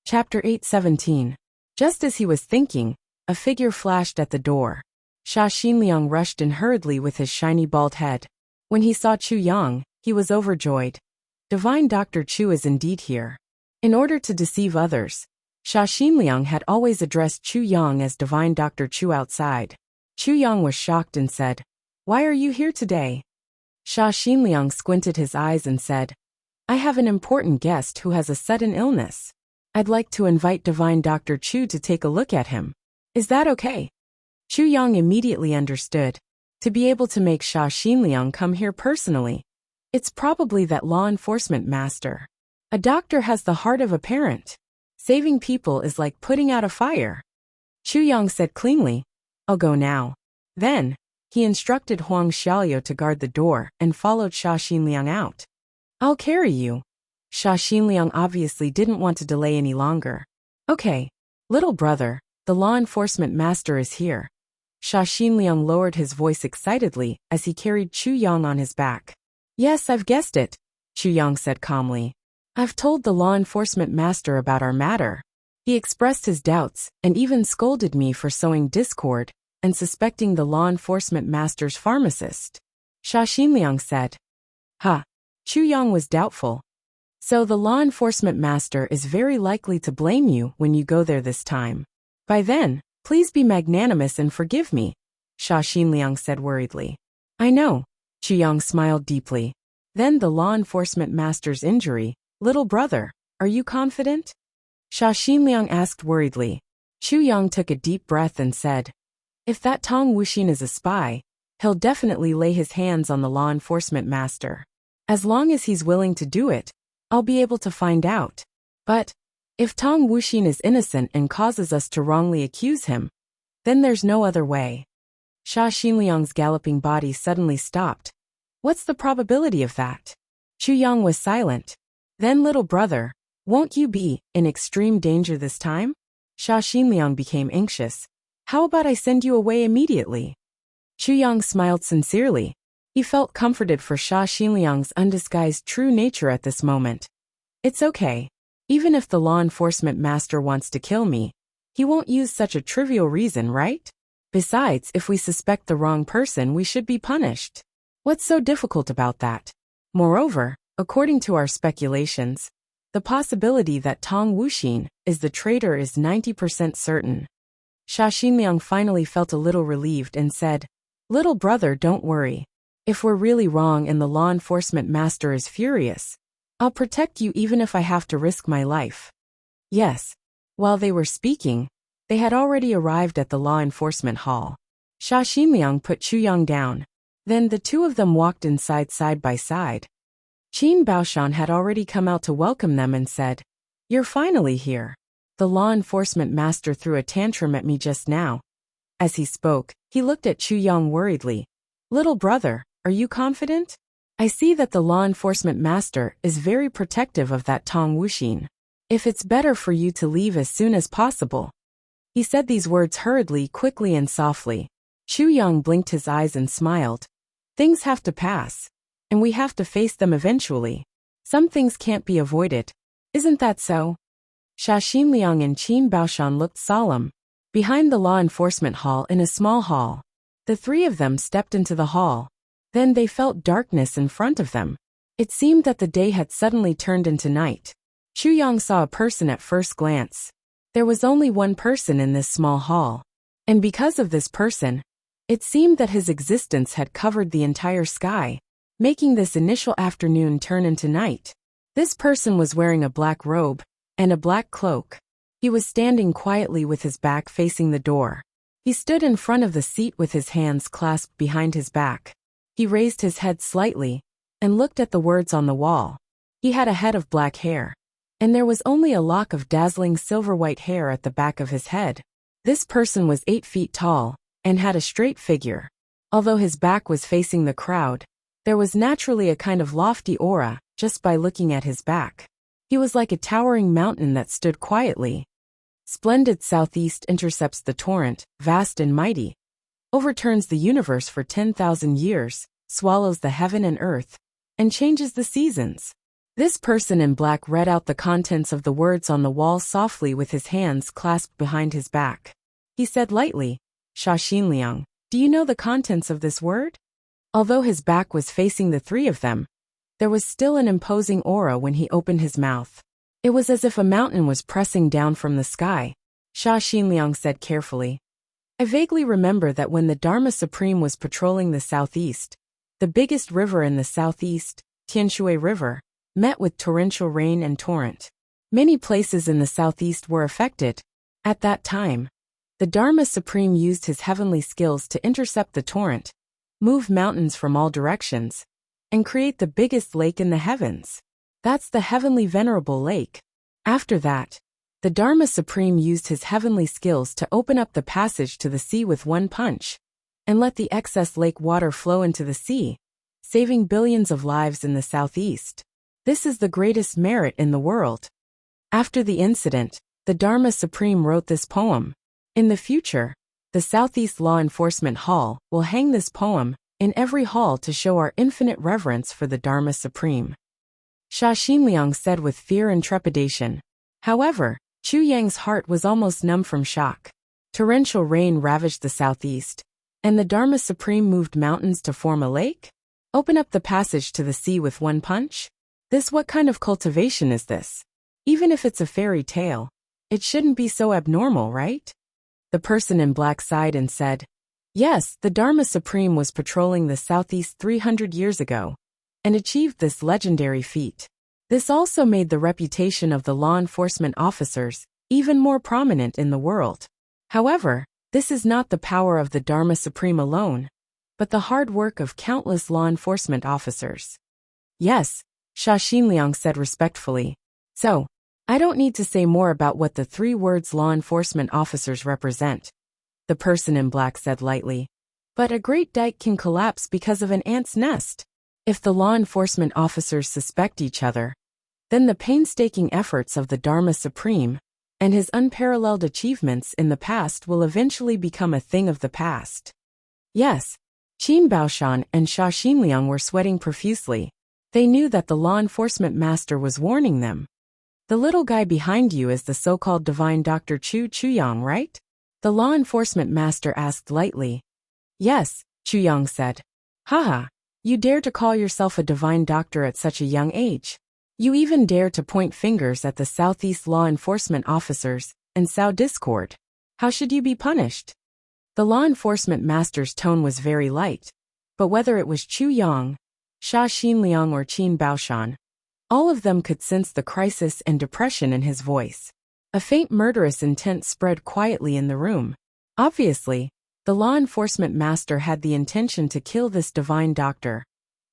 Chapter 817. Just as he was thinking, a figure flashed at the door. Sha Xinliang rushed in hurriedly with his shiny bald head. When he saw Chu Yang, he was overjoyed. Divine Dr. Chu is indeed here. In order to deceive others, Sha Xinliang had always addressed Chu Yang as Divine Dr. Chu outside. Chu Yang was shocked and said, "Why are you here today?" Sha Xinliang squinted his eyes and said, "I have an important guest who has a sudden illness. I'd like to invite Divine Dr. Chu to take a look at him. Is that okay?" Chu Yang immediately understood. To be able to make Sha Xinliang come here personally, it's probably that law enforcement master. A doctor has the heart of a parent. Saving people is like putting out a fire. Chu Yang said cleanly, "I'll go now." Then, he instructed Huang Xiaoliu to guard the door and followed Sha Xinliang out. "I'll carry you." Sha Xinliang obviously didn't want to delay any longer. "Okay, little brother, the law enforcement master is here." Sha Xinliang lowered his voice excitedly as he carried Chu Yang on his back. "Yes, I've guessed it," Chu Yang said calmly. "I've told the law enforcement master about our matter. He expressed his doubts and even scolded me for sowing discord and suspecting the law enforcement master's pharmacist." Sha Xinliang said. "Ha." Chu Yang was doubtful. "So the law enforcement master is very likely to blame you when you go there this time. By then, please be magnanimous and forgive me," Sha Xinliang said worriedly. "I know." Chu Yang smiled deeply. "Then the law enforcement master's injury, little brother, are you confident?" Sha Xinliang asked worriedly. Chu Yang took a deep breath and said, "If that Tong Wuxin is a spy, he'll definitely lay his hands on the law enforcement master. As long as he's willing to do it, I'll be able to find out. But if Tong Wuxin is innocent and causes us to wrongly accuse him, then there's no other way." Sha Xinliang's galloping body suddenly stopped. "What's the probability of that?" Chu Yang was silent. "Then little brother, won't you be in extreme danger this time?" Sha Xinliang became anxious. "How about I send you away immediately?" Chu Yang smiled sincerely. He felt comforted for Sha Xinliang's undisguised true nature at this moment. "It's okay. Even if the law enforcement master wants to kill me, he won't use such a trivial reason, right? Besides, if we suspect the wrong person, we should be punished. What's so difficult about that? Moreover, according to our speculations, the possibility that Tong Wuxin is the traitor is 90% certain." Sha Xinliang finally felt a little relieved and said, "Little brother, don't worry. If we're really wrong and the law enforcement master is furious, I'll protect you even if I have to risk my life." Yes. While they were speaking, they had already arrived at the law enforcement hall. Sha Xinliang put Chu Yang down. Then the two of them walked inside side by side. Qin Baoshan had already come out to welcome them and said, "You're finally here. The law enforcement master threw a tantrum at me just now." As he spoke, he looked at Chu Yang worriedly. "Little brother, are you confident? I see that the law enforcement master is very protective of that Tong Wuxin. If it's better for you to leave as soon as possible." He said these words hurriedly, quickly and softly. Chu Yang blinked his eyes and smiled. "Things have to pass. And we have to face them eventually. Some things can't be avoided. Isn't that so?" Sha Xinliang and Qin Baoshan looked solemn. Behind the law enforcement hall in a small hall, the three of them stepped into the hall. Then they felt darkness in front of them. It seemed that the day had suddenly turned into night. Chu Yang saw a person at first glance. There was only one person in this small hall. And because of this person, it seemed that his existence had covered the entire sky, making this initial afternoon turn into night. This person was wearing a black robe and a black cloak. He was standing quietly with his back facing the door. He stood in front of the seat with his hands clasped behind his back. He raised his head slightly and looked at the words on the wall. He had a head of black hair, and there was only a lock of dazzling silver-white hair at the back of his head. This person was 8 feet tall and had a straight figure. Although his back was facing the crowd, there was naturally a kind of lofty aura just by looking at his back. He was like a towering mountain that stood quietly. Splendid southeast intercepts the torrent, vast and mighty, overturns the universe for 10,000 years, swallows the heaven and earth, and changes the seasons. This person in black read out the contents of the words on the wall softly with his hands clasped behind his back. He said lightly, Sha Xinliang, do you know the contents of this word? Although his back was facing the three of them, there was still an imposing aura when he opened his mouth. It was as if a mountain was pressing down from the sky. Sha Xinliang said carefully, I vaguely remember that when the Dharma Supreme was patrolling the southeast, the biggest river in the southeast, Tianshui River, met with torrential rain and torrent. Many places in the southeast were affected. At that time, the Dharma Supreme used his heavenly skills to intercept the torrent, move mountains from all directions, and create the biggest lake in the heavens. That's the Heavenly Venerable Lake. After that, the Dharma Supreme used his heavenly skills to open up the passage to the sea with one punch, and let the excess lake water flow into the sea, saving billions of lives in the southeast. This is the greatest merit in the world. After the incident, the Dharma Supreme wrote this poem. In the future, the Southeast Law Enforcement Hall will hang this poem in every hall to show our infinite reverence for the Dharma Supreme. Sha Xinliang said with fear and trepidation. However, Chu Yang's heart was almost numb from shock. Torrential rain ravaged the southeast, and the Dharma Supreme moved mountains to form a lake? Open up the passage to the sea with one punch? What kind of cultivation is this? Even if it's a fairy tale, it shouldn't be so abnormal, right? The person in black sighed and said, Yes, the Dharma Supreme was patrolling the southeast 300 years ago, and achieved this legendary feat. This also made the reputation of the law enforcement officers even more prominent in the world. However, this is not the power of the Dharma Supreme alone, but the hard work of countless law enforcement officers. Yes, Sha Xinliang said respectfully. So, I don't need to say more about what the three words law enforcement officers represent. The person in black said lightly. But a great dike can collapse because of an ant's nest. If the law enforcement officers suspect each other, then the painstaking efforts of the Dharma Supreme and his unparalleled achievements in the past will eventually become a thing of the past. Yes, Qin Baoshan and Sha Xinliang were sweating profusely. They knew that the law enforcement master was warning them. The little guy behind you is the so-called divine Dr. Chu Chuyang, right? The law enforcement master asked lightly. Yes, Chuyang said. Haha, you dare to call yourself a divine doctor at such a young age. You even dare to point fingers at the Southeast law enforcement officers and sow discord. How should you be punished? The law enforcement master's tone was very light, but whether it was Chu Yang, Sha Xinliang or Qin Baoshan, all of them could sense the crisis and depression in his voice. A faint murderous intent spread quietly in the room. Obviously, the law enforcement master had the intention to kill this divine doctor,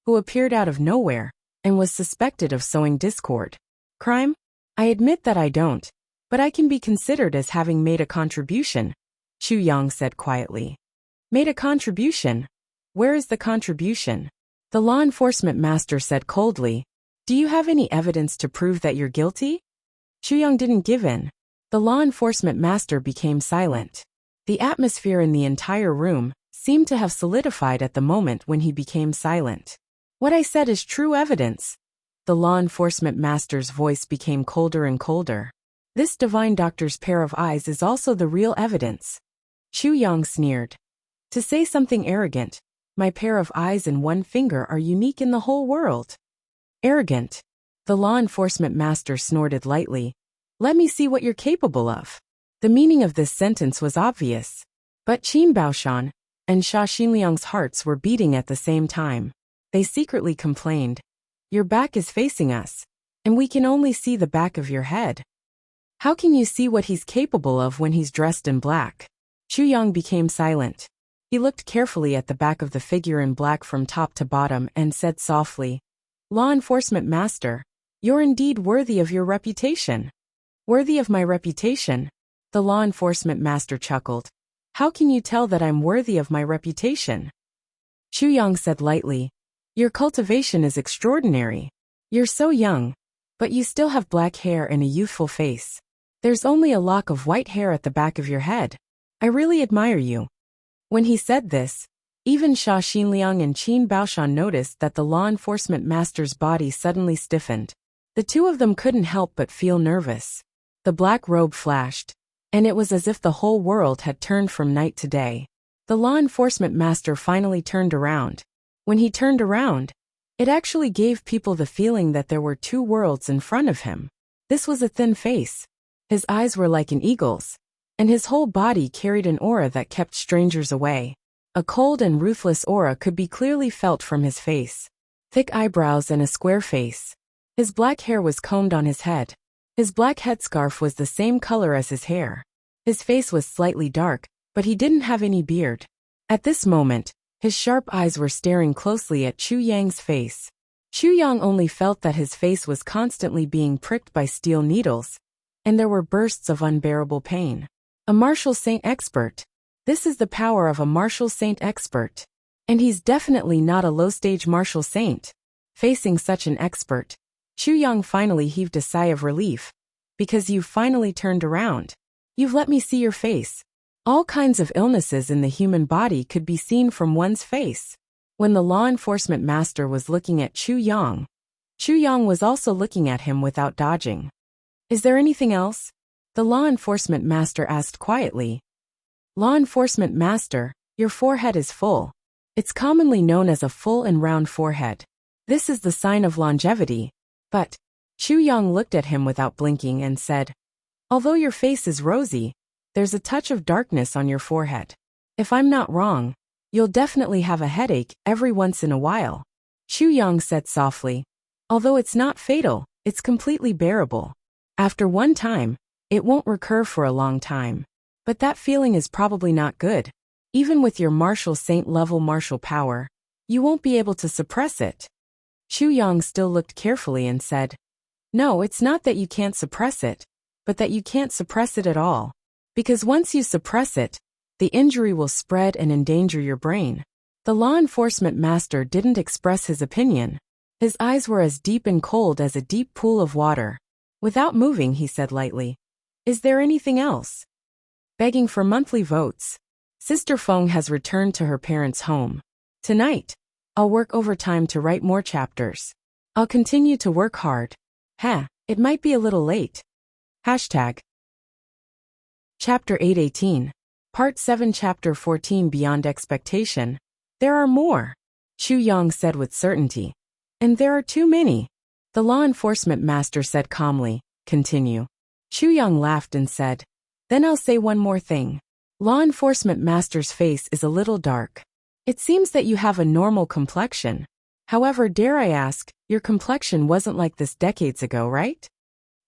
who appeared out of nowhere and was suspected of sowing discord. Crime? I admit that I don't, but I can be considered as having made a contribution, Chu Yang said quietly. Made a contribution? Where is the contribution? The law enforcement master said coldly. Do you have any evidence to prove that you're guilty? Chu Yang didn't give in. The law enforcement master became silent. The atmosphere in the entire room seemed to have solidified at the moment when he became silent. What I said is true evidence. The law enforcement master's voice became colder and colder. This divine doctor's pair of eyes is also the real evidence. Chu Yang sneered. To say something arrogant, my pair of eyes and one finger are unique in the whole world. Arrogant. The law enforcement master snorted lightly. Let me see what you're capable of. The meaning of this sentence was obvious. But Qin Baoshan and Sha Xinliang's hearts were beating at the same time. They secretly complained. Your back is facing us, and we can only see the back of your head. How can you see what he's capable of when he's dressed in black? Chu Yang became silent. He looked carefully at the back of the figure in black from top to bottom and said softly, Law enforcement master, you're indeed worthy of your reputation. Worthy of my reputation? The law enforcement master chuckled. How can you tell that I'm worthy of my reputation? Chu Yang said lightly, Your cultivation is extraordinary. You're so young, but you still have black hair and a youthful face. There's only a lock of white hair at the back of your head. I really admire you. When he said this, even Sha Xinliang and Qin Baoshan noticed that the law enforcement master's body suddenly stiffened. The two of them couldn't help but feel nervous. The black robe flashed, and it was as if the whole world had turned from night to day. The law enforcement master finally turned around. When he turned around, it actually gave people the feeling that there were two worlds in front of him. This was a thin face. His eyes were like an eagle's, and his whole body carried an aura that kept strangers away. A cold and ruthless aura could be clearly felt from his face. Thick eyebrows and a square face. His black hair was combed on his head. His black headscarf was the same color as his hair. His face was slightly dark, but he didn't have any beard. At this moment, his sharp eyes were staring closely at Chu Yang's face. Chu Yang only felt that his face was constantly being pricked by steel needles, and there were bursts of unbearable pain. A martial saint expert. This is the power of a martial saint expert. And he's definitely not a low-stage martial saint. Facing such an expert, Chu Yang finally heaved a sigh of relief. Because you've finally turned around. You've let me see your face. All kinds of illnesses in the human body could be seen from one's face. When the law enforcement master was looking at Chu Yang was also looking at him without dodging. Is there anything else? The law enforcement master asked quietly. Law enforcement master, your forehead is full. It's commonly known as a full and round forehead. This is the sign of longevity. But, Chu Yang looked at him without blinking and said, although your face is rosy, there's a touch of darkness on your forehead. If I'm not wrong, you'll definitely have a headache every once in a while. Chu Yang said softly. Although it's not fatal, it's completely bearable. After one time, it won't recur for a long time. But that feeling is probably not good. Even with your martial saint level martial power, you won't be able to suppress it. Chu Yang still looked carefully and said, no, it's not that you can't suppress it, but that you can't suppress it at all. Because once you suppress it, the injury will spread and endanger your brain. The law enforcement master didn't express his opinion. His eyes were as deep and cold as a deep pool of water. Without moving, he said lightly, is there anything else? Begging for monthly votes. Sister Feng has returned to her parents' home. Tonight, I'll work overtime to write more chapters. I'll continue to work hard. It might be a little late. Hashtag. Chapter 818. Part 7 Chapter 14 Beyond Expectation. There are more, Chu Yang said with certainty. And there are too many. The law enforcement master said calmly. Continue. Chu Yang laughed and said, then I'll say one more thing. Law enforcement master's face is a little dark. It seems that you have a normal complexion. However, dare I ask, your complexion wasn't like this decades ago, right?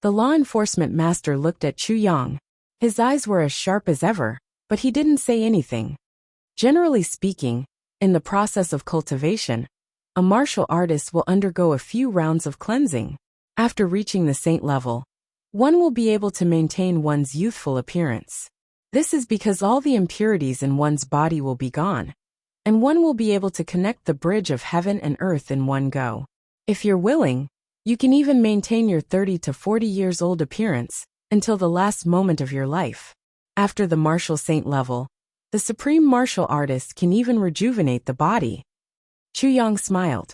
The law enforcement master looked at Chu Yang. His eyes were as sharp as ever, but he didn't say anything. Generally speaking, in the process of cultivation, a martial artist will undergo a few rounds of cleansing. After reaching the saint level, one will be able to maintain one's youthful appearance. This is because all the impurities in one's body will be gone, and one will be able to connect the bridge of heaven and earth in one go. If you're willing, you can even maintain your 30 to 40 years old appearance until the last moment of your life. After the martial saint level, the supreme martial artist can even rejuvenate the body. Chu Yang smiled.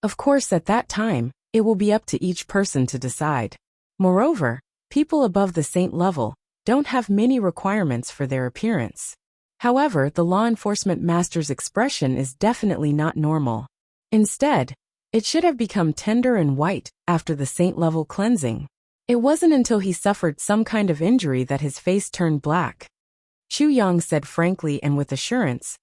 Of course, at that time, it will be up to each person to decide. Moreover, people above the saint level don't have many requirements for their appearance. However, the law enforcement master's expression is definitely not normal. Instead, it should have become tender and white after the saint-level cleansing. It wasn't until he suffered some kind of injury that his face turned black. Chu Yang said frankly and with assurance,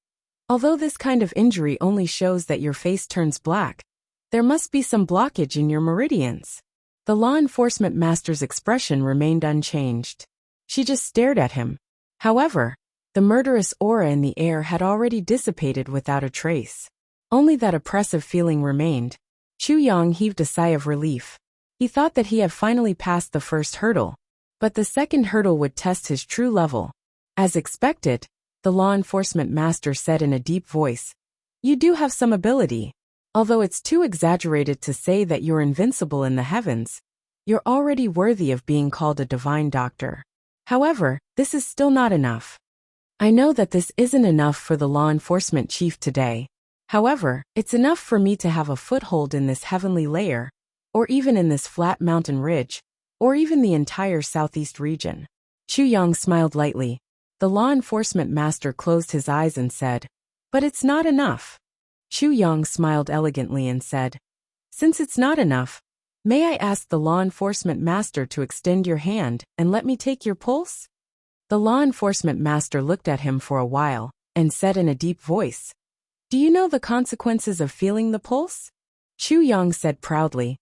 although this kind of injury only shows that your face turns black, there must be some blockage in your meridians. The law enforcement master's expression remained unchanged. She just stared at him. However, the murderous aura in the air had already dissipated without a trace. Only that oppressive feeling remained. Chu Yang heaved a sigh of relief. He thought that he had finally passed the first hurdle, but the second hurdle would test his true level. As expected, the law enforcement master said in a deep voice, "You do have some ability. Although it's too exaggerated to say that you're invincible in the heavens, you're already worthy of being called a divine doctor. However, this is still not enough. I know that this isn't enough for the law enforcement chief today. However, it's enough for me to have a foothold in this heavenly layer, or even in this flat mountain ridge, or even the entire southeast region. Chu Yang smiled lightly. The law enforcement master closed his eyes and said, "But it's not enough." Chu Yang smiled elegantly and said, "Since it's not enough, may I ask the law enforcement master to extend your hand and let me take your pulse?" The law enforcement master looked at him for a while and said in a deep voice, "Do you know the consequences of feeling the pulse?" Chu Yang said proudly,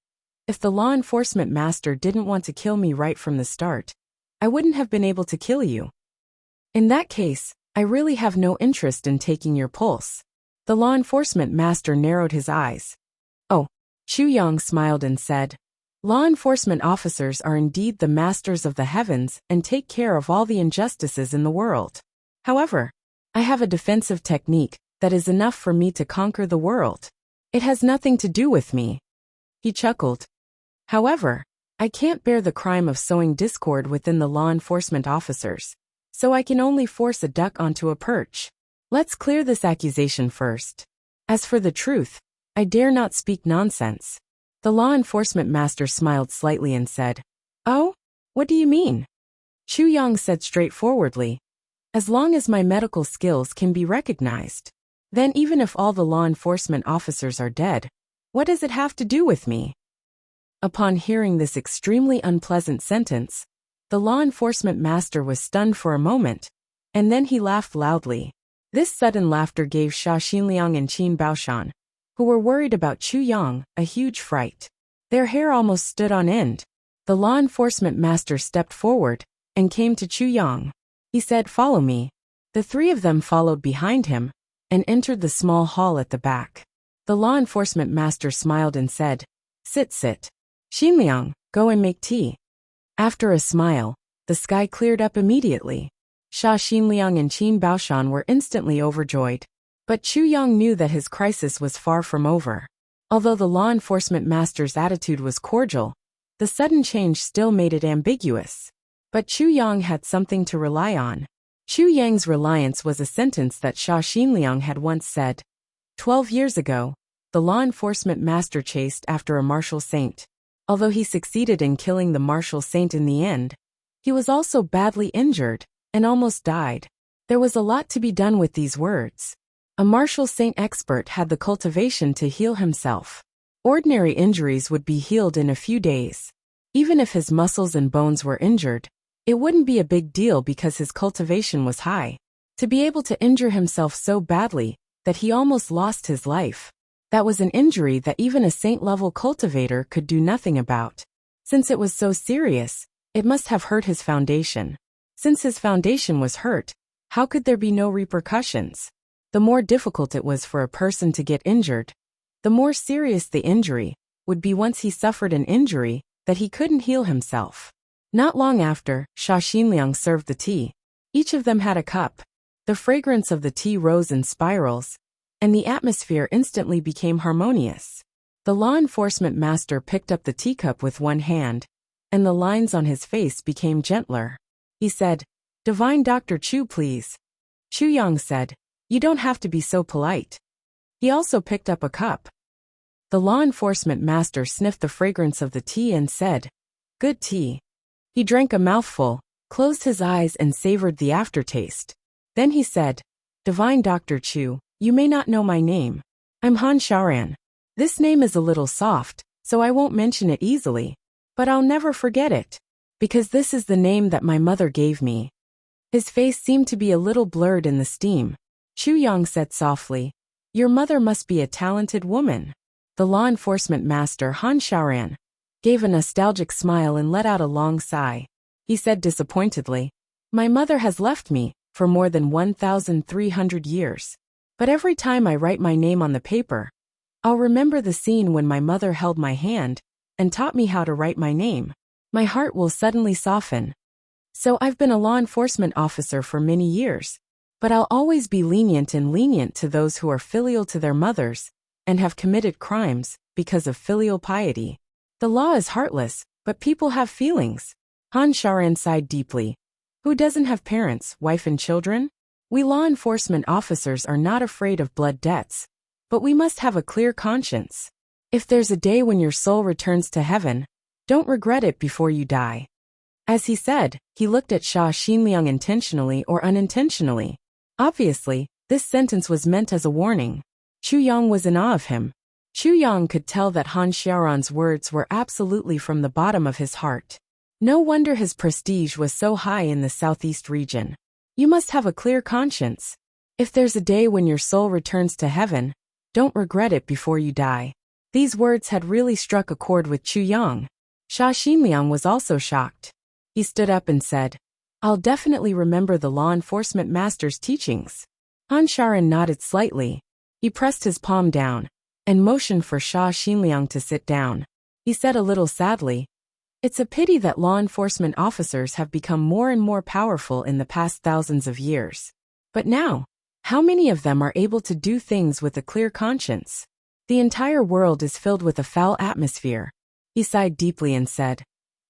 "If the law enforcement master didn't want to kill me right from the start, I wouldn't have been able to kill you. In that case, I really have no interest in taking your pulse." The law enforcement master narrowed his eyes. "Oh." Chu Yang smiled and said, "Law enforcement officers are indeed the masters of the heavens and take care of all the injustices in the world. However, I have a defensive technique that is enough for me to conquer the world. It has nothing to do with me." He chuckled. "However, I can't bear the crime of sowing discord within the law enforcement officers, so I can only force a duck onto a perch. Let's clear this accusation first. As for the truth, I dare not speak nonsense." The law enforcement master smiled slightly and said, "Oh? What do you mean?" Chu Yang said straightforwardly, "As long as my medical skills can be recognized, then even if all the law enforcement officers are dead, what does it have to do with me?" Upon hearing this extremely unpleasant sentence, the law enforcement master was stunned for a moment, and then he laughed loudly. This sudden laughter gave Xia Xinliang and Qin Baoshan, who were worried about Chu Yang, a huge fright. Their hair almost stood on end. The law enforcement master stepped forward and came to Chu Yang. He said, "Follow me." The three of them followed behind him and entered the small hall at the back. The law enforcement master smiled and said, Sit. Xinliang, go and make tea." After a smile, the sky cleared up immediately. Xia Xinliang and Qin Baoshan were instantly overjoyed. But Chu Yang knew that his crisis was far from over. Although the law enforcement master's attitude was cordial, the sudden change still made it ambiguous. But Chu Yang had something to rely on. Chu Yang's reliance was a sentence that Xia Xinliang had once said. 12 years ago, the law enforcement master chased after a martial saint. Although he succeeded in killing the martial saint in the end, he was also badly injured and almost died. There was a lot to be done with these words. A martial saint expert had the cultivation to heal himself. Ordinary injuries would be healed in a few days. Even if his muscles and bones were injured, it wouldn't be a big deal because his cultivation was high. To be able to injure himself so badly that he almost lost his life, that was an injury that even a saint-level cultivator could do nothing about. Since it was so serious, it must have hurt his foundation. Since his foundation was hurt, how could there be no repercussions? The more difficult it was for a person to get injured, the more serious the injury would be once he suffered an injury that he couldn't heal himself. Not long after, Xia Xinliang served the tea. Each of them had a cup. The fragrance of the tea rose in spirals, and the atmosphere instantly became harmonious. The law enforcement master picked up the teacup with one hand, and the lines on his face became gentler. He said, "Divine Dr. Chu, please." Chu Yang said, "You don't have to be so polite." He also picked up a cup. The law enforcement master sniffed the fragrance of the tea and said, "Good tea." He drank a mouthful, closed his eyes and savored the aftertaste. Then he said, "Divine Dr. Chu, you may not know my name. I'm Han Shaoran. This name is a little soft, so I won't mention it easily, but I'll never forget it, because this is the name that my mother gave me." His face seemed to be a little blurred in the steam. Chu Yang said softly, "Your mother must be a talented woman." The law enforcement master, Han Shaoran, gave a nostalgic smile and let out a long sigh. He said disappointedly, "My mother has left me for more than 1,300 years. But every time I write my name on the paper, I'll remember the scene when my mother held my hand and taught me how to write my name. My heart will suddenly soften. So I've been a law enforcement officer for many years, but I'll always be lenient to those who are filial to their mothers and have committed crimes because of filial piety. The law is heartless, but people have feelings." Han Shaoran sighed deeply. "Who doesn't have parents, wife and children? We law enforcement officers are not afraid of blood debts, but we must have a clear conscience. If there's a day when your soul returns to heaven, don't regret it before you die. As he said, he looked at Sha Xinliang intentionally or unintentionally. Obviously, this sentence was meant as a warning. Chu Yang was in awe of him. Chu Yang could tell that Han Xiaoran's words were absolutely from the bottom of his heart. No wonder his prestige was so high in the southeast region. You must have a clear conscience. If there's a day when your soul returns to heaven, don't regret it before you die. These words had really struck a chord with Chu Yang. Sha Xinliang was also shocked. He stood up and said, I'll definitely remember the law enforcement master's teachings. Han Xiaoran nodded slightly. He pressed his palm down and motioned for Sha Xinliang to sit down. He said a little sadly, It's a pity that law enforcement officers have become more and more powerful in the past thousands of years. But now, how many of them are able to do things with a clear conscience? The entire world is filled with a foul atmosphere. He sighed deeply and said,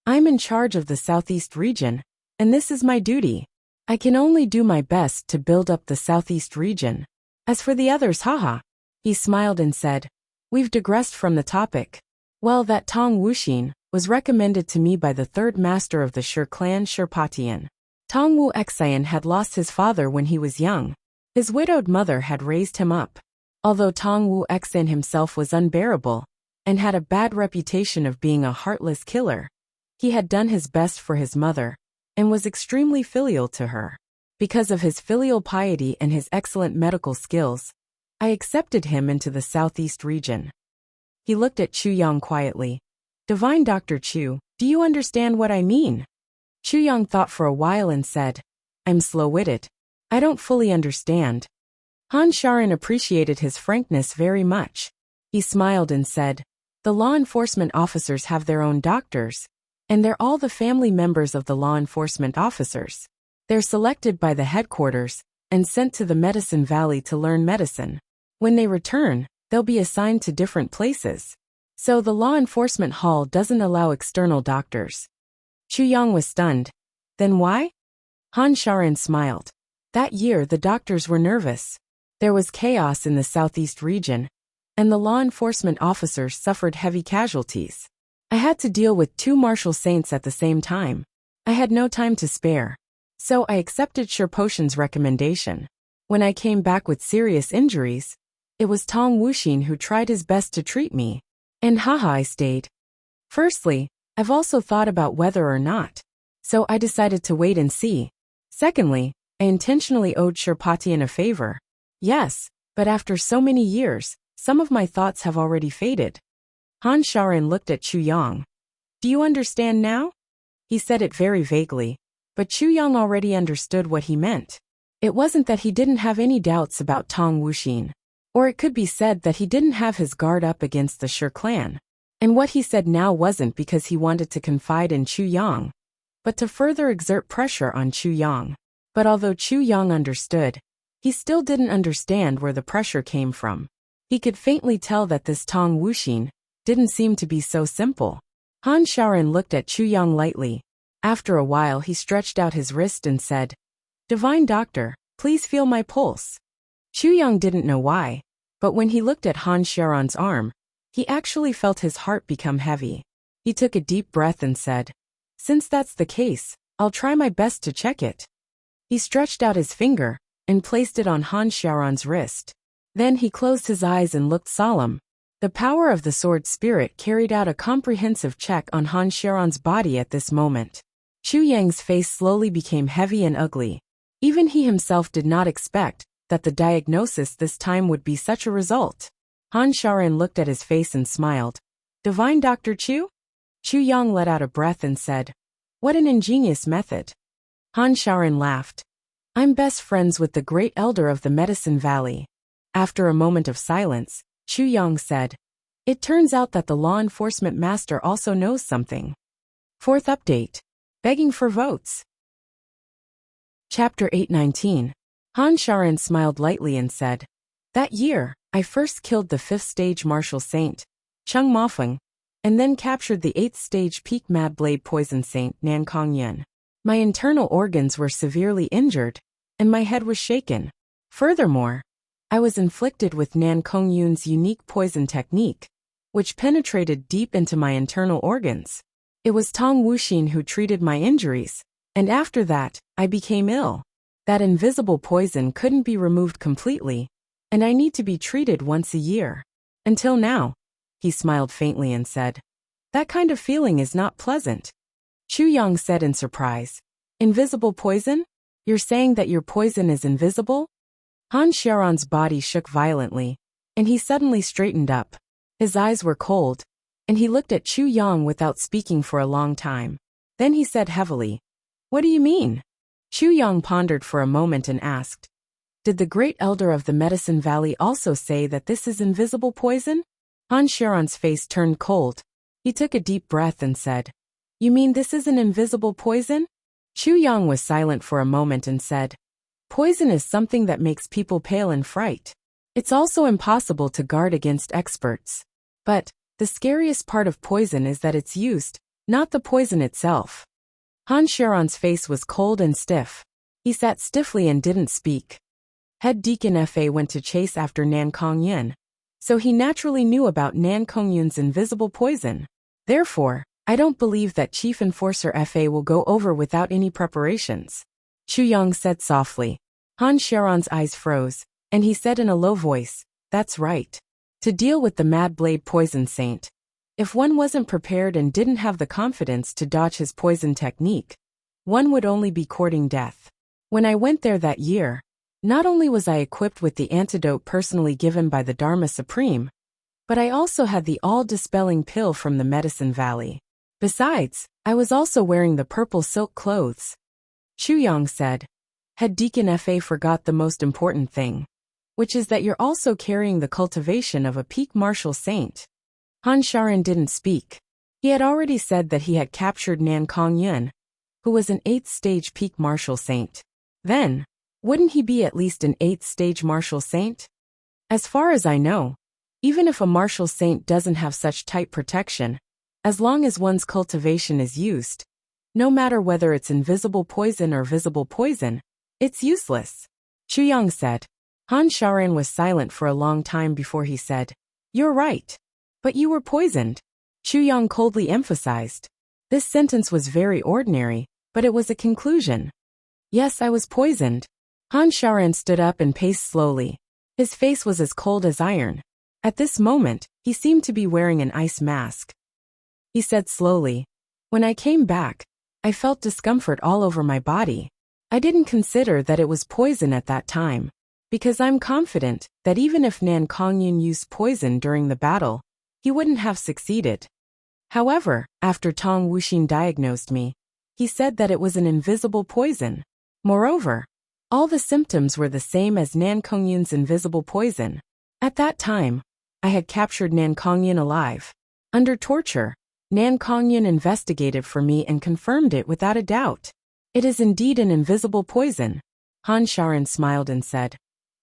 I'm in charge of the southeast region, and this is my duty. I can only do my best to build up the southeast region. As for the others, haha. He smiled and said, We've digressed from the topic. Well, that Tong Wuxin was recommended to me by the third master of the Shi clan Shirpatian. Tong Wuxian had lost his father when he was young. His widowed mother had raised him up. Although Tong Wuxian himself was unbearable and had a bad reputation of being a heartless killer, he had done his best for his mother and was extremely filial to her. Because of his filial piety and his excellent medical skills, I accepted him into the southeast region. He looked at Chu Yang quietly. Divine Dr. Chu, do you understand what I mean? Chu Yang thought for a while and said, I'm slow-witted. I don't fully understand. Han Xiaoran appreciated his frankness very much. He smiled and said, The law enforcement officers have their own doctors, and they're all the family members of the law enforcement officers. They're selected by the headquarters and sent to the Medicine Valley to learn medicine. When they return, they'll be assigned to different places. So the law enforcement hall doesn't allow external doctors. Chu Yang was stunned. Then why? Han Xiaoran smiled. That year the doctors were nervous. There was chaos in the southeast region, and the law enforcement officers suffered heavy casualties. I had to deal with two martial saints at the same time. I had no time to spare. So I accepted Shirpotian's recommendation. When I came back with serious injuries, it was Tong Wuxin who tried his best to treat me. And haha, I stayed. Firstly, I've also thought about whether or not. So I decided to wait and see. Secondly, I intentionally owed Shirpatian a favor. Yes, but after so many years, some of my thoughts have already faded. Han Xiaoran looked at Chu Yang. Do you understand now? He said it very vaguely, but Chu Yang already understood what he meant. It wasn't that he didn't have any doubts about Tong Wuxin, or it could be said that he didn't have his guard up against the Shi clan. And what he said now wasn't because he wanted to confide in Chu Yang, but to further exert pressure on Chu Yang. But although Chu Yang understood, he still didn't understand where the pressure came from. He could faintly tell that this Tong Wuxin didn't seem to be so simple. Han Xiaoran looked at Chu Yang lightly. After a while he stretched out his wrist and said, Divine Doctor, please feel my pulse. Chu Yang didn't know why, but when he looked at Han Xiaoran's arm, he actually felt his heart become heavy. He took a deep breath and said, Since that's the case, I'll try my best to check it. He stretched out his finger and placed it on Han Xiaoran's wrist. Then he closed his eyes and looked solemn. The power of the sword spirit carried out a comprehensive check on Han Xiaoran's body at this moment. Chu Yang's face slowly became heavy and ugly. Even he himself did not expect that the diagnosis this time would be such a result. Han Xiaoran looked at his face and smiled. Divine Dr. Chu? Chu Yang let out a breath and said, What an ingenious method. Han Xiaoran laughed. I'm best friends with the great elder of the Medicine Valley. After a moment of silence, Chu Yang said, It turns out that the law enforcement master also knows something. Fourth update. Begging for votes. Chapter 819. Han Xiaoran smiled lightly and said, That year, I first killed the 5th stage martial saint, Cheng Mafeng, and then captured the 8th stage peak mad blade poison saint, Nan Kongyan. My internal organs were severely injured, and my head was shaken. Furthermore, I was inflicted with Nan Kongyun's unique poison technique, which penetrated deep into my internal organs. It was Tong Wuxin who treated my injuries, and after that, I became ill. That invisible poison couldn't be removed completely, and I need to be treated once a year. Until now. He smiled faintly and said, "That kind of feeling is not pleasant." Chu Yang said in surprise, "Invisible poison? You're saying that your poison is invisible?" Han Xiaoran's body shook violently, and he suddenly straightened up. His eyes were cold, and he looked at Chu Yang without speaking for a long time. Then he said heavily, "What do you mean?" Chu Yang pondered for a moment and asked, "Did the great elder of the Medicine Valley also say that this is invisible poison?" Han Xiaoran's face turned cold. He took a deep breath and said, "You mean this is an invisible poison?" Chu Yang was silent for a moment and said, "Poison is something that makes people pale in fright. It's also impossible to guard against experts. But the scariest part of poison is that it's used, not the poison itself." Han Xiaoran's face was cold and stiff. He sat stiffly and didn't speak. Head Deacon Fa went to chase after Nan Kongyun, so he naturally knew about Nan Kongyun's invisible poison. Therefore, I don't believe that Chief Enforcer Fa will go over without any preparations. Chu Yang said softly. Han Xiaoran's eyes froze, and he said in a low voice, "That's right. To deal with the Mad Blade Poison Saint, if one wasn't prepared and didn't have the confidence to dodge his poison technique, one would only be courting death." When I went there that year, not only was I equipped with the antidote personally given by the Dharma Supreme, but I also had the all-dispelling pill from the Medicine Valley. Besides, I was also wearing the purple silk clothes. Chu Yang said. Head Deacon Fa forgot the most important thing, which is that you're also carrying the cultivation of a peak martial saint. Han Xiaoran didn't speak. He had already said that he had captured Nan Kongyun, who was an 8th stage peak martial saint. Then, wouldn't he be at least an 8th stage martial saint? As far as I know, even if a martial saint doesn't have such tight protection, as long as one's cultivation is used, no matter whether it's invisible poison or visible poison, it's useless. Chu Yang said. Han Xiaoran was silent for a long time before he said, "You're right. But you were poisoned." Chu Yang coldly emphasized. This sentence was very ordinary, but it was a conclusion. "Yes, I was poisoned." Han Xiaoran stood up and paced slowly. His face was as cold as iron. At this moment, he seemed to be wearing an ice mask. He said slowly, "When I came back, I felt discomfort all over my body. I didn't consider that it was poison at that time, because I'm confident that even if Nan Kongyun used poison during the battle, he wouldn't have succeeded. However, after Tong Wuxin diagnosed me, he said that it was an invisible poison. Moreover, all the symptoms were the same as Nan Kongyun's invisible poison. At that time, I had captured Nan Kongyun alive. Under torture, Nan Kongyun investigated for me and confirmed it without a doubt. It is indeed an invisible poison." Han Xiaoran smiled and said,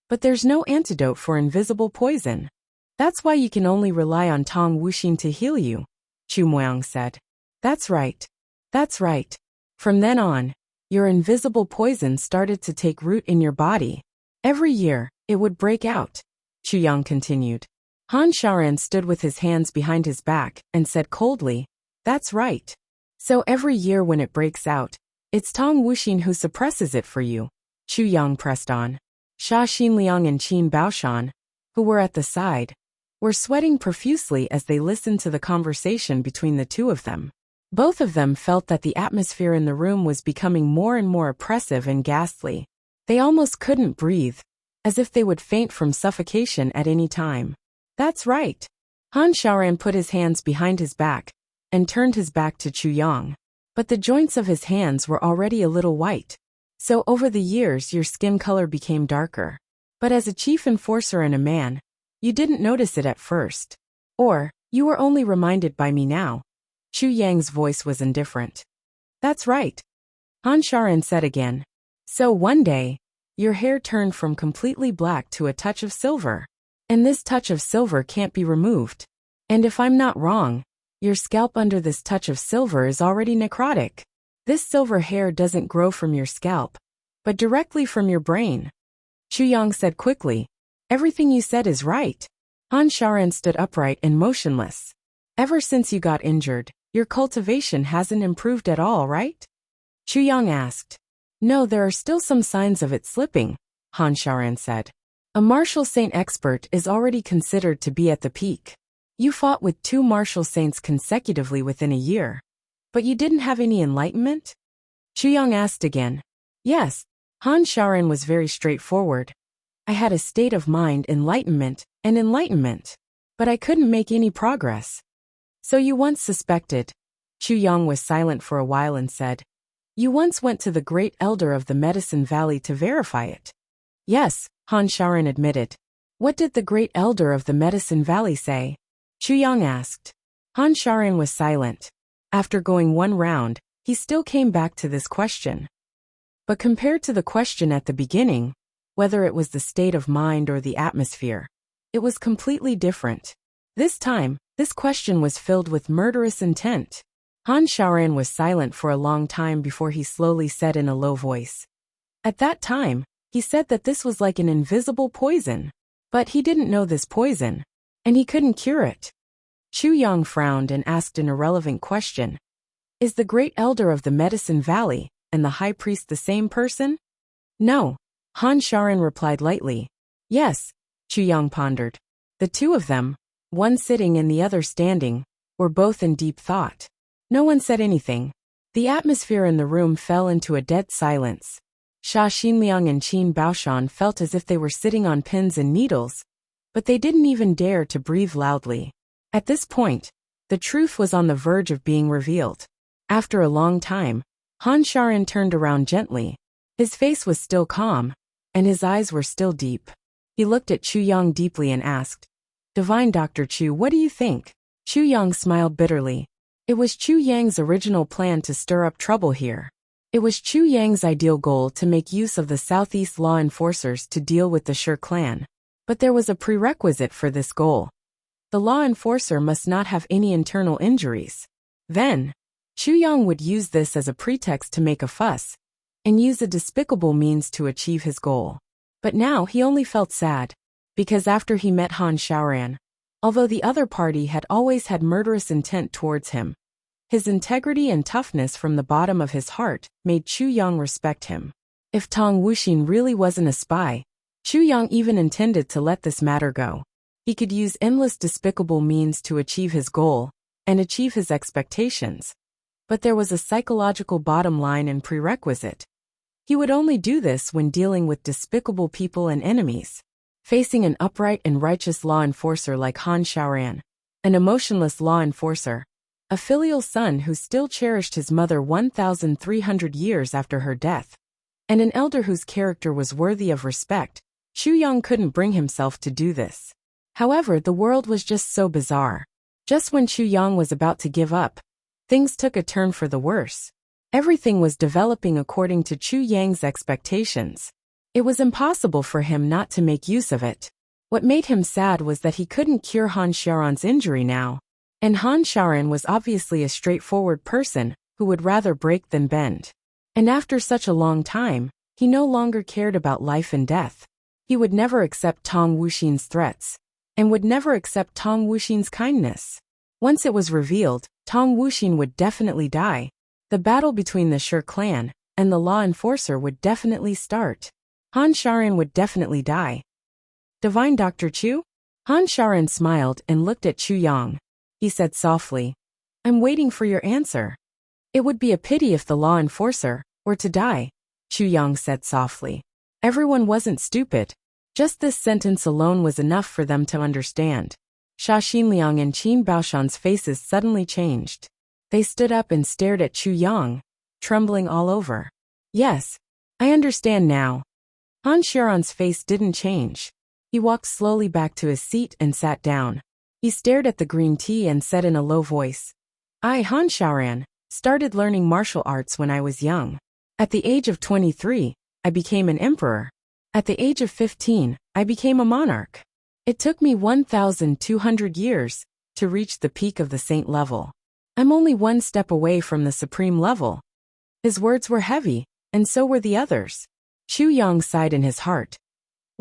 "But there's no antidote for invisible poison. That's why you can only rely on Tong Wuxin to heal you," Chu Moyang said. That's right. That's right. From then on, your invisible poison started to take root in your body. Every year, it would break out," Chu Yang continued. Han Xiaoran stood with his hands behind his back and said coldly, "That's right. So every year when it breaks out, it's Tong Wuxin who suppresses it for you," Chu Yang pressed on. Sha Xinliang and Qin Baoshan, who were at the side, were sweating profusely as they listened to the conversation between the two of them. Both of them felt that the atmosphere in the room was becoming more and more oppressive and ghastly. They almost couldn't breathe, as if they would faint from suffocation at any time. "That's right." Han Xiaoran put his hands behind his back and turned his back to Chu Yang. But the joints of his hands were already a little white. "So over the years your skin color became darker. But as a chief enforcer and a man, you didn't notice it at first. Or, you were only reminded by me now." Chu Yang's voice was indifferent. "That's right," Han Xiaoran said again. "So one day, your hair turned from completely black to a touch of silver. And this touch of silver can't be removed. And if I'm not wrong, your scalp under this touch of silver is already necrotic. This silver hair doesn't grow from your scalp, but directly from your brain." Chu Yang said quickly, "Everything you said is right." Han Shaoran stood upright and motionless. Ever since you got injured, your cultivation hasn't improved at all, right? Chu Yang asked. No, there are still some signs of it slipping, Han Shaoran said. A martial saint expert is already considered to be at the peak. You fought with 2 martial saints consecutively within a year. But you didn't have any enlightenment? Chu Yang asked again. Yes, Han Shaoran was very straightforward. I had a state of mind enlightenment, but I couldn't make any progress. So you once suspected. Chu Yang was silent for a while and said, You once went to the great elder of the Medicine Valley to verify it. Yes, Han Shaoran admitted. What did the great elder of the Medicine Valley say? Chu Yang asked. Han Shaoran was silent. After going 1 round, he still came back to this question. But compared to the question at the beginning, whether it was the state of mind or the atmosphere, it was completely different. This time, this question was filled with murderous intent. Han Shaoran was silent for a long time before he slowly said in a low voice. At that time, he said that this was like an invisible poison. But he didn't know this poison, and he couldn't cure it. Chu Yang frowned and asked an irrelevant question. Is the great elder of the Medicine Valley and the high priest the same person? No, Han Shaoran replied lightly. Yes, Chu Yang pondered. The 2 of them, one sitting and the other standing, were both in deep thought. No one said anything. The atmosphere in the room fell into a dead silence. Xia Xinliang and Qin Baoshan felt as if they were sitting on pins and needles, but they didn't even dare to breathe loudly. At this point, the truth was on the verge of being revealed. After a long time, Han Shaoran turned around gently. His face was still calm, and his eyes were still deep. He looked at Chu Yang deeply and asked, Divine Dr. Chu, what do you think? Chu Yang smiled bitterly. It was Chu Yang's original plan to stir up trouble here. It was Chu Yang's ideal goal to make use of the Southeast law enforcers to deal with the Shi clan. But there was a prerequisite for this goal. The law enforcer must not have any internal injuries. Then, Chu Yang would use this as a pretext to make a fuss, and use a despicable means to achieve his goal. But now he only felt sad, because after he met Han Shaoran, although the other party had always had murderous intent towards him, his integrity and toughness from the bottom of his heart made Chu Yang respect him. If Tong Wuxin really wasn't a spy, Chu Yang even intended to let this matter go. He could use endless despicable means to achieve his goal, and achieve his expectations. But there was a psychological bottom line and prerequisite. He would only do this when dealing with despicable people and enemies. Facing an upright and righteous law enforcer like Han Shaoran, an emotionless law enforcer, a filial son who still cherished his mother 1,300 years after her death, and an elder whose character was worthy of respect, Chu Yang couldn't bring himself to do this. However, the world was just so bizarre. Just when Chu Yang was about to give up, things took a turn for the worse. Everything was developing according to Chu Yang's expectations. It was impossible for him not to make use of it. What made him sad was that he couldn't cure Han Shaoran's injury now. And Han Shaoran was obviously a straightforward person who would rather break than bend. And after such a long time, he no longer cared about life and death. He would never accept Tong Wuxin's threats, and would never accept Tong Wuxin's kindness. Once it was revealed, Tong Wuxin would definitely die. The battle between the Shi clan and the law enforcer would definitely start. Han Shaoran would definitely die. Divine Dr. Chu? Han Shaoran smiled and looked at Chu Yang. He said softly, I'm waiting for your answer. It would be a pity if the law enforcer were to die, Chu Yang said softly. Everyone wasn't stupid. Just this sentence alone was enough for them to understand. Xia Xinliang and Qin Baoshan's faces suddenly changed. They stood up and stared at Chu Yang, trembling all over. Yes, I understand now. Han Shaoran's face didn't change. He walked slowly back to his seat and sat down. He stared at the green tea and said in a low voice, I, Han Shaoran, started learning martial arts when I was young. At the age of 23, I became an emperor. At the age of 15, I became a monarch. It took me 1,200 years to reach the peak of the saint level. I'm only one step away from the supreme level. His words were heavy, and so were the others. Chu Yang sighed in his heart.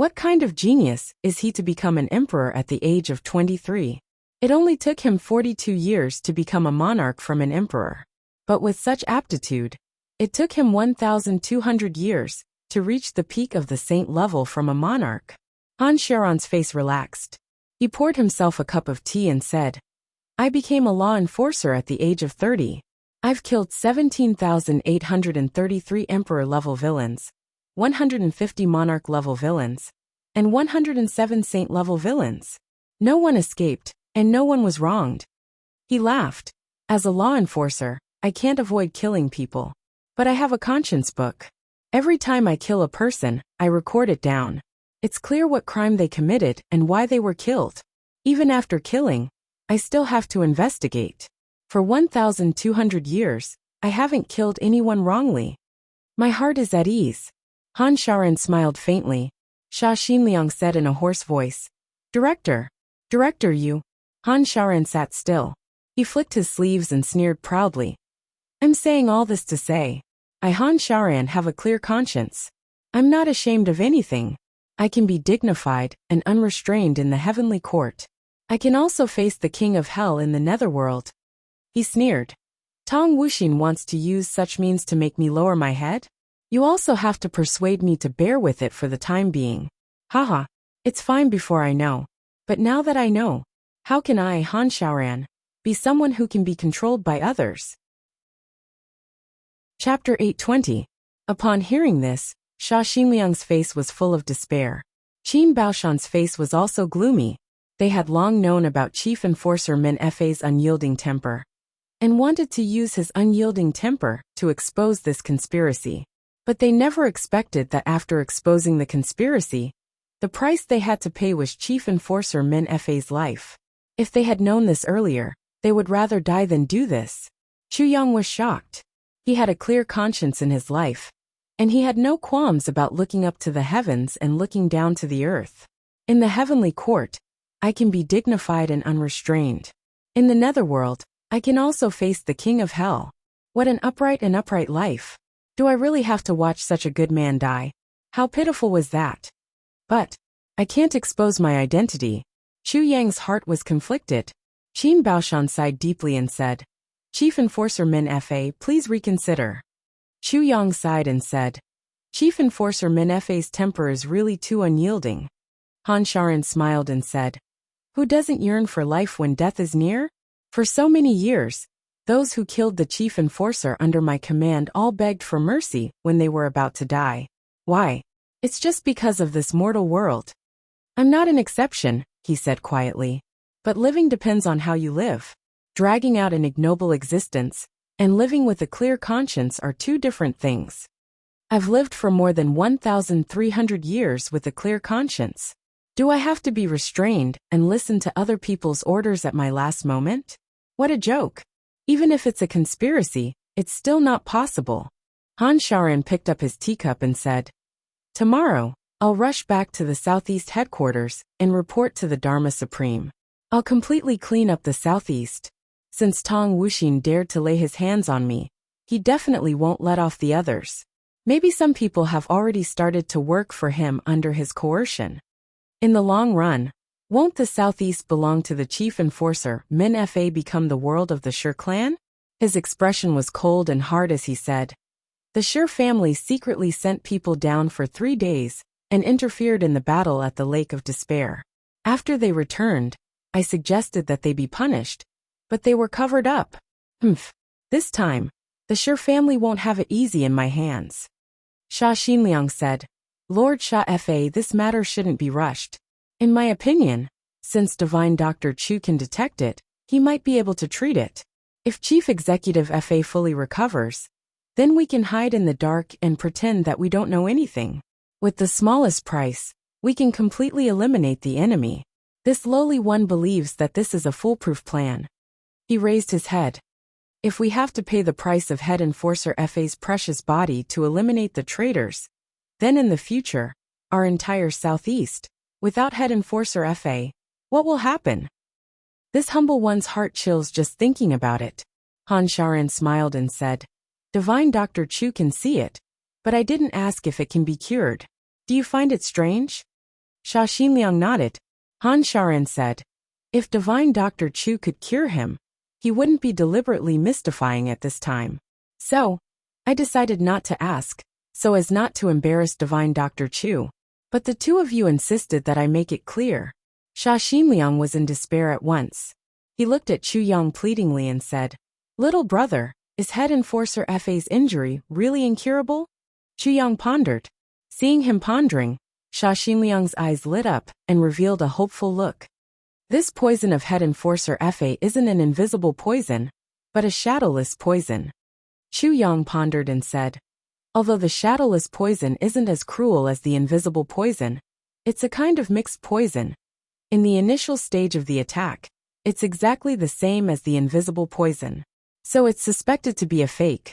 What kind of genius is he to become an emperor at the age of 23? It only took him 42 years to become a monarch from an emperor. But with such aptitude, it took him 1,200 years to reach the peak of the saint level from a monarch. Han Shaoran's face relaxed. He poured himself a cup of tea and said, I became a law enforcer at the age of 30. I've killed 17,833 emperor-level villains, 150 monarch-level villains, and 107 saint-level villains. No one escaped, and no one was wronged. He laughed. As a law enforcer, I can't avoid killing people. But I have a conscience book. Every time I kill a person, I record it down. It's clear what crime they committed and why they were killed. Even after killing, I still have to investigate. For 1,200 years, I haven't killed anyone wrongly. My heart is at ease. Han Shaoran smiled faintly. Sha Xinliang said in a hoarse voice, Director, you. Han Shaoran sat still. He flicked his sleeves and sneered proudly. I'm saying all this to say, I Han Shaoran have a clear conscience. I'm not ashamed of anything. I can be dignified and unrestrained in the heavenly court. I can also face the king of hell in the netherworld. He sneered. Tong Wuxin wants to use such means to make me lower my head? You also have to persuade me to bear with it for the time being. Haha, it's fine before I know. But now that I know, how can I, Han Shaoran, be someone who can be controlled by others? Chapter 820. Upon hearing this, Sha Xinliang's face was full of despair. Qin Baoshan's face was also gloomy. They had long known about Chief Enforcer Min Fa's unyielding temper, and wanted to use his unyielding temper to expose this conspiracy. But they never expected that after exposing the conspiracy, the price they had to pay was Chief Enforcer Min Fa's life. If they had known this earlier, they would rather die than do this. Chu Yang was shocked. He had a clear conscience in his life, and he had no qualms about looking up to the heavens and looking down to the earth. In the heavenly court, I can be dignified and unrestrained. In the netherworld, I can also face the king of hell. What an upright life. Do I really have to watch such a good man die? How pitiful was that? But I can't expose my identity. Chu Yang's heart was conflicted. Qin Baoshan sighed deeply and said, Chief Enforcer Min Fa, please reconsider. Chu Yang sighed and said, Chief Enforcer Min Fa's temper is really too unyielding. Han Shaoran smiled and said, Who doesn't yearn for life when death is near? For so many years, those who killed the Chief Enforcer under my command all begged for mercy when they were about to die. Why? It's just because of this mortal world. I'm not an exception, he said quietly. But living depends on how you live. Dragging out an ignoble existence and living with a clear conscience are two different things. I've lived for more than 1,300 years with a clear conscience. Do I have to be restrained and listen to other people's orders at my last moment? What a joke. Even if it's a conspiracy, it's still not possible. Han Shaoran picked up his teacup and said, Tomorrow, I'll rush back to the Southeast headquarters and report to the Dharma Supreme. I'll completely clean up the Southeast. Since Tong Wuxin dared to lay his hands on me, he definitely won't let off the others. Maybe some people have already started to work for him under his coercion. In the long run, won't the Southeast belong to the Chief Enforcer Min Fa become the world of the Shi clan? His expression was cold and hard as he said, The Shi family secretly sent people down for 3 days and interfered in the battle at the Lake of Despair. After they returned, I suggested that they be punished, but they were covered up. This time, the Shi family won't have it easy in my hands. Sha Xinliang said, Lord Sha Fa, this matter shouldn't be rushed. In my opinion, since Divine Dr. Chu can detect it, he might be able to treat it. If Chief Executive Fa fully recovers, then we can hide in the dark and pretend that we don't know anything. With the smallest price, we can completely eliminate the enemy. This lowly one believes that this is a foolproof plan. He raised his head. If we have to pay the price of Head Enforcer Fa's precious body to eliminate the traitors, then in the future, our entire Southeast, without Head Enforcer Fa, what will happen? This humble one's heart chills just thinking about it. Han Shaoran smiled and said, Divine Dr. Chu can see it, but I didn't ask if it can be cured. Do you find it strange? Sha Xinliang nodded. Han Shaoren said, if Divine Dr. Chu could cure him, he wouldn't be deliberately mystifying at this time. So, I decided not to ask, so as not to embarrass Divine Dr. Chu. But the two of you insisted that I make it clear. Sha Xinliang was in despair at once. He looked at Chu Yang pleadingly and said, little brother, is Head Enforcer FA's injury really incurable? Chu Yang pondered. Seeing him pondering, Sha Xinliang's eyes lit up and revealed a hopeful look. This poison of Head Enforcer FA isn't an invisible poison, but a shadowless poison. Chu Yang pondered and said, although the shadowless poison isn't as cruel as the invisible poison, it's a kind of mixed poison. In the initial stage of the attack, it's exactly the same as the invisible poison. So it's suspected to be a fake.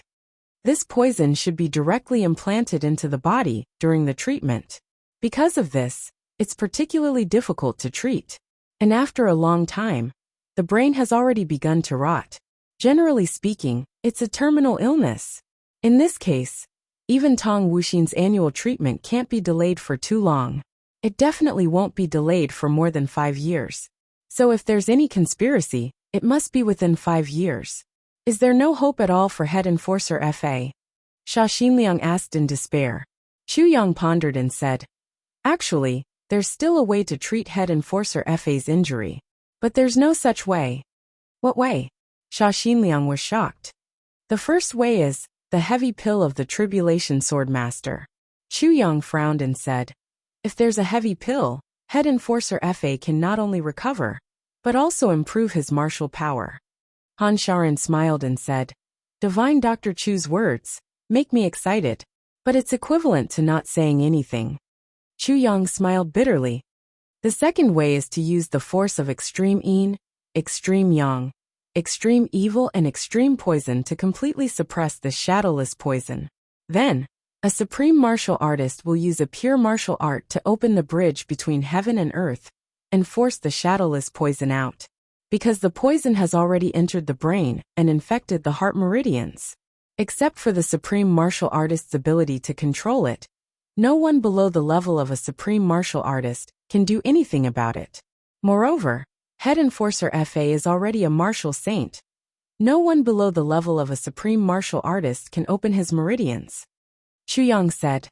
This poison should be directly implanted into the body during the treatment. Because of this, it's particularly difficult to treat. And after a long time, the brain has already begun to rot. Generally speaking, it's a terminal illness. In this case, even Tong Wuxin's annual treatment can't be delayed for too long. It definitely won't be delayed for more than 5 years. So if there's any conspiracy, it must be within 5 years. Is there no hope at all for Head Enforcer FA? Sha Xinliang asked in despair. Chu Yang pondered and said, actually, there's still a way to treat Head Enforcer FA's injury. But there's no such way. What way? Sha Xinliang was shocked. The first way is the heavy pill of the Tribulation Swordmaster. Chu Yang frowned and said, if there's a heavy pill, Head Enforcer FA can not only recover, but also improve his martial power. Han Shaoren smiled and said, Divine Dr. Chu's words make me excited, but it's equivalent to not saying anything. Chu Yang smiled bitterly. The second way is to use the force of extreme yin, extreme yang, extreme evil and extreme poison to completely suppress the shadowless poison. Then, a supreme martial artist will use a pure martial art to open the bridge between heaven and earth and force the shadowless poison out. Because the poison has already entered the brain and infected the heart meridians. Except for the supreme martial artist's ability to control it, no one below the level of a supreme martial artist can do anything about it. Moreover, Head Enforcer FA is already a martial saint. No one below the level of a supreme martial artist can open his meridians. Chu Yang said,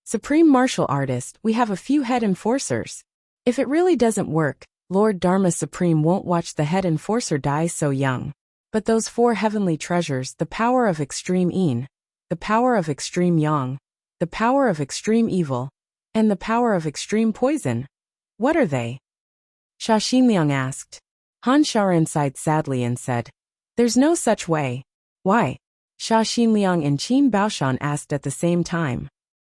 Supreme martial artist, we have a few Head Enforcers. If it really doesn't work, Lord Dharma Supreme won't watch the Head Enforcer die so young. But those 4 heavenly treasures, the power of extreme yin, the power of extreme yang, the power of extreme evil, and the power of extreme poison, what are they? Sha Xinliang asked. Han Shaoren sighed sadly and said, there's no such way. Why? Sha Xinliang and Qin Baoshan asked at the same time.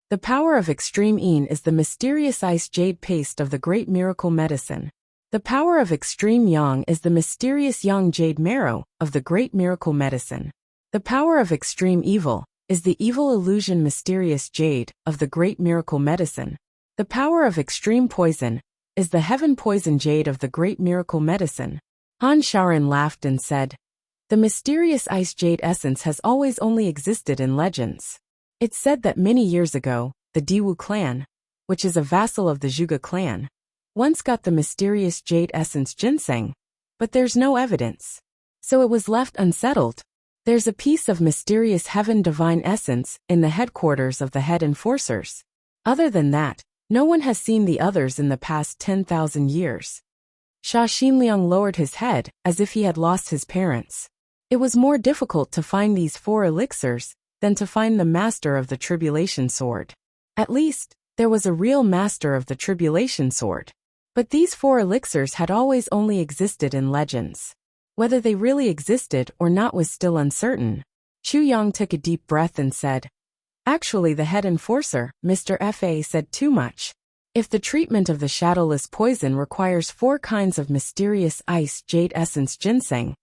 The power of extreme yin is the mysterious ice jade paste of the great miracle medicine. The power of extreme yang is the mysterious yang jade marrow of the great miracle medicine. The power of extreme evil is the evil illusion mysterious jade of the great miracle medicine. The power of extreme poison is the heaven poison jade of the great miracle medicine. Han Shaoren laughed and said, the mysterious ice jade essence has always only existed in legends. It's said that many years ago, the Diwu clan, which is a vassal of the Zhuge clan, once got the mysterious jade essence ginseng, but there's no evidence. So it was left unsettled. There's a piece of mysterious heaven divine essence in the headquarters of the Head Enforcers. Other than that, no one has seen the others in the past 10,000 years. Sha Xinliang lowered his head as if he had lost his parents. It was more difficult to find these 4 elixirs than to find the master of the Tribulation Sword. At least, there was a real master of the Tribulation Sword. But these 4 elixirs had always only existed in legends. Whether they really existed or not was still uncertain. Chu Yang took a deep breath and said, actually the Head Enforcer, Mr. Fa, said too much. If the treatment of the shadowless poison requires 4 kinds of mysterious ice jade essence ginseng,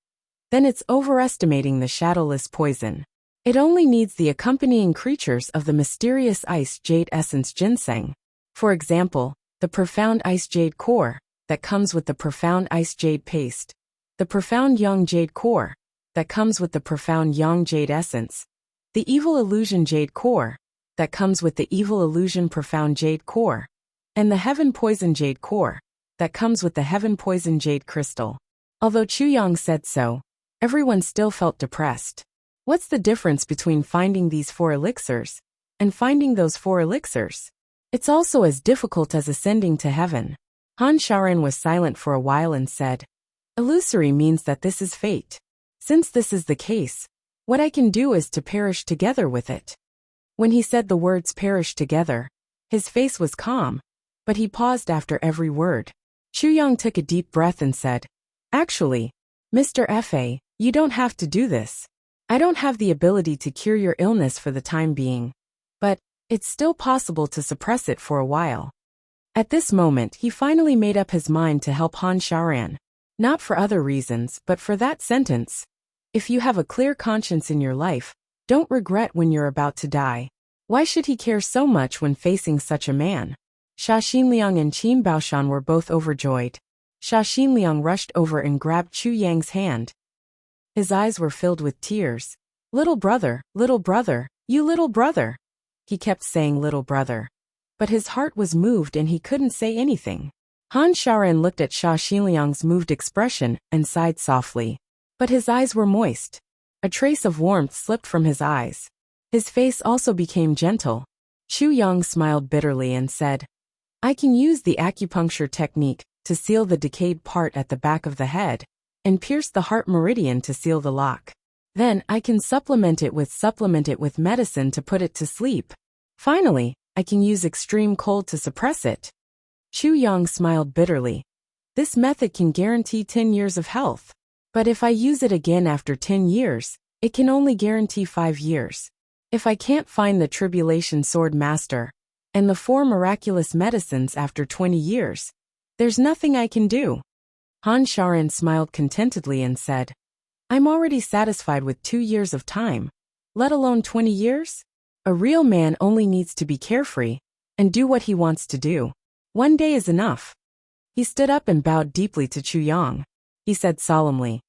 then it's overestimating the shadowless poison. It only needs the accompanying creatures of the mysterious ice jade essence ginseng. For example, the profound ice jade core, that comes with the profound ice jade paste. The profound yang jade core, that comes with the profound yang jade essence. The evil illusion jade core, that comes with the evil illusion profound jade core. and the Heaven Poison Jade core that comes with the Heaven Poison Jade crystal. Although Chu Yang said so, everyone still felt depressed. What's the difference between finding these 4 elixirs and finding those 4 elixirs? It's also as difficult as ascending to heaven. Han Shaoran was silent for a while and said, "Illusory means that this is fate. Since this is the case, what I can do is to perish together with it." When he said the words perish together, his face was calm, but he paused after every word. Chu Yang took a deep breath and said, "Actually, Mr. Fa, you don't have to do this. I don't have the ability to cure your illness for the time being, but it's still possible to suppress it for a while." At this moment, he finally made up his mind to help Han Shaoran, not for other reasons, but for that sentence. If you have a clear conscience in your life, don't regret when you're about to die. Why should he care so much when facing such a man? Sha Xinliang and Qin Baoshan were both overjoyed. Sha Xinliang rushed over and grabbed Chu Yang's hand. His eyes were filled with tears. Little brother, you little brother." He kept saying little brother. But his heart was moved and he couldn't say anything. Han Shaoran looked at Sha Xinliang's moved expression and sighed softly. But his eyes were moist. A trace of warmth slipped from his eyes. His face also became gentle. Chu Yang smiled bitterly and said, "I can use the acupuncture technique to seal the decayed part at the back of the head, and pierce the heart meridian to seal the lock. Then I can supplement it with medicine to put it to sleep. Finally, I can use extreme cold to suppress it." Chu Yang smiled bitterly. "This method can guarantee 10 years of health. But if I use it again after 10 years, it can only guarantee 5 years. If I can't find the Tribulation Sword Master and the 4 miraculous medicines after 20 years, there's nothing I can do." Han Shaoran smiled contentedly and said, "I'm already satisfied with 2 years of time, let alone 20 years? A real man only needs to be carefree and do what he wants to do. 1 day is enough." He stood up and bowed deeply to Chu Yang. He said solemnly,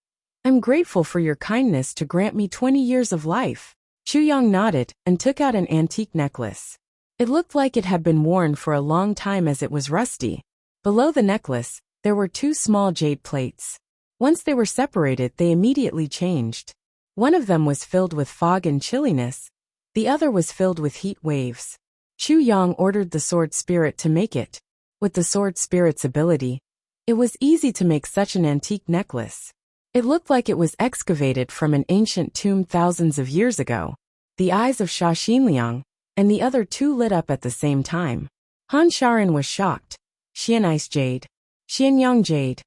"I'm grateful for your kindness to grant me 20 years of life." Chu Yang nodded and took out an antique necklace. It looked like it had been worn for a long time as it was rusty. Below the necklace, there were 2 small jade plates. Once they were separated, they immediately changed. One of them was filled with fog and chilliness. The other was filled with heat waves. Chu Yang ordered the sword spirit to make it. With the sword spirit's ability, it was easy to make such an antique necklace. It looked like it was excavated from an ancient tomb thousands of years ago. The eyes of Sha Xinliang and the other 2 lit up at the same time. Han Shaoran was shocked. "Xianice jade. Xianyang jade."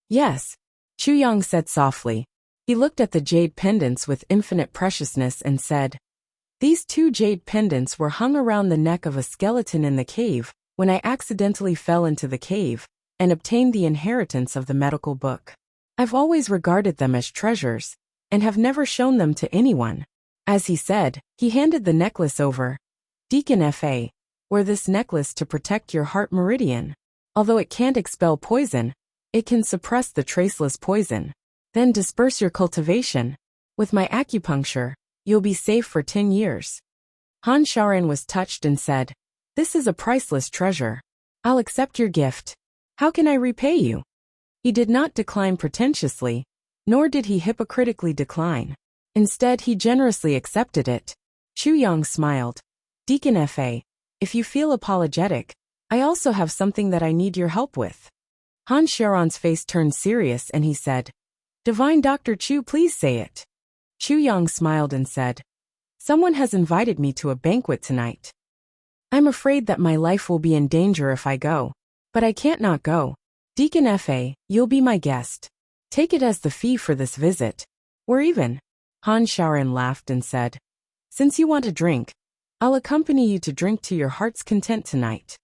"Yes," Chu Yang said softly. He looked at the jade pendants with infinite preciousness and said, "These 2 jade pendants were hung around the neck of a skeleton in the cave when I accidentally fell into the cave and obtained the inheritance of the medical book. I've always regarded them as treasures and have never shown them to anyone." As he said, he handed the necklace over. "Deacon Fa, wear this necklace to protect your heart meridian. Although it can't expel poison, it can suppress the traceless poison. Then disperse your cultivation. With my acupuncture, you'll be safe for 10 years." Han Shaoran was touched and said, "This is a priceless treasure. I'll accept your gift. How can I repay you?" He did not decline pretentiously, nor did he hypocritically decline. Instead, he generously accepted it. Chu Yang smiled. "Deacon Fa, if you feel apologetic, I also have something that I need your help with." Han Shaoran's face turned serious and he said, "Divine Dr. Chu, please say it." Chu Yang smiled and said, "Someone has invited me to a banquet tonight. I'm afraid that my life will be in danger if I go, but I can't not go. Deacon Fa, you'll be my guest. Take it as the fee for this visit. We're even." Han Shaoran laughed and said, "Since you want a drink, I'll accompany you to drink to your heart's content tonight."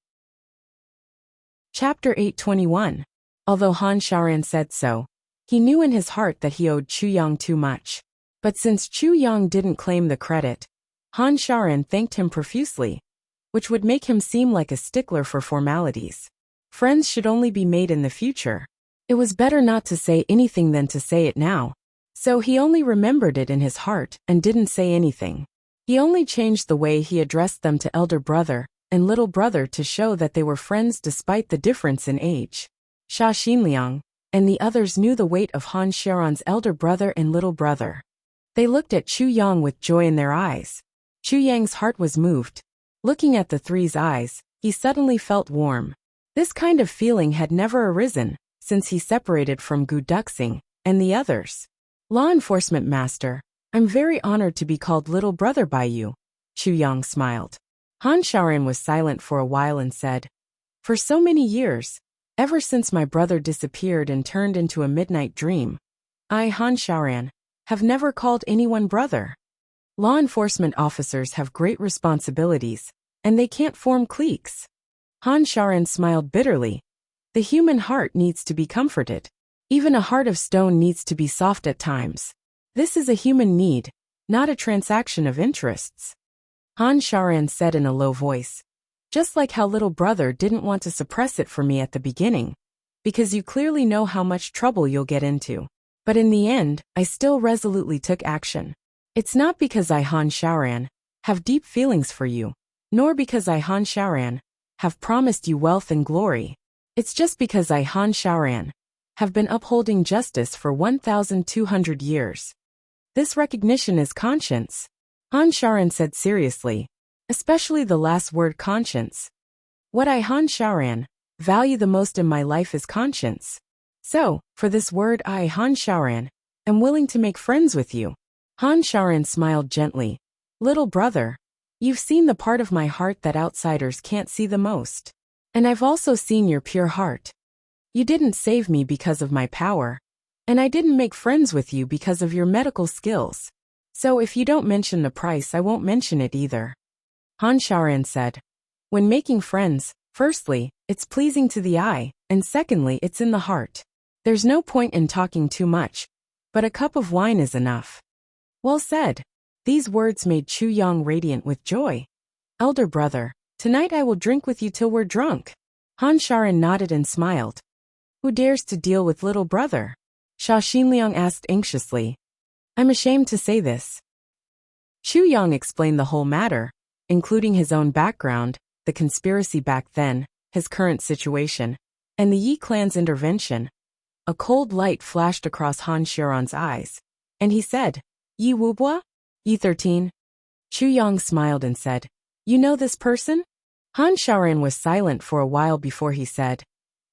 Chapter 821. Although Han Shaoran said so, he knew in his heart that he owed Chu Yang too much. But since Chu Yang didn't claim the credit, Han Shaoran thanked him profusely, which would make him seem like a stickler for formalities. Friends should only be made in the future. It was better not to say anything than to say it now. So he only remembered it in his heart and didn't say anything. He only changed the way he addressed them to elder brother and little brother to show that they were friends despite the difference in age. Sha Xinliang and the others knew the weight of Han Sharon's elder brother and little brother. They looked at Chu Yang with joy in their eyes. Chu Yang's heart was moved. Looking at the three's eyes, he suddenly felt warm. This kind of feeling had never arisen since he separated from Gu Duxing and the others. Law enforcement master, I'm very honored to be called little brother by you. Chu Yang smiled. Han Shaoran was silent for a while and said, for so many years, ever since my brother disappeared and turned into a midnight dream, I, Han Shaoran, have never called anyone brother. Law enforcement officers have great responsibilities, and they can't form cliques. Han Shaoran smiled bitterly. The human heart needs to be comforted. Even a heart of stone needs to be soft at times. This is a human need, not a transaction of interests. Han Shaoran said in a low voice. Just like how little brother didn't want to suppress it for me at the beginning, because you clearly know how much trouble you'll get into. But in the end, I still resolutely took action. It's not because I, Han Shaoran, have deep feelings for you, nor because I, Han Shaoran, have promised you wealth and glory. It's just because I, Han Shaoran, have been upholding justice for 1,200 years. This recognition is conscience, Han Shaoran said seriously, especially the last word conscience. What I, Han Shaoran, value the most in my life is conscience. So, for this word I, Han Shaoran, am willing to make friends with you. Han Shaoran smiled gently. Little brother, you've seen the part of my heart that outsiders can't see the most. And I've also seen your pure heart. You didn't save me because of my power. And I didn't make friends with you because of your medical skills. So if you don't mention the price, I won't mention it either. Han Shaoran said. When making friends, firstly, it's pleasing to the eye, and secondly, it's in the heart. There's no point in talking too much, but a cup of wine is enough. Well said. These words made Chu Yang radiant with joy. Elder brother, tonight I will drink with you till we're drunk. Han Shaoran nodded and smiled. Who dares to deal with little brother? Sha Xinliang asked anxiously. I'm ashamed to say this. Chu Yang explained the whole matter, including his own background, the conspiracy back then, his current situation, and the Yi clan's intervention. A cold light flashed across Han Shaoran's eyes, and he said, Yi Wubua? Yi 13? Chu Yang smiled and said, You know this person? Han Shaoran was silent for a while before he said,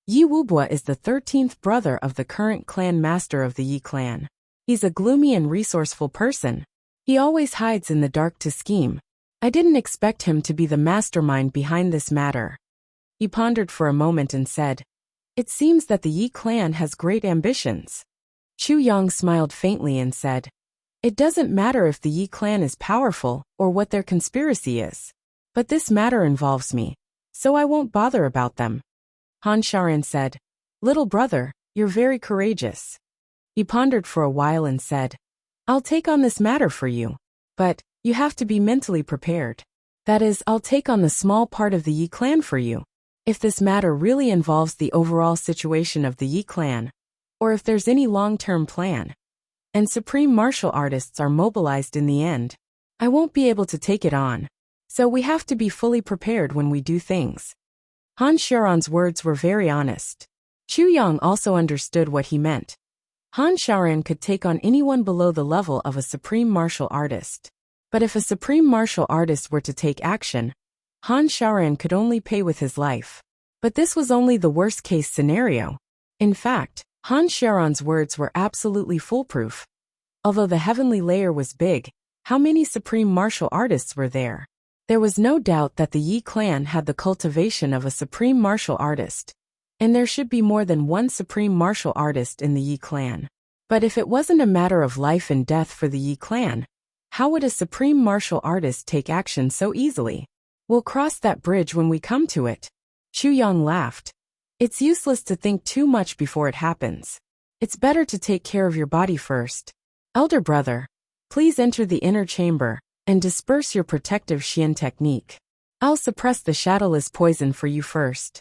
Yi Wubua is the 13th brother of the current clan master of the Yi clan. He's a gloomy and resourceful person. He always hides in the dark to scheme. I didn't expect him to be the mastermind behind this matter. He pondered for a moment and said, It seems that the Yi clan has great ambitions. Chu Yang smiled faintly and said, It doesn't matter if the Yi clan is powerful or what their conspiracy is. But this matter involves me, so I won't bother about them. Han Shaoran said, Little brother, you're very courageous. He pondered for a while and said, I'll take on this matter for you. But, you have to be mentally prepared. That is, I'll take on the small part of the Yi clan for you. If this matter really involves the overall situation of the Yi clan, or if there's any long-term plan, and supreme martial artists are mobilized in the end, I won't be able to take it on. So we have to be fully prepared when we do things. Han Shaoran's words were very honest. Chu Yang also understood what he meant. Han Shaoran could take on anyone below the level of a supreme martial artist. But if a supreme martial artist were to take action, Han Shaoran could only pay with his life. But this was only the worst-case scenario. In fact, Han Shaoran's words were absolutely foolproof. Although the heavenly layer was big, how many supreme martial artists were there? There was no doubt that the Yi clan had the cultivation of a supreme martial artist. And there should be more than one supreme martial artist in the Yi clan. But if it wasn't a matter of life and death for the Yi clan, how would a supreme martial artist take action so easily? We'll cross that bridge when we come to it. Chu Yang laughed. It's useless to think too much before it happens. It's better to take care of your body first. Elder brother, please enter the inner chamber and disperse your protective Xian technique. I'll suppress the shadowless poison for you first.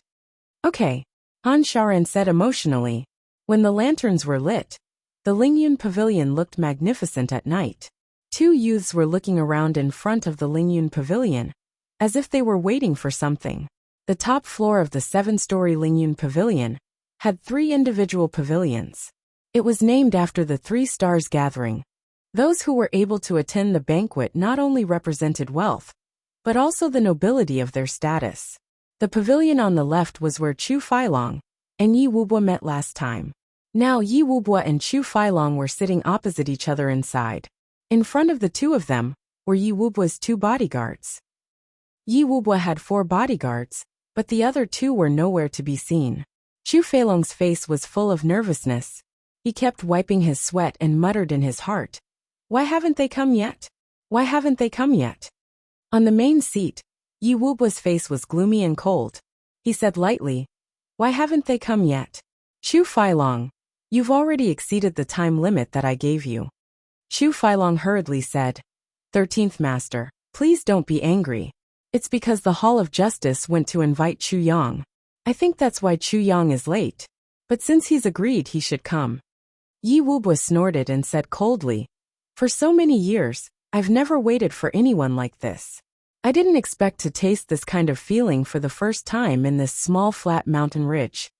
Okay, Han Shaoran said emotionally. When the lanterns were lit, the Lingyun Pavilion looked magnificent at night. Two youths were looking around in front of the Lingyun Pavilion, as if they were waiting for something. The top floor of the 7-story Lingyun Pavilion had 3 individual pavilions. It was named after the 3 stars gathering. Those who were able to attend the banquet not only represented wealth, but also the nobility of their status. The pavilion on the left was where Chu Feilong and Yi Wubwa met last time. Now Yi Wubwa and Chu Feilong were sitting opposite each other inside. In front of the two of them were Yi Wubwa's 2 bodyguards. Yi Wubwa had 4 bodyguards, but the other 2 were nowhere to be seen. Chu Feilong's face was full of nervousness. He kept wiping his sweat and muttered in his heart, "Why haven't they come yet? Why haven't they come yet?" On the main seat, Yi Wubwa's face was gloomy and cold. He said lightly, "Why haven't they come yet? Chu Feilong, you've already exceeded the time limit that I gave you." Chu Feilong hurriedly said, 13th Master, please don't be angry. It's because the Hall of Justice went to invite Chu Yang. I think that's why Chu Yang is late. But since he's agreed, he should come. Yi Wubwa snorted and said coldly, "For so many years, I've never waited for anyone like this. I didn't expect to taste this kind of feeling for the first time in this small flat mountain ridge."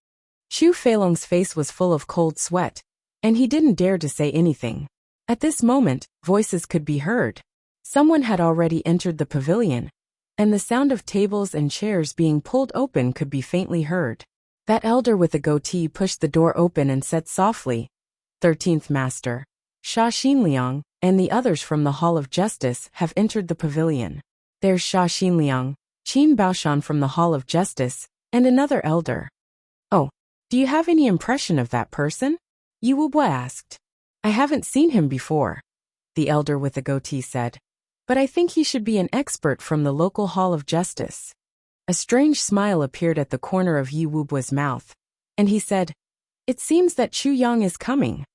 Chu Feilong's face was full of cold sweat, and he didn't dare to say anything. At this moment, voices could be heard. Someone had already entered the pavilion, and the sound of tables and chairs being pulled open could be faintly heard. That elder with the goatee pushed the door open and said softly, 13th Master, Sha Xinliang and the others from the Hall of Justice have entered the pavilion. There's Sha Xinliang, Qin Baoshan from the Hall of Justice, and another elder. Oh, do you have any impression of that person? Yi Wubwa asked. I haven't seen him before, the elder with the goatee said, but I think he should be an expert from the local Hall of Justice. A strange smile appeared at the corner of Yi Wubwa's mouth, and he said, It seems that Chu Yang is coming.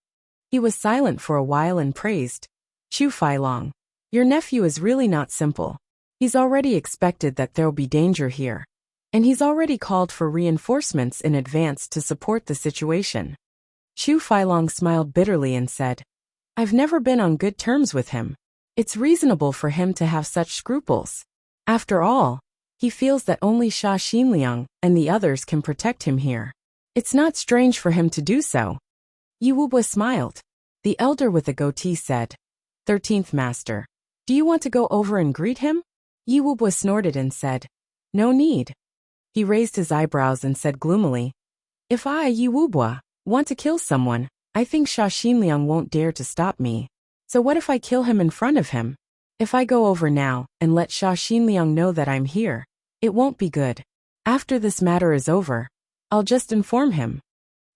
He was silent for a while and praised, Chu Feilong, your nephew is really not simple. He's already expected that there'll be danger here, and he's already called for reinforcements in advance to support the situation. Chu Feilong smiled bitterly and said, I've never been on good terms with him. It's reasonable for him to have such scruples. After all, he feels that only Sha Xinliang and the others can protect him here. It's not strange for him to do so. Yi Wubwa smiled. The elder with the goatee said, 13th Master, do you want to go over and greet him? Yi Wubwa snorted and said, No need. He raised his eyebrows and said gloomily, If I, Yi Wubwa, want to kill someone, I think Sha Xinliang won't dare to stop me. So what if I kill him in front of him? If I go over now and let Sha Xinliang know that I'm here, it won't be good. After this matter is over, I'll just inform him.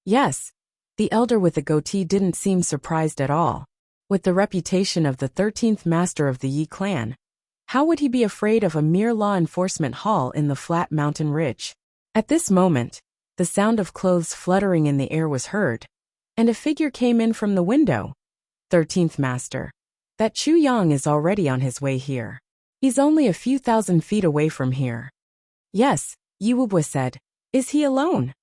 Yes. The elder with the goatee didn't seem surprised at all. With the reputation of the 13th Master of the Yi clan, how would he be afraid of a mere law enforcement hall in the flat mountain ridge? At this moment, the sound of clothes fluttering in the air was heard, and a figure came in from the window. 13th Master. That Chu Yang is already on his way here. He's only a few thousand feet away from here. Yes, Yi Wubwa said. Is he alone?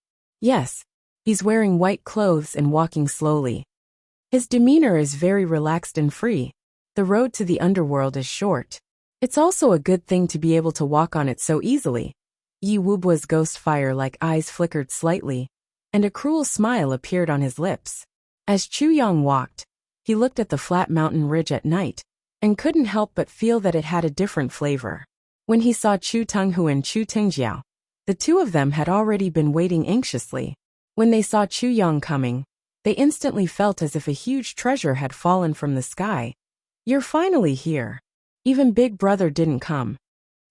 Yes. He's wearing white clothes and walking slowly. His demeanor is very relaxed and free. The road to the underworld is short. It's also a good thing to be able to walk on it so easily. Yi Wubwa's ghost fire-like eyes flickered slightly, and a cruel smile appeared on his lips. As Chu Yang walked, he looked at the flat mountain ridge at night, and couldn't help but feel that it had a different flavor. When he saw Chu Tenghu and Chu Tingjiao, the two of them had already been waiting anxiously. When they saw Chu Yang coming, they instantly felt as if a huge treasure had fallen from the sky. You're finally here. Even Big Brother didn't come.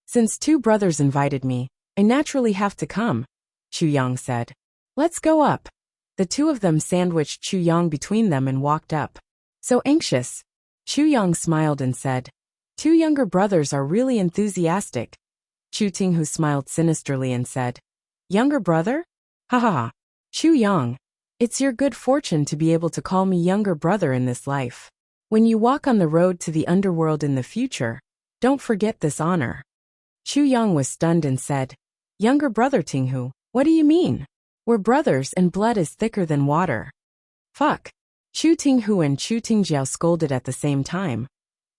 Since 2 brothers invited me, I naturally have to come, Chu Yang said. Let's go up. The 2 of them sandwiched Chu Yang between them and walked up. So anxious. Chu Yang smiled and said, 2 younger brothers are really enthusiastic. Chu Tinghu smiled sinisterly and said, Younger brother? Ha ha ha. Chu Yang, it's your good fortune to be able to call me younger brother in this life. When you walk on the road to the underworld in the future, don't forget this honor. Chu Yang was stunned and said, Younger brother Tinghu, what do you mean? We're brothers and blood is thicker than water. Fuck. Chu Tinghu and Chu Tingjiao scolded at the same time.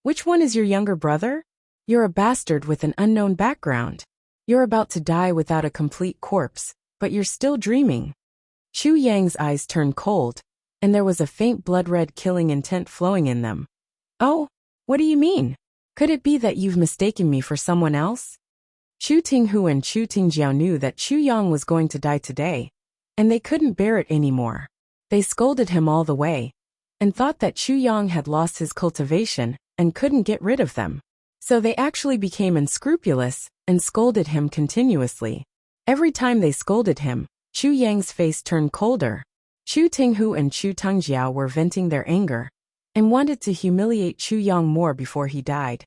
Which one is your younger brother? You're a bastard with an unknown background. You're about to die without a complete corpse, but you're still dreaming. Chu Yang's eyes turned cold, and there was a faint blood-red killing intent flowing in them. Oh, what do you mean? Could it be that you've mistaken me for someone else? Chu Tinghu and Chu Tingjiao knew that Chu Yang was going to die today, and they couldn't bear it anymore. They scolded him all the way, and thought that Chu Yang had lost his cultivation and couldn't get rid of them. So they actually became unscrupulous and scolded him continuously. Every time they scolded him, Chu Yang's face turned colder. Chu Tinghu and Chu Tangjiao were venting their anger and wanted to humiliate Chu Yang more before he died.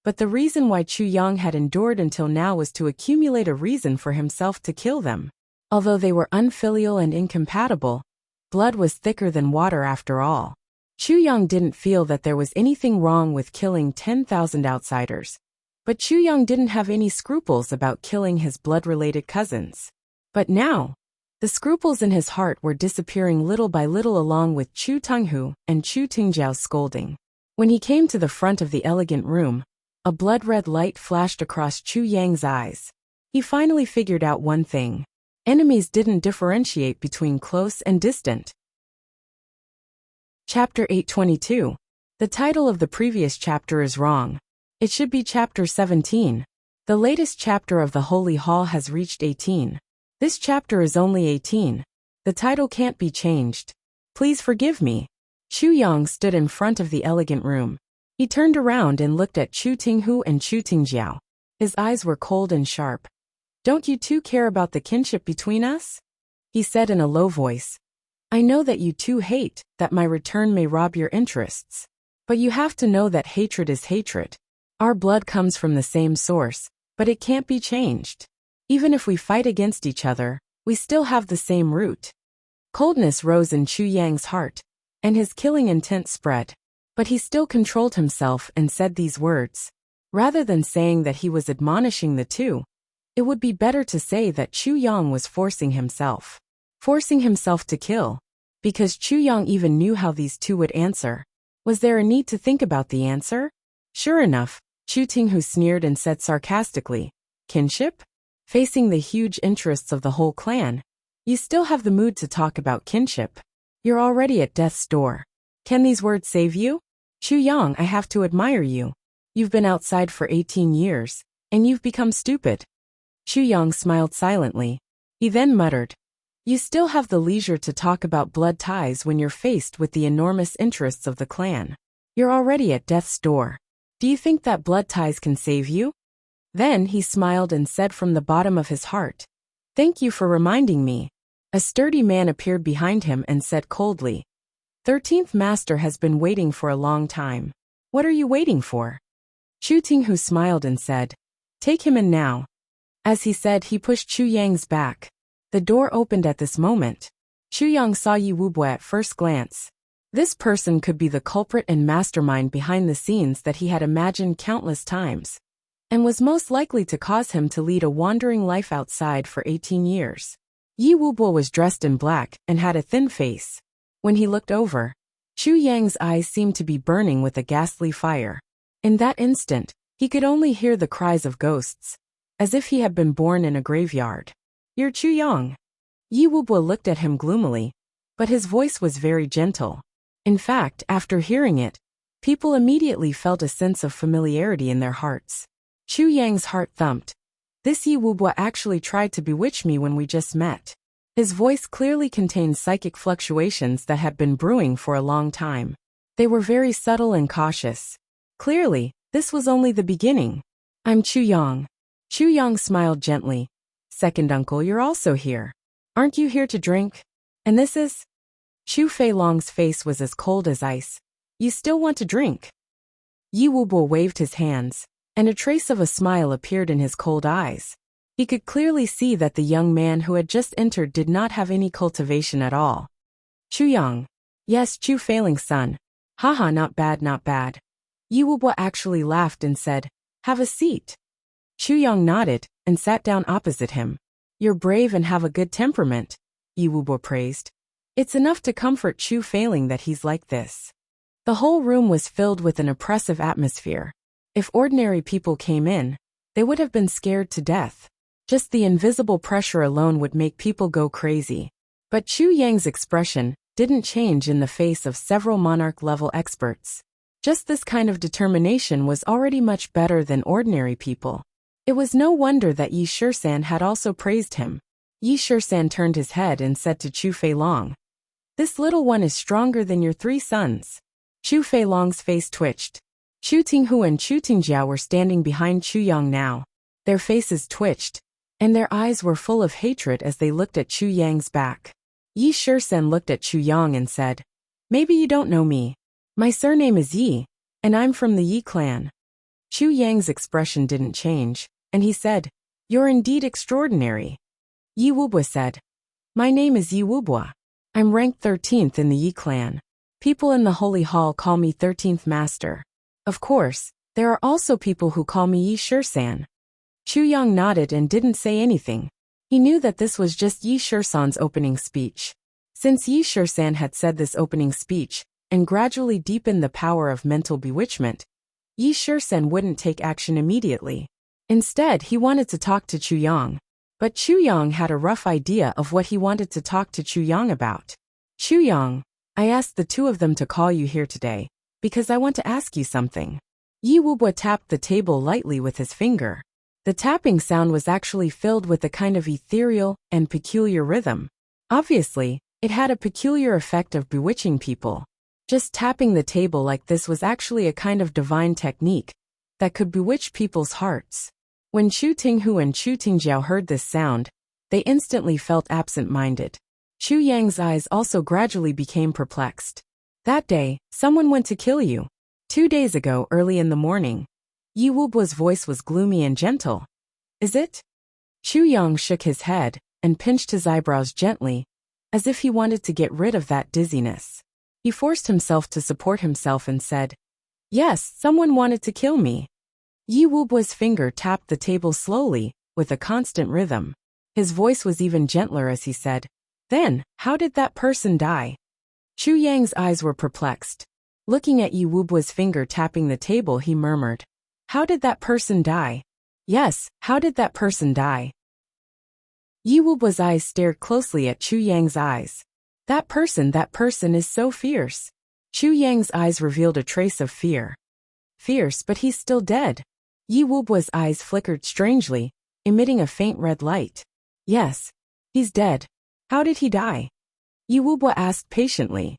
But the reason why Chu Yang had endured until now was to accumulate a reason for himself to kill them. Although they were unfilial and incompatible, blood was thicker than water after all. Chu Yang didn't feel that there was anything wrong with killing 10,000 outsiders. But Chu Yang didn't have any scruples about killing his blood-related cousins. But now, the scruples in his heart were disappearing little by little along with Chu Tanghu and Chu Tingjiao's scolding. When he came to the front of the elegant room, a blood-red light flashed across Chu Yang's eyes. He finally figured out one thing. Enemies didn't differentiate between close and distant. Chapter 822. The title of the previous chapter is wrong. It should be Chapter 17. The latest chapter of the Holy Hall has reached 18. This chapter is only 18. The title can't be changed. Please forgive me. Chu Yang stood in front of the elegant room. He turned around and looked at Chu Tinghu and Chu Tingjiao. His eyes were cold and sharp. Don't you two care about the kinship between us? He said in a low voice. I know that you two hate, that my return may rob your interests. But you have to know that hatred is hatred. Our blood comes from the same source, but it can't be changed. Even if we fight against each other, we still have the same root. Coldness rose in Chu Yang's heart, and his killing intent spread. But he still controlled himself and said these words. Rather than saying that he was admonishing the two, it would be better to say that Chu Yang was forcing himself to kill. Because Chu Yang even knew how these two would answer. Was there a need to think about the answer? Sure enough, Chu Tinghu sneered and said sarcastically, kinship? Facing the huge interests of the whole clan, you still have the mood to talk about kinship. You're already at death's door. Can these words save you? Chu Yang, I have to admire you. You've been outside for 18 years, and you've become stupid. Chu Yang smiled silently. He then muttered, you still have the leisure to talk about blood ties when you're faced with the enormous interests of the clan. You're already at death's door. Do you think that blood ties can save you? Then he smiled and said from the bottom of his heart, thank you for reminding me. A sturdy man appeared behind him and said coldly, 13th Master has been waiting for a long time. What are you waiting for? Chu Tinghu smiled and said, take him in now. As he said, he pushed Chu Yang's back. The door opened at this moment. Chu Yang saw Yi Wubo at first glance. This person could be the culprit and mastermind behind the scenes that he had imagined countless times, and was most likely to cause him to lead a wandering life outside for 18 years. Yi Wubo was dressed in black and had a thin face. When he looked over, Chu Yang's eyes seemed to be burning with a ghastly fire. In that instant, he could only hear the cries of ghosts, as if he had been born in a graveyard. You're Chu Yang. Yi Wubo looked at him gloomily, but his voice was very gentle. In fact, after hearing it, people immediately felt a sense of familiarity in their hearts. Chu Yang's heart thumped. This Yi Wubo actually tried to bewitch me when we just met. His voice clearly contained psychic fluctuations that had been brewing for a long time. They were very subtle and cautious. Clearly, this was only the beginning. I'm Chu Yang. Chu Yang smiled gently. Second uncle, you're also here. Aren't you here to drink? And this is? Chu Feilong's face was as cold as ice. You still want to drink? Yi Wubo waved his hands, and a trace of a smile appeared in his cold eyes. He could clearly see that the young man who had just entered did not have any cultivation at all. Chu Yang. Yes, Chu Feilong's son. Haha, not bad, not bad. Yi Wubo actually laughed and said, have a seat. Chu Yang nodded and sat down opposite him. You're brave and have a good temperament, Yi Wubo praised. It's enough to comfort Chu Feilong that he's like this. The whole room was filled with an oppressive atmosphere. If ordinary people came in, they would have been scared to death. Just the invisible pressure alone would make people go crazy. But Chu Yang's expression didn't change in the face of several monarch-level experts. Just this kind of determination was already much better than ordinary people. It was no wonder that Yi Shisan had also praised him. Yi Shisan turned his head and said to Chu Feilong, "This little one is stronger than your 3 sons." Chu Feilong's face twitched. Chu Tinghu and Chu Tingjiao were standing behind Chu Yang now. Their faces twitched, and their eyes were full of hatred as they looked at Chu Yang's back. Yi Shisan looked at Chu Yang and said, "Maybe you don't know me. My surname is Yi, and I'm from the Yi clan." Chu Yang's expression didn't change, and he said, "You're indeed extraordinary." Yi Wubwa said, "My name is Yi Wubwa. I'm ranked 13th in the Yi clan. People in the Holy Hall call me 13th Master. Of course, there are also people who call me Yi Shisan." Chu Yang nodded and didn't say anything. He knew that this was just Yi Shisan's opening speech. Since Yi Shisan had said this opening speech and gradually deepened the power of mental bewitchment, Yi Shisan wouldn't take action immediately. Instead, he wanted to talk to Chu Yang. But Chu Yang had a rough idea of what he wanted to talk to Chu Yang about. "Chu Yang, I asked the 2 of them to call you here today, because I want to ask you something." Yi Wubwa tapped the table lightly with his finger. The tapping sound was actually filled with a kind of ethereal and peculiar rhythm. Obviously, it had a peculiar effect of bewitching people. Just tapping the table like this was actually a kind of divine technique that could bewitch people's hearts. When Chu Tinghu and Chu Tingjiao heard this sound, they instantly felt absent-minded. Chu Yang's eyes also gradually became perplexed. "That day, someone went to kill you. 2 days ago, early in the morning." Yi Wubwa's voice was gloomy and gentle. "Is it?" Chu Yang shook his head and pinched his eyebrows gently, as if he wanted to get rid of that dizziness. He forced himself to support himself and said, "Yes, someone wanted to kill me." Yi Wubwa's finger tapped the table slowly, with a constant rhythm. His voice was even gentler as he said, "Then, how did that person die?" Chu Yang's eyes were perplexed. Looking at Yi Wubwa's finger tapping the table, he murmured, "How did that person die?" "Yes, how did that person die?" Yi Wubwa's eyes stared closely at Chu Yang's eyes. That person is so fierce." Chu Yang's eyes revealed a trace of fear. "Fierce, but he's still dead." Yi Wubwa's eyes flickered strangely, emitting a faint red light. "Yes, he's dead. How did he die?" Yi Wubwa asked patiently.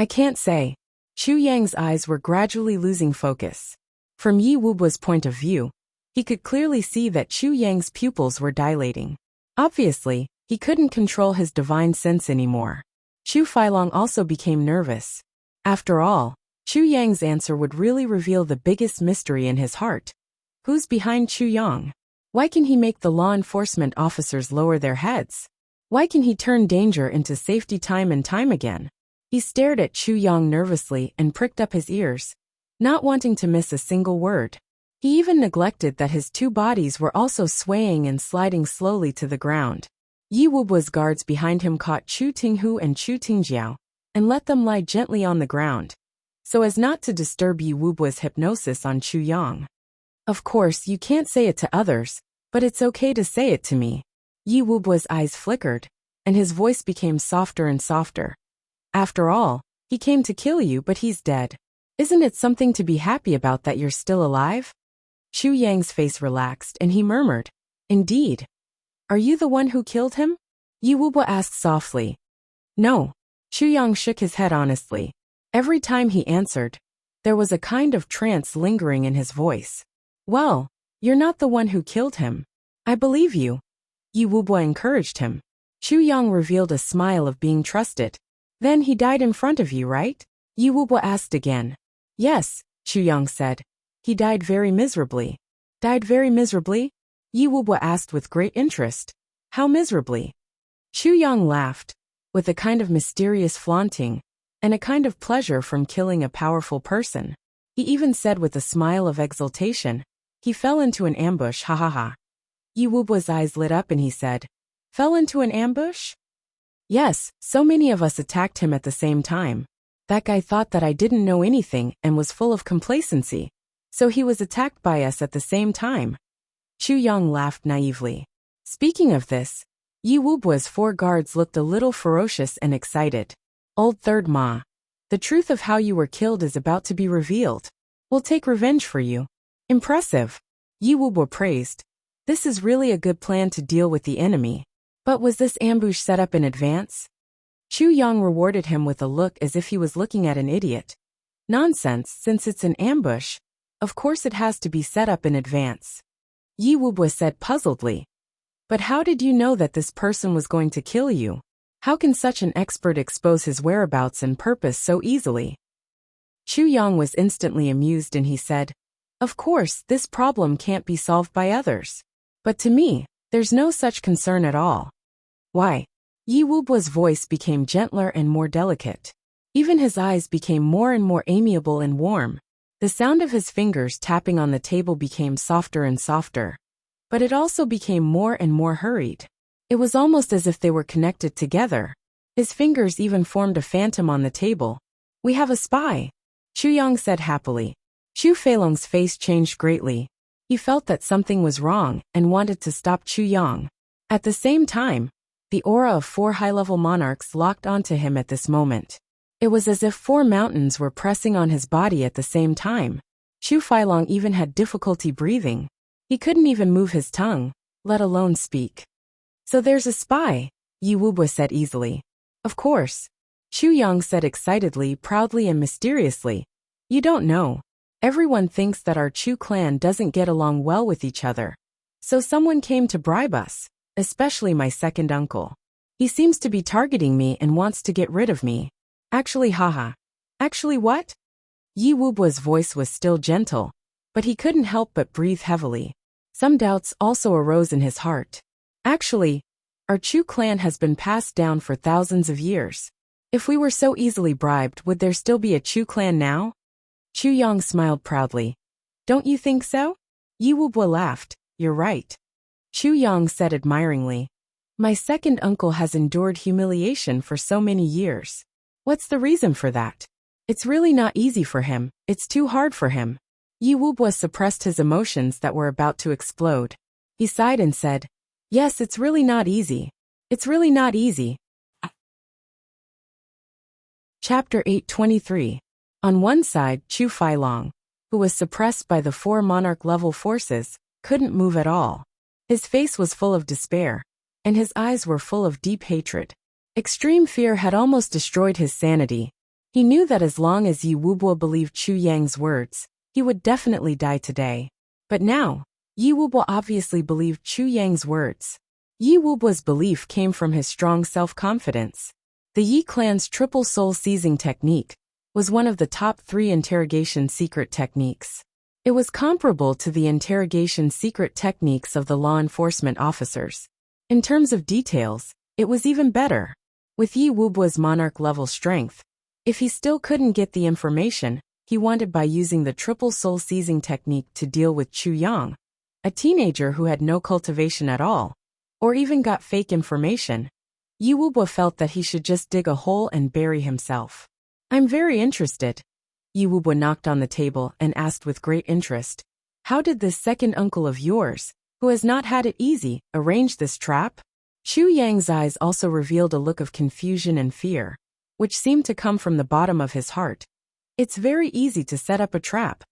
I can't say." Chu Yang's eyes were gradually losing focus. From Yi Wubwa's point of view, he could clearly see that Chu Yang's pupils were dilating. Obviously, he couldn't control his divine sense anymore. Chu Feilong also became nervous. After all, Chu Yang's answer would really reveal the biggest mystery in his heart. Who's behind Chu Yang? Why can he make the law enforcement officers lower their heads? Why can he turn danger into safety time and time again? He stared at Chu Yang nervously and pricked up his ears, not wanting to miss a single word. He even neglected that his 2 bodies were also swaying and sliding slowly to the ground. Yi Wubwa's guards behind him caught Chu Tinghu and Chu Tingjiao and let them lie gently on the ground, so as not to disturb Yi Wubwa's hypnosis on Chu Yang. "Of course, you can't say it to others, but it's okay to say it to me." Yi Wubwa's eyes flickered, and his voice became softer and softer. "After all, he came to kill you, but he's dead. Isn't it something to be happy about that you're still alive?" Chu Yang's face relaxed and he murmured, "Indeed. Are you the one who killed him?" Yi Wubwa asked softly. "No." Chu Yang shook his head honestly. Every time he answered, there was a kind of trance lingering in his voice. "Well, you're not the one who killed him. I believe you." Yi Wubwa encouraged him. Chu Yang revealed a smile of being trusted. "Then he died in front of you, right?" Yi Wubwa asked again. "Yes," Chu Yang said. "He died very miserably." "Died very miserably?" Yi Wubwa asked with great interest. "How miserably?" Chu Yang laughed, with a kind of mysterious flaunting, and a kind of pleasure from killing a powerful person. He even said with a smile of exultation, "He fell into an ambush, ha ha ha." Yi Wubwa's eyes lit up and he said, "Fell into an ambush?" "Yes, so many of us attacked him at the same time. That guy thought that I didn't know anything and was full of complacency. So he was attacked by us at the same time. Chu Yang laughed naively. Speaking of this, Yi Wubua's 4 guards looked a little ferocious and excited. Old Third Ma. The truth of how you were killed is about to be revealed. We'll take revenge for you. Impressive. Yi Wubua praised. This is really a good plan to deal with the enemy. But was this ambush set up in advance? Chu Yang rewarded him with a look as if he was looking at an idiot. Nonsense, since it's an ambush. Of course it has to be set up in advance. Yi Wubua said puzzledly. But how did you know that this person was going to kill you? How can such an expert expose his whereabouts and purpose so easily? Chu Yang was instantly amused and he said, Of course, this problem can't be solved by others. But to me, there's no such concern at all. Why? Yi Wubua's voice became gentler and more delicate. Even his eyes became more and more amiable and warm. The sound of his fingers tapping on the table became softer and softer. But it also became more and more hurried. It was almost as if they were connected together. His fingers even formed a phantom on the table. We have a spy, Chu Yang said happily. Chu Feilong's face changed greatly. He felt that something was wrong and wanted to stop Chu Yang. At the same time, the aura of 4 high-level monarchs locked onto him at this moment. It was as if 4 mountains were pressing on his body at the same time. Chu Feilong even had difficulty breathing. He couldn't even move his tongue, let alone speak. So there's a spy, Yi Wubua said easily. Of course. Chu Yang said excitedly, proudly and mysteriously. You don't know. Everyone thinks that our Chu clan doesn't get along well with each other. So someone came to bribe us, especially my second uncle. He seems to be targeting me and wants to get rid of me. Actually, haha. Actually what? Yi Wubua's voice was still gentle, but he couldn't help but breathe heavily. Some doubts also arose in his heart. Actually, our Chu clan has been passed down for thousands of years. If we were so easily bribed, would there still be a Chu clan now? Chu Yang smiled proudly. Don't you think so? Yi Wubua laughed. You're right. Chu Yang said admiringly. My second uncle has endured humiliation for so many years. What's the reason for that? It's really not easy for him. It's too hard for him. Yi Wubua suppressed his emotions that were about to explode. He sighed and said, Yes, it's really not easy. It's really not easy. Chapter 823. On one side, Chu Feilong, who was suppressed by the 4 monarch-level forces, couldn't move at all. His face was full of despair, and his eyes were full of deep hatred. Extreme fear had almost destroyed his sanity. He knew that as long as Yi Wubua believed Chu Yang's words, he would definitely die today. But now, Yi Wubua obviously believed Chu Yang's words. Yi Wubua's belief came from his strong self-confidence. The Yi clan's triple soul seizing technique was one of the top 3 interrogation secret techniques. It was comparable to the interrogation secret techniques of the law enforcement officers. In terms of details, it was even better. With Yi Wubua's monarch-level strength, if he still couldn't get the information he wanted by using the triple soul seizing technique to deal with Chu Yang, a teenager who had no cultivation at all, or even got fake information, Yi Wubua felt that he should just dig a hole and bury himself. I'm very interested. Yi Wubua knocked on the table and asked with great interest, How did this second uncle of yours, who has not had it easy, arrange this trap? Chu Yang's eyes also revealed a look of confusion and fear, which seemed to come from the bottom of his heart. It's very easy to set up a trap.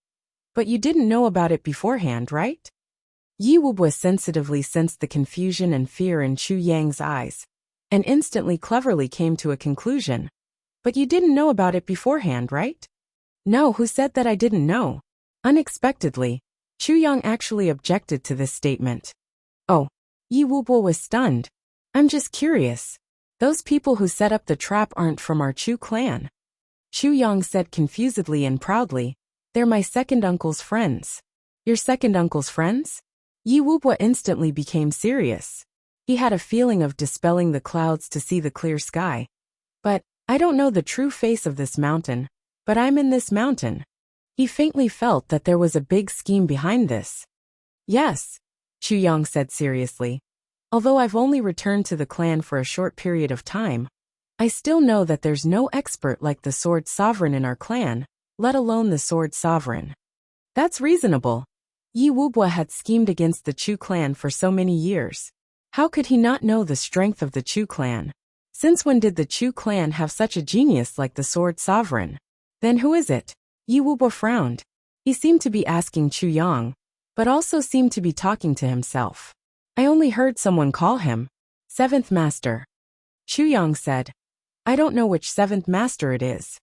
But you didn't know about it beforehand, right? Yi Wubua sensitively sensed the confusion and fear in Chu Yang's eyes, and instantly cleverly came to a conclusion. But you didn't know about it beforehand, right? No, who said that I didn't know? Unexpectedly, Chu Yang actually objected to this statement. Oh, Yi Wubua was stunned. I'm just curious. Those people who set up the trap aren't from our Chu clan. Chu Yang said confusedly and proudly, They're my second uncle's friends. Your second uncle's friends? Yi Wubua instantly became serious. He had a feeling of dispelling the clouds to see the clear sky. But, I don't know the true face of this mountain, but I'm in this mountain. He faintly felt that there was a big scheme behind this. Yes, Chu Yang said seriously. Although I've only returned to the clan for a short period of time, I still know that there's no expert like the Sword Sovereign in our clan, let alone the Sword Sovereign. That's reasonable. Yi Wubwa had schemed against the Chu clan for so many years. How could he not know the strength of the Chu clan? Since when did the Chu clan have such a genius like the Sword Sovereign? Then who is it? Yi Wubwa frowned. He seemed to be asking Chu Yang, but also seemed to be talking to himself. I only heard someone call him Seventh Master. Chu Yang said, I don't know which Seventh Master it is.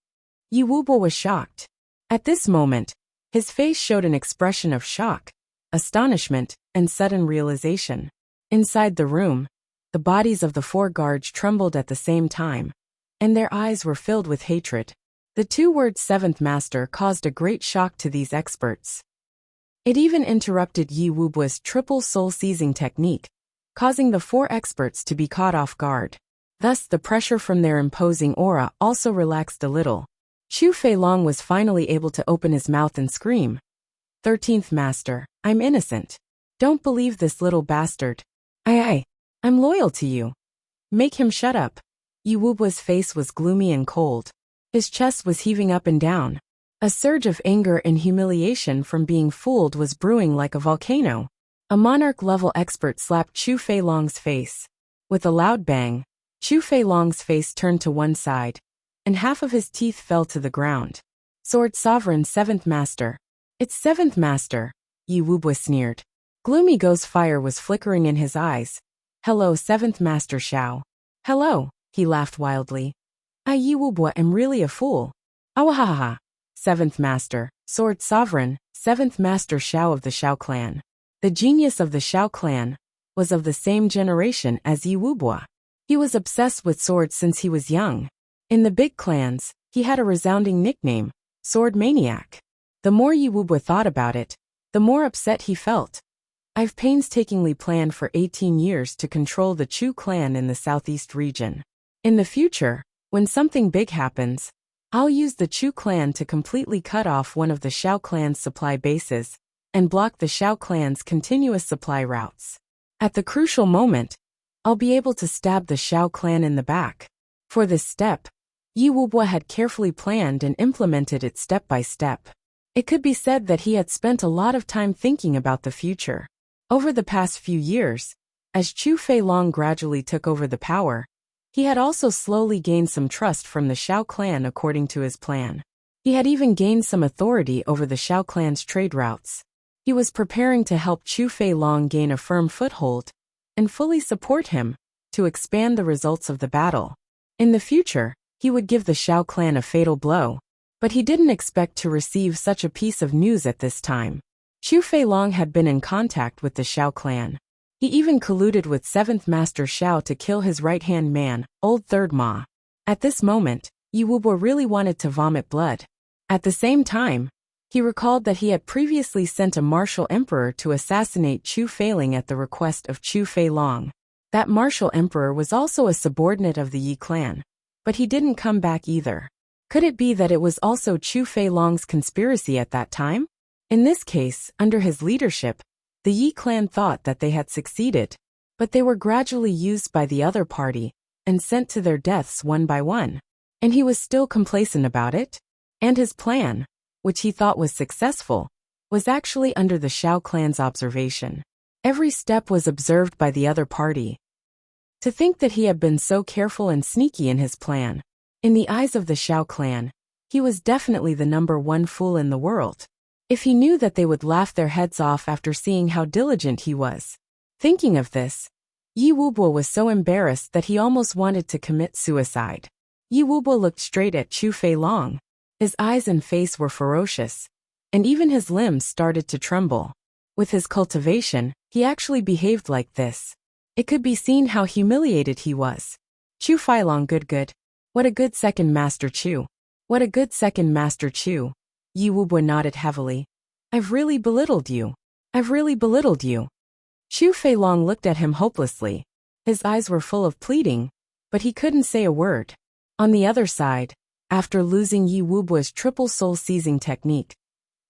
Yi Wubwa was shocked. At this moment, his face showed an expression of shock, astonishment, and sudden realization. Inside the room, the bodies of the 4 guards trembled at the same time, and their eyes were filled with hatred. The 2 words Seventh Master caused a great shock to these experts. It even interrupted Yi Wubwa's triple soul-seizing technique, causing the 4 experts to be caught off guard. Thus the pressure from their imposing aura also relaxed a little. Chu Feilong was finally able to open his mouth and scream. 13th Master, I'm innocent. Don't believe this little bastard. I'm loyal to you. Make him shut up. Yi Wubwa's face was gloomy and cold. His chest was heaving up and down. A surge of anger and humiliation from being fooled was brewing like a volcano. A monarch-level expert slapped Chu Feilong's face. With a loud bang, Chu Feilong's face turned to one side, and half of his teeth fell to the ground. Sword Sovereign 7th Master. It's 7th Master, Yi Wubwa sneered. Gloomy ghost fire was flickering in his eyes. Hello 7th Master Shao. Hello, he laughed wildly. I Yi Wubwa am really a fool. Awahaha. 7th Master, Sword Sovereign, 7th Master Shao of the Shao clan. The genius of the Shao clan was of the same generation as Yi Wubwa. He was obsessed with swords since he was young. In the big clans, he had a resounding nickname, Sword Maniac. The more Yi Wubwa thought about it, the more upset he felt. I've painstakingly planned for 18 years to control the Chu clan in the southeast region. In the future, when something big happens, I'll use the Chu clan to completely cut off one of the Shao clan's supply bases and block the Shao clan's continuous supply routes. At the crucial moment, I'll be able to stab the Shao clan in the back. For this step, Yi Wubwa had carefully planned and implemented it step by step. It could be said that he had spent a lot of time thinking about the future. Over the past few years, as Chu Feilong gradually took over the power, he had also slowly gained some trust from the Shao clan according to his plan. He had even gained some authority over the Shao clan's trade routes. He was preparing to help Chu Feilong gain a firm foothold and fully support him to expand the results of the battle. In the future, he would give the Shao clan a fatal blow, but he didn't expect to receive such a piece of news at this time. Chu Feilong had been in contact with the Shao clan. He even colluded with 7th Master Shao to kill his right-hand man, Old Third Ma. At this moment, Yi Wubwa really wanted to vomit blood. At the same time, he recalled that he had previously sent a martial emperor to assassinate Chu Feiling at the request of Chu Feilong. That martial emperor was also a subordinate of the Yi clan, but he didn't come back either. Could it be that it was also Chu Feilong's conspiracy at that time? In this case, under his leadership, the Yi clan thought that they had succeeded, but they were gradually used by the other party and sent to their deaths one by one. And he was still complacent about it? And his plan, which he thought was successful, was actually under the Shao clan's observation. Every step was observed by the other party. To think that he had been so careful and sneaky in his plan. In the eyes of the Shao clan, he was definitely the #1 fool in the world. If he knew that they would laugh their heads off after seeing how diligent he was. Thinking of this, Yi Wubwa was so embarrassed that he almost wanted to commit suicide. Yi Wubwa looked straight at Chu Feilong. His eyes and face were ferocious, and even his limbs started to tremble. With his cultivation, he actually behaved like this. It could be seen how humiliated he was. Chu Feilong good. What a good second Master Chu. What a good second Master Chu. Yi Wubwa nodded heavily. I've really belittled you. Chu Feilong looked at him hopelessly. His eyes were full of pleading, but he couldn't say a word. On the other side, after losing Yi Wubwa's triple soul-seizing technique,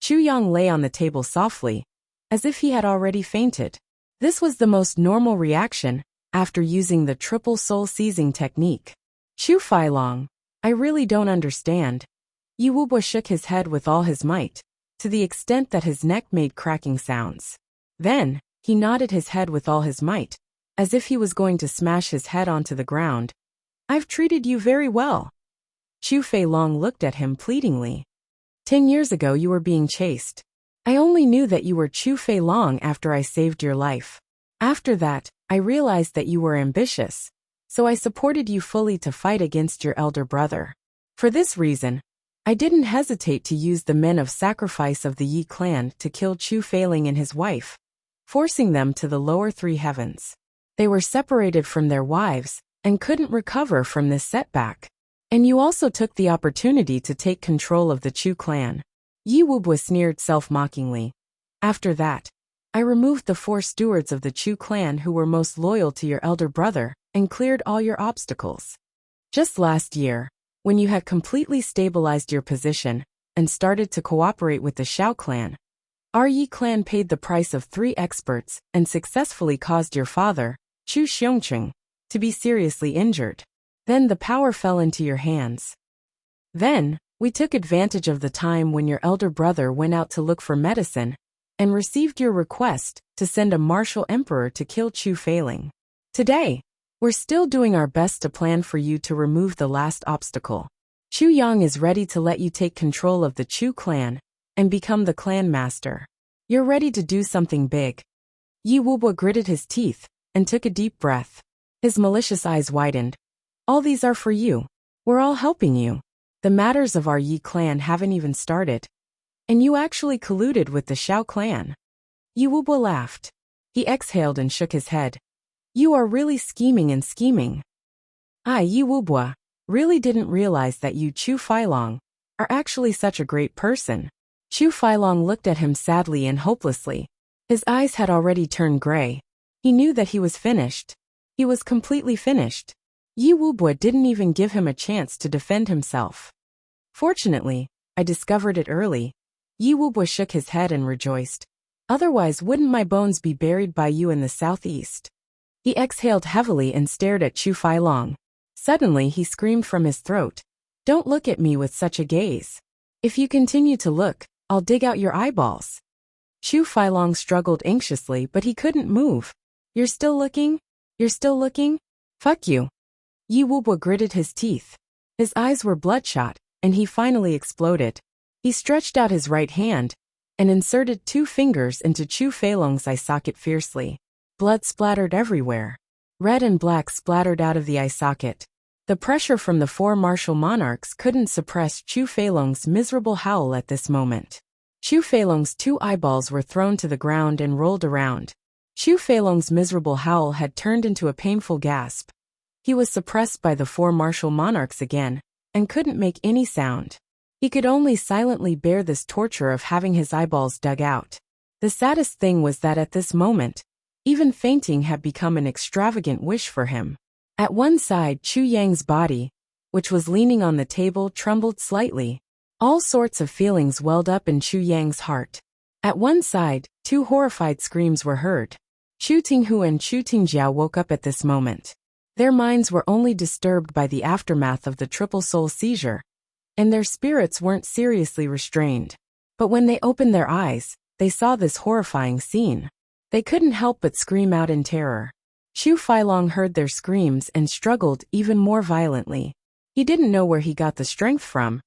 Chu Yang lay on the table softly, as if he had already fainted. This was the most normal reaction after using the triple soul-seizing technique. Chu Feilong, I really don't understand. Yi Wubwa shook his head with all his might. to the extent that his neck made cracking sounds. Then, he nodded his head with all his might, as if he was going to smash his head onto the ground. "I've treated you very well." Chu Feilong looked at him pleadingly. 10 years ago you were being chased. I only knew that you were Chu Feilong after I saved your life. After that, I realized that you were ambitious, so I supported you fully to fight against your elder brother. For this reason, I didn't hesitate to use the men of sacrifice of the Yi clan to kill Chu Feiling and his wife, forcing them to the lower three heavens. They were separated from their wives and couldn't recover from this setback. And you also took the opportunity to take control of the Chu clan. Yi Wubwa sneered self-mockingly. After that, I removed the 4 stewards of the Chu clan who were most loyal to your elder brother and cleared all your obstacles. Just last year, when you had completely stabilized your position and started to cooperate with the Xiao clan, our Yi clan paid the price of 3 experts and successfully caused your father, Chu Xiongqing, to be seriously injured. Then the power fell into your hands. Then, we took advantage of the time when your elder brother went out to look for medicine and received your request to send a martial emperor to kill Chu Feiling. Today, we're still doing our best to plan for you to remove the last obstacle. Chu Yang is ready to let you take control of the Chu clan and become the clan master. You're ready to do something big. Yi Wubwa gritted his teeth and took a deep breath. His malicious eyes widened. All these are for you. We're all helping you. The matters of our Yi clan haven't even started. And you actually colluded with the Xiao clan. Yi Wubwa laughed. He exhaled and shook his head. You are really scheming and scheming. I, Yi Wubwa, really didn't realize that you Chu Feilong are actually such a great person. Chu Feilong looked at him sadly and hopelessly. His eyes had already turned gray. He knew that he was finished. He was completely finished. Yi Wubwa didn't even give him a chance to defend himself. Fortunately, I discovered it early. Yi Wubwa shook his head and rejoiced. Otherwise, wouldn't my bones be buried by you in the southeast? He exhaled heavily and stared at Chu Feilong. Suddenly, he screamed from his throat. Don't look at me with such a gaze. If you continue to look, I'll dig out your eyeballs. Chu Feilong struggled anxiously, but he couldn't move. You're still looking? You're still looking? Fuck you. Yi Wubwa gritted his teeth. His eyes were bloodshot, and he finally exploded. He stretched out his right hand and inserted 2 fingers into Chu Feilong's eye socket fiercely. Blood splattered everywhere. Red and black splattered out of the eye socket. The pressure from the 4 martial monarchs couldn't suppress Chu Feilong's miserable howl at this moment. Chu Feilong's 2 eyeballs were thrown to the ground and rolled around. Chu Feilong's miserable howl had turned into a painful gasp. He was suppressed by the 4 martial monarchs again and couldn't make any sound. He could only silently bear this torture of having his eyeballs dug out. The saddest thing was that at this moment, even fainting had become an extravagant wish for him. At one side, Chu Yang's body, which was leaning on the table, trembled slightly. All sorts of feelings welled up in Chu Yang's heart. At one side, 2 horrified screams were heard. Chu Tinghu and Chu Tingjiao woke up at this moment. Their minds were only disturbed by the aftermath of the triple soul seizure, and their spirits weren't seriously restrained. But when they opened their eyes, they saw this horrifying scene. They couldn't help but scream out in terror. Chu Feilong heard their screams and struggled even more violently. He didn't know where he got the strength from,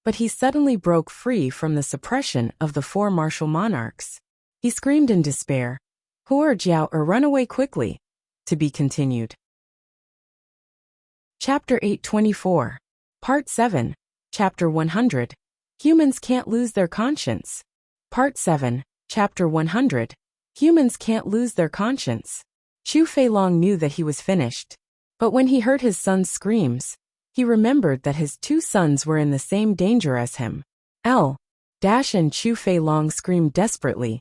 but he suddenly broke free from the suppression of the 4 martial monarchs. He screamed in despair, "Huer Jiao, or run away quickly." To be continued. Chapter 824. Part 7. Chapter 100. Humans can't lose their conscience. Part 7. Chapter 100. Humans can't lose their conscience. Chu Feilong knew that he was finished. But when he heard his son's screams, he remembered that his 2 sons were in the same danger as him. Dash and Chu Feilong screamed desperately.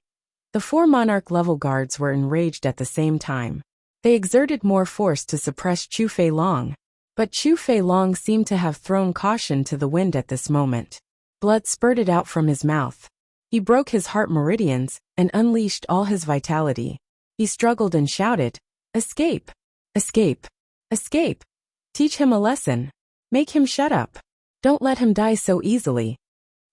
The 4 monarch level guards were enraged at the same time. They exerted more force to suppress Chu Feilong, but Chu Feilong seemed to have thrown caution to the wind at this moment. Blood spurted out from his mouth. He broke his heart meridians and unleashed all his vitality. He struggled and shouted, "Escape! Escape! Escape! Teach him a lesson. Make him shut up. Don't let him die so easily."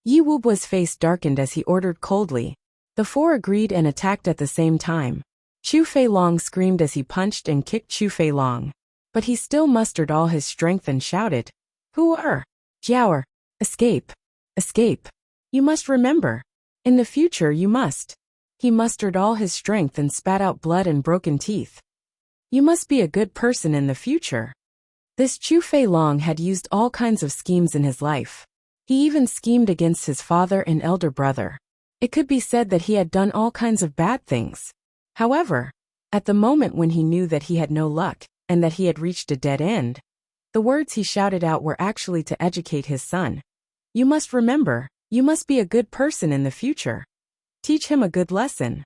Yi Wubua's face darkened as he ordered coldly. The four agreed and attacked at the same time. Chu Feilong screamed as he punched and kicked Chu Feilong. But he still mustered all his strength and shouted, "Who are? Jiaoer, escape! Escape! You must remember. In the future you must." He mustered all his strength and spat out blood and broken teeth. "You must be a good person in the future." This Chu Feilong had used all kinds of schemes in his life. He even schemed against his father and elder brother. It could be said that he had done all kinds of bad things. However, at the moment when he knew that he had no luck, and that he had reached a dead end, the words he shouted out were actually to educate his son. "You must remember, you must be a good person in the future. Teach him a good lesson."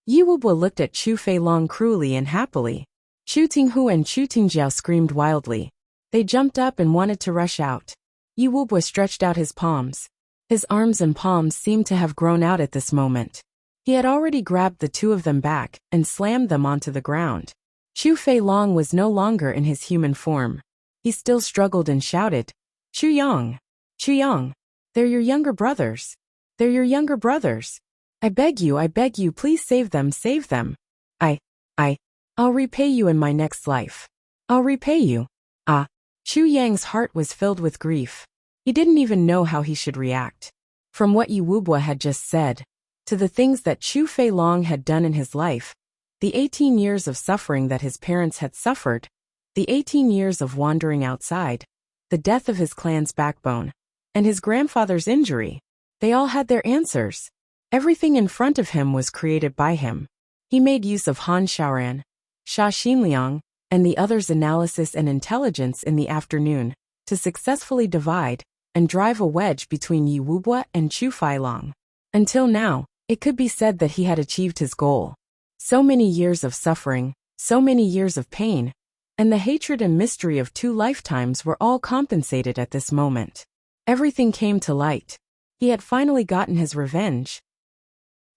Yi Wubua looked at Chu Feilong cruelly and happily. Chu Tinghu and Chu Tingjiao screamed wildly. They jumped up and wanted to rush out. Yi Wubua stretched out his palms. His arms and palms seemed to have grown out at this moment. He had already grabbed the two of them back and slammed them onto the ground. Chu Feilong was no longer in his human form. He still struggled and shouted, "Chu Yang! Chu Yang! They're your younger brothers. They're your younger brothers. I beg you, please save them, save them. I'll repay you in my next life. I'll repay you." Chu Yang's heart was filled with grief. He didn't even know how he should react. From what Yi Wubua had just said, to the things that Chu Feilong had done in his life, the 18 years of suffering that his parents had suffered, the 18 years of wandering outside, the death of his clan's backbone, and his grandfather's injury, they all had their answers. Everything in front of him was created by him. He made use of Han Xiaoran, Xia Xinliang, and the others' analysis and intelligence in the afternoon to successfully divide and drive a wedge between Yi Wubua and Chu Feilong. Until now, it could be said that he had achieved his goal. So many years of suffering, so many years of pain, and the hatred and mystery of 2 lifetimes were all compensated at this moment. Everything came to light. He had finally gotten his revenge.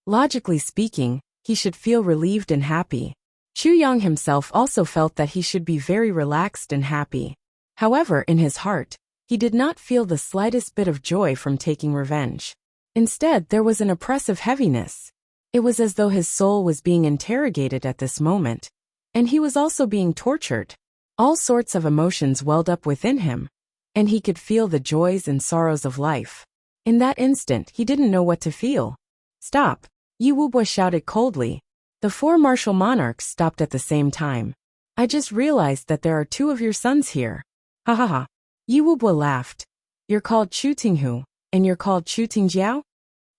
Logically speaking, he should feel relieved and happy. Chu Yang himself also felt that he should be very relaxed and happy. However, in his heart, he did not feel the slightest bit of joy from taking revenge. Instead, there was an oppressive heaviness. It was as though his soul was being interrogated at this moment, and he was also being tortured. All sorts of emotions welled up within him, and he could feel the joys and sorrows of life. In that instant, he didn't know what to feel. "Stop!" Yi Wubua shouted coldly. The 4 martial monarchs stopped at the same time. "I just realized that there are 2 of your sons here." "Ha ha ha." Yi Wubua laughed. "You're called Chu Tinghu, and you're called Chu Tingjiao?"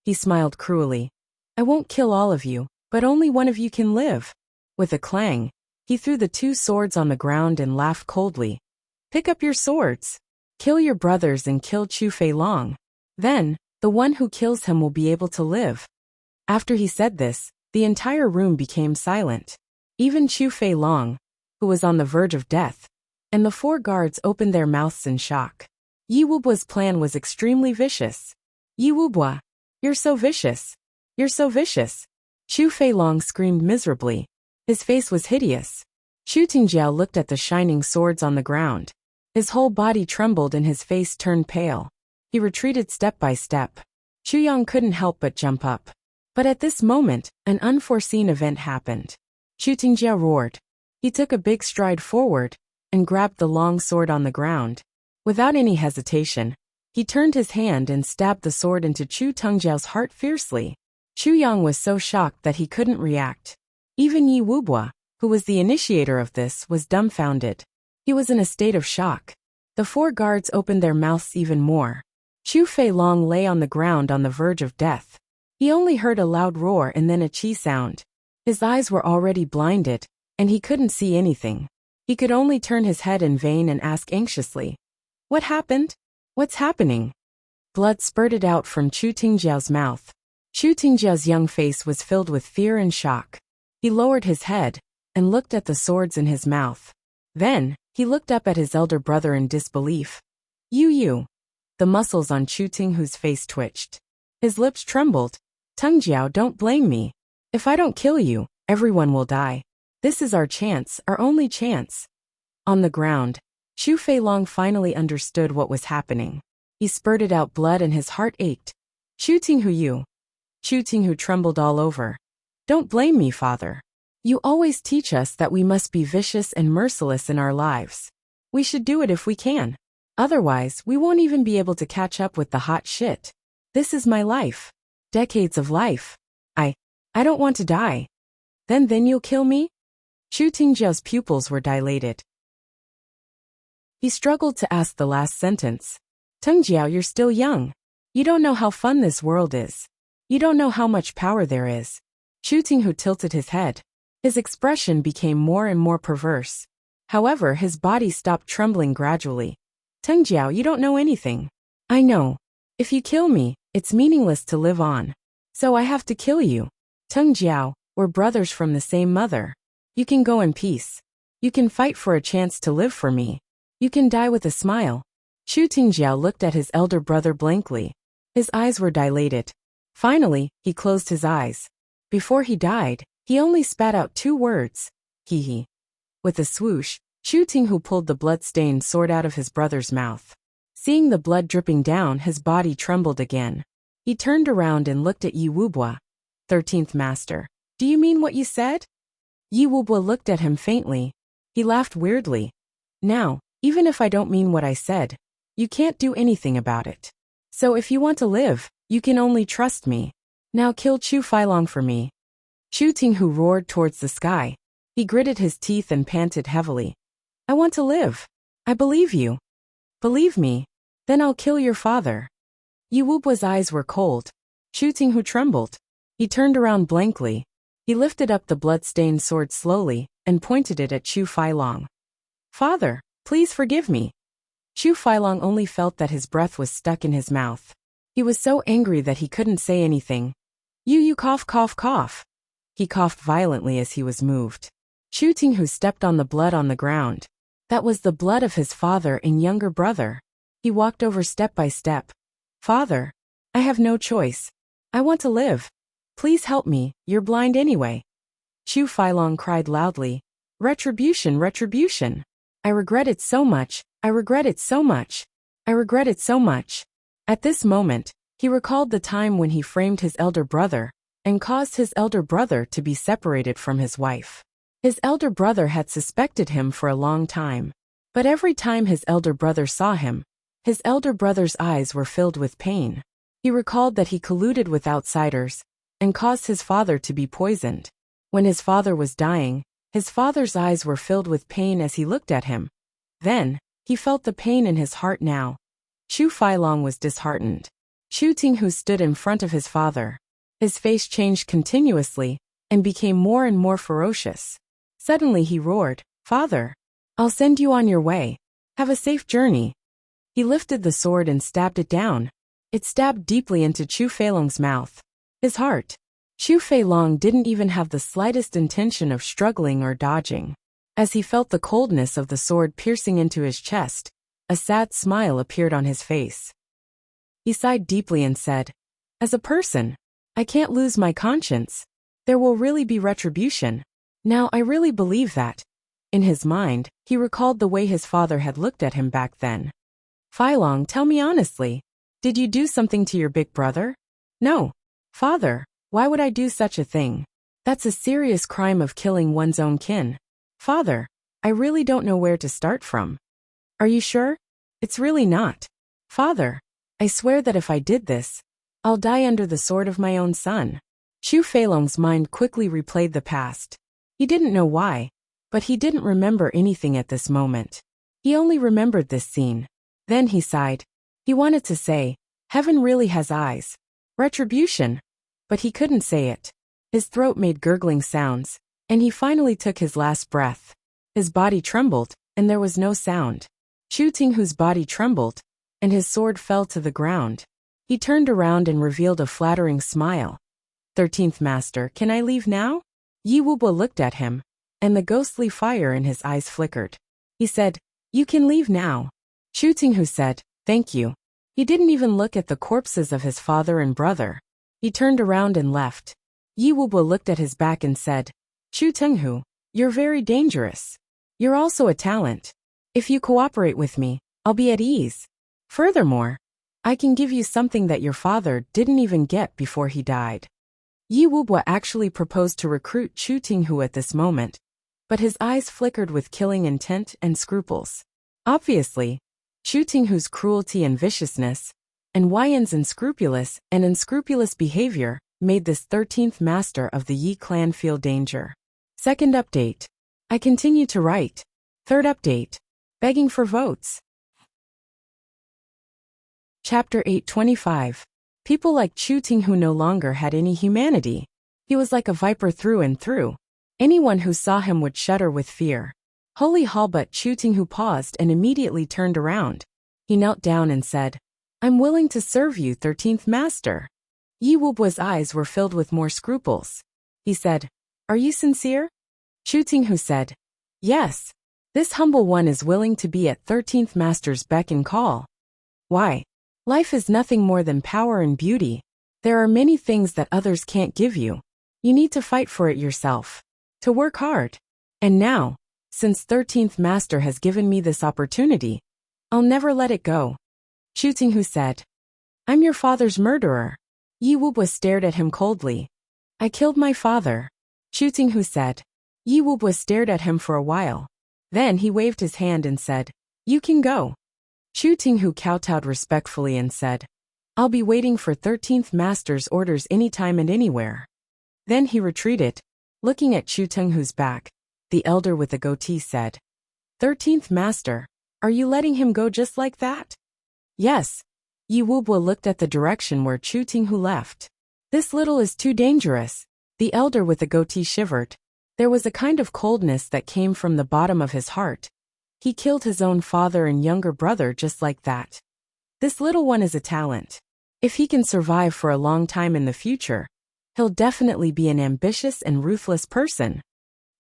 He smiled cruelly. "I won't kill all of you, but only one of you can live." With a clang, he threw the 2 swords on the ground and laughed coldly. "Pick up your swords. Kill your brothers and kill Chu Feilong. Then, the one who kills him will be able to live." After he said this, the entire room became silent. Even Chu Feilong, who was on the verge of death, and the 4 guards opened their mouths in shock. Yi Wubua's plan was extremely vicious. "Yi Wubua, you're so vicious. You're so vicious." Chu Feilong screamed miserably. His face was hideous. Chu Tingjiao looked at the shining swords on the ground. His whole body trembled and his face turned pale. He retreated step by step. Chu Yang couldn't help but jump up. But at this moment, an unforeseen event happened. Chu Tingjiao roared. He took a big stride forward and grabbed the long sword on the ground. Without any hesitation, he turned his hand and stabbed the sword into Chu Tengjiao's heart fiercely. Chu Yang was so shocked that he couldn't react. Even Yi Wubua, who was the initiator of this, was dumbfounded. He was in a state of shock. The 4 guards opened their mouths even more. Chu Feilong lay on the ground on the verge of death. He only heard a loud roar and then a chi sound. His eyes were already blinded, and he couldn't see anything. He could only turn his head in vain and ask anxiously, "What happened? What's happening?" Blood spurted out from Chu Tingjiao's mouth. Chu Tingjiao's young face was filled with fear and shock. He lowered his head and looked at the swords in his mouth. Then, he looked up at his elder brother in disbelief. You. The muscles on Chu Tinghu's face twitched. His lips trembled. "Tengjiao, don't blame me. If I don't kill you, everyone will die. This is our chance, our only chance." On the ground, Chu Feilong finally understood what was happening. He spurted out blood and his heart ached, Chu Tinghu you. Chu Tinghu trembled all over. Don't blame me, father. You always teach us that we must be vicious and merciless in our lives. We should do it if we can. Otherwise, we won't even be able to catch up with the hot shit. This is my life. Decades of life. I don't want to die. Then you'll kill me? Chu Tingjiao's pupils were dilated. He struggled to ask the last sentence. Tengjiao, you're still young. You don't know how fun this world is. You don't know how much power there is. Chu Tinghu tilted his head. His expression became more and more perverse. However, his body stopped trembling gradually. Tengjiao, you don't know anything. I know. If you kill me, it's meaningless to live on. So I have to kill you. Tengjiao, we're brothers from the same mother. You can go in peace. You can fight for a chance to live for me. You can die with a smile. Chu Tingjiao looked at his elder brother blankly. His eyes were dilated. Finally, he closed his eyes. Before he died, he only spat out 2 words. Hee. With a swoosh, Chu Tinghu pulled the blood-stained sword out of his brother's mouth. Seeing the blood dripping down, his body trembled again. He turned around and looked at Yi Wubua. 13th Master. Do you mean what you said? Yi Wubua looked at him faintly. He laughed weirdly. Now, even if I don't mean what I said, you can't do anything about it. So if you want to live, you can only trust me. Now kill Chu Feilong for me. Chu Tinghu roared towards the sky. He gritted his teeth and panted heavily. I want to live. I believe you. Believe me. Then I'll kill your father. Yi Wubua's eyes were cold. Chu Tinghu trembled. He turned around blankly. He lifted up the blood-stained sword slowly and pointed it at Chu Feilong. Father, please forgive me. Chu Feilong only felt that his breath was stuck in his mouth. He was so angry that he couldn't say anything. You cough cough cough. He coughed violently as he was moved. Chu Tinghu stepped on the blood on the ground. That was the blood of his father and younger brother. He walked over step by step. Father, I have no choice. I want to live. Please help me, you're blind anyway. Chu Feilong cried loudly. Retribution, retribution. I regret it so much, I regret it so much. I regret it so much. At this moment, he recalled the time when he framed his elder brother and caused his elder brother to be separated from his wife. His elder brother had suspected him for a long time. But every time his elder brother saw him, his elder brother's eyes were filled with pain. He recalled that he colluded with outsiders and caused his father to be poisoned. When his father was dying, his father's eyes were filled with pain as he looked at him. Then, he felt the pain in his heart now. Chu Feilong was disheartened. Chu Tinghu stood in front of his father. His face changed continuously and became more and more ferocious. Suddenly he roared, Father, I'll send you on your way. Have a safe journey. He lifted the sword and stabbed it down. It stabbed deeply into Chu Feilong's mouth. His heart. Chu Feilong didn't even have the slightest intention of struggling or dodging. As he felt the coldness of the sword piercing into his chest, a sad smile appeared on his face. He sighed deeply and said, As a person, I can't lose my conscience. There will really be retribution. Now I really believe that. In his mind, he recalled the way his father had looked at him back then. Feilong, tell me honestly, did you do something to your big brother? No. Father, why would I do such a thing? That's a serious crime of killing one's own kin. Father, I really don't know where to start from. Are you sure? It's really not. Father, I swear that if I did this, I'll die under the sword of my own son. Chu Feilong's mind quickly replayed the past. He didn't know why, but he didn't remember anything at this moment. He only remembered this scene. Then he sighed. He wanted to say, Heaven really has eyes. Retribution. But he couldn't say it. His throat made gurgling sounds, and he finally took his last breath. His body trembled, and there was no sound. Chu Tinghu's body trembled, and his sword fell to the ground. He turned around and revealed a flattering smile. 13th Master, can I leave now? Yi Wubua looked at him, and the ghostly fire in his eyes flickered. He said, You can leave now. Chu Tinghu said, Thank you. He didn't even look at the corpses of his father and brother. He turned around and left. Yi Wubua looked at his back and said, Chu Tinghu, you're very dangerous. You're also a talent. If you cooperate with me, I'll be at ease. Furthermore, I can give you something that your father didn't even get before he died. Yi Wubwa actually proposed to recruit Chu Tinghu at this moment, but his eyes flickered with killing intent and scruples. Obviously, Chu Tinghu's cruelty and viciousness, and Huayan's unscrupulous behavior made this 13th master of the Yi clan feel danger. Second update. I continue to write. Third update. Begging for votes. Chapter 825. People like Chu Tinghu no longer had any humanity. He was like a viper through and through. Anyone who saw him would shudder with fear. Holy Hall, but Chu Tinghu paused and immediately turned around. He knelt down and said, I'm willing to serve you, 13th master. Yi Wubwa's eyes were filled with more scruples. He said, Are you sincere? Chu Tinghu said, Yes. This humble one is willing to be at 13th master's beck and call. Why? Life is nothing more than power and beauty. There are many things that others can't give you. You need to fight for it yourself. To work hard. And now, since 13th master has given me this opportunity, I'll never let it go. Chu Tinghu said, I'm your father's murderer. Yi Wubwa stared at him coldly. I killed my father. Chu Tinghu said. Yi Wubwa stared at him for a while. Then he waved his hand and said, You can go. Chu Tinghu kowtowed respectfully and said, I'll be waiting for 13th master's orders anytime and anywhere. Then he retreated. Looking at Chu Tinghu's back, the elder with the goatee said, 13th master, are you letting him go just like that? Yes. Yi Wubwa looked at the direction where Chu Tinghu left. This little is too dangerous. The elder with the goatee shivered. There was a kind of coldness that came from the bottom of his heart. He killed his own father and younger brother just like that. This little one is a talent. If he can survive for a long time in the future, he'll definitely be an ambitious and ruthless person.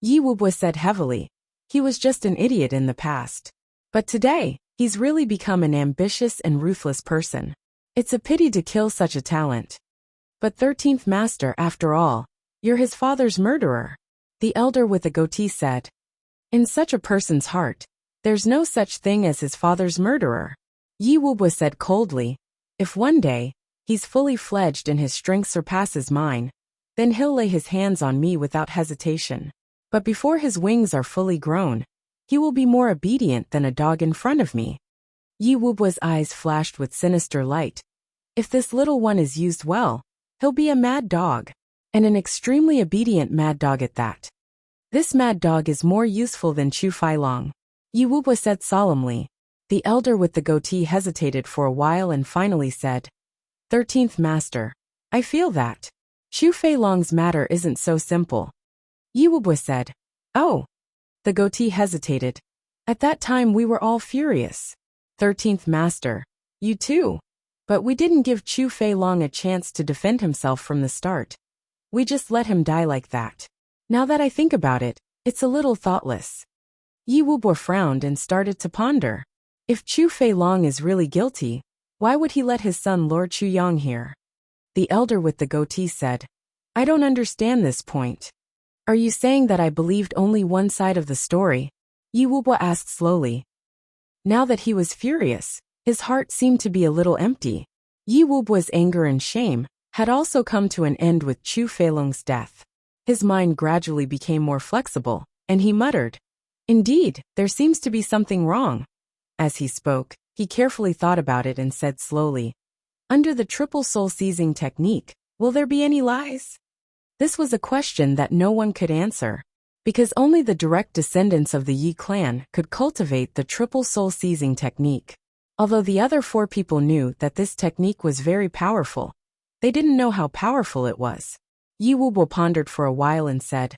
Yi Wubwa said heavily. He was just an idiot in the past. But today, he's really become an ambitious and ruthless person. It's a pity to kill such a talent. But 13th master, after all, you're his father's murderer. The elder with the goatee said. In such a person's heart, there's no such thing as his father's murderer. Yi Wubwa said coldly. If one day, he's fully fledged and his strength surpasses mine, then he'll lay his hands on me without hesitation. But before his wings are fully grown, he will be more obedient than a dog in front of me. Yi Wubwa's eyes flashed with sinister light. If this little one is used well, he'll be a mad dog, and an extremely obedient mad dog at that. This mad dog is more useful than Chu Failong. Yi Wubwa said solemnly. The elder with the goatee hesitated for a while and finally said, 13th master, I feel that. Chu Failong's matter isn't so simple. Yi Wubwa said, Oh. The goatee hesitated. At that time we were all furious. 13th master, you too. But we didn't give Chu Failong a chance to defend himself from the start. We just let him die like that. Now that I think about it, it's a little thoughtless. Yi Wubwa frowned and started to ponder. If Chu Failong is really guilty, why would he let his son Lord Chu Yang hear? The elder with the goatee said, I don't understand this point. Are you saying that I believed only one side of the story? Yi Wubwa asked slowly. Now that he was furious, his heart seemed to be a little empty. Yi Wubwa's anger and shame had also come to an end with Chu Failong's death. His mind gradually became more flexible, and he muttered, Indeed, there seems to be something wrong. As he spoke, he carefully thought about it and said slowly, Under the triple soul seizing technique, will there be any lies? This was a question that no one could answer, because only the direct descendants of the Yi clan could cultivate the triple soul seizing technique. Although the other 4 people knew that this technique was very powerful, they didn't know how powerful it was. Yi Wubwa pondered for a while and said,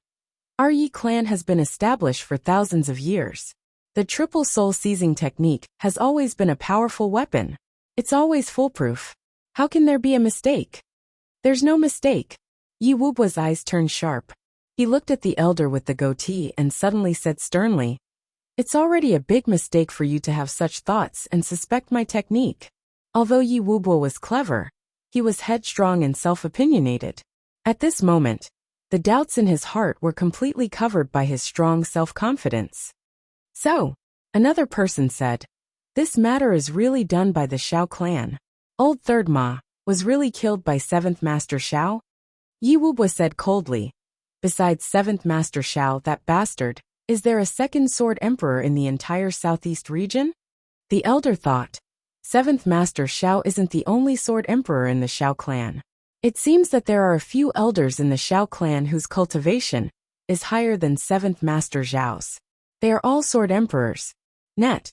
Our Yi clan has been established for thousands of years. The triple soul seizing technique has always been a powerful weapon. It's always foolproof. How can there be a mistake? There's no mistake. Yi Wubwa's eyes turned sharp. He looked at the elder with the goatee and suddenly said sternly, It's already a big mistake for you to have such thoughts and suspect my technique. Although Yi Wubwa was clever, he was headstrong and self-opinionated. At this moment, the doubts in his heart were completely covered by his strong self-confidence. So, another person said, This matter is really done by the Shao clan. Old Third Ma was really killed by 7th Master Xiao? Yi Wubo said coldly. Besides 7th Master Xiao, that bastard, is there a second Sword Emperor in the entire southeast region? The elder thought. 7th Master Xiao isn't the only Sword Emperor in the Xiao clan. It seems that there are a few elders in the Xiao clan whose cultivation is higher than 7th Master Xiao's. They are all Sword Emperors. Net.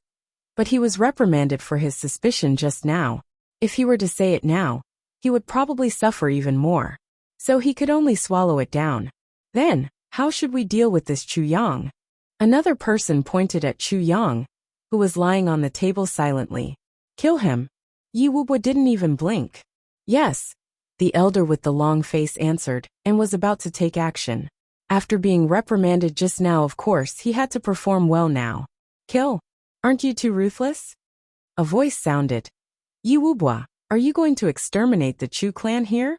But he was reprimanded for his suspicion just now. If he were to say it now, he would probably suffer even more. So he could only swallow it down. Then, how should we deal with this Chu Yang? Another person pointed at Chu Yang, who was lying on the table silently. Kill him. Yi Wubo didn't even blink. Yes, the elder with the long face answered, and was about to take action. After being reprimanded just now, of course, he had to perform well now. Kill. Aren't you too ruthless? A voice sounded. Yi Wubo, are you going to exterminate the Chu clan here?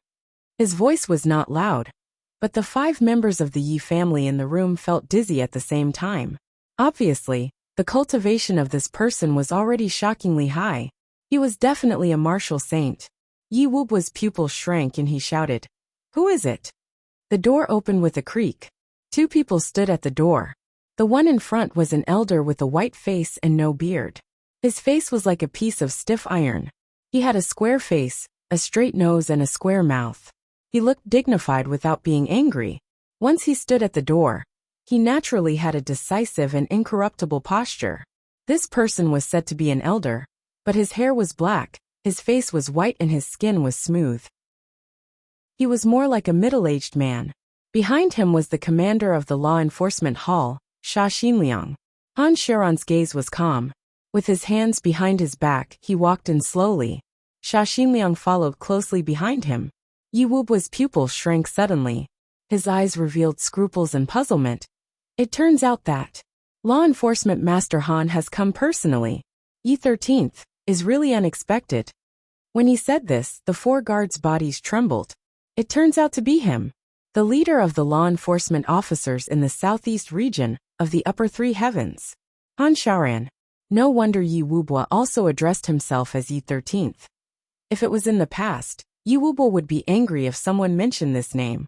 His voice was not loud, but the 5 members of the Yi family in the room felt dizzy at the same time. Obviously, the cultivation of this person was already shockingly high. He was definitely a martial saint. Yi Wubo's pupil shrank and he shouted, "Who is it?" The door opened with a creak. 2 people stood at the door. The one in front was an elder with a white face and no beard. His face was like a piece of stiff iron. He had a square face, a straight nose and a square mouth. He looked dignified without being angry. Once he stood at the door, he naturally had a decisive and incorruptible posture. This person was said to be an elder, but his hair was black, his face was white and his skin was smooth. He was more like a middle-aged man. Behind him was the commander of the law enforcement hall, Sha Xinliang. Han Sharon's gaze was calm. With his hands behind his back, he walked in slowly. Sha Xinliang followed closely behind him. Yi Wubo's pupil shrank suddenly. His eyes revealed scruples and puzzlement. It turns out that Law Enforcement Master Han has come personally. Yi 13th is really unexpected. When he said this, the 4 guards' bodies trembled. It turns out to be him, the leader of the law enforcement officers in the southeast region of the upper 3 heavens. Han Shaoran. No wonder Yi Wubo also addressed himself as Yi 13th. If it was in the past, Yi Wubo would be angry if someone mentioned this name.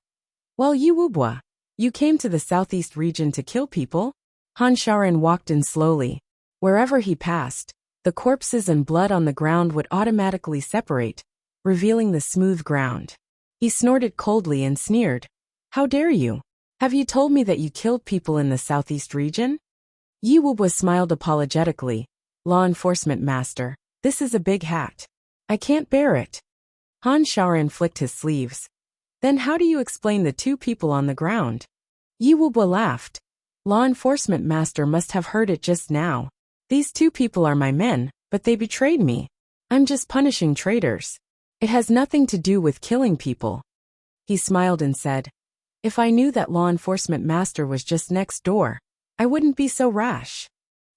Well, Yi Wubo, you came to the southeast region to kill people? Han Shaoran walked in slowly. Wherever he passed, the corpses and blood on the ground would automatically separate, revealing the smooth ground. He snorted coldly and sneered. How dare you? Have you told me that you killed people in the southeast region? Yi Wubo smiled apologetically. Law enforcement master, this is a big hat. I can't bear it. Han Shaoran flicked his sleeves. Then how do you explain the 2 people on the ground? Yi Wubo laughed. Law enforcement master must have heard it just now. These 2 people are my men, but they betrayed me. I'm just punishing traitors. It has nothing to do with killing people. He smiled and said, if I knew that law enforcement master was just next door, I wouldn't be so rash.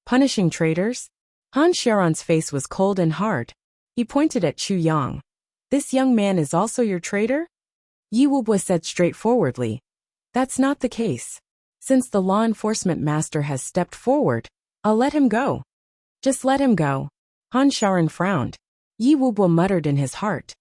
Punishing traitors? Han Sharon's face was cold and hard. He pointed at Chu Yang. This young man is also your traitor? Yi Wubo said straightforwardly. That's not the case. Since the law enforcement master has stepped forward, I'll let him go. Just let him go. Han Sharon frowned. Yi Wubo muttered in his heart.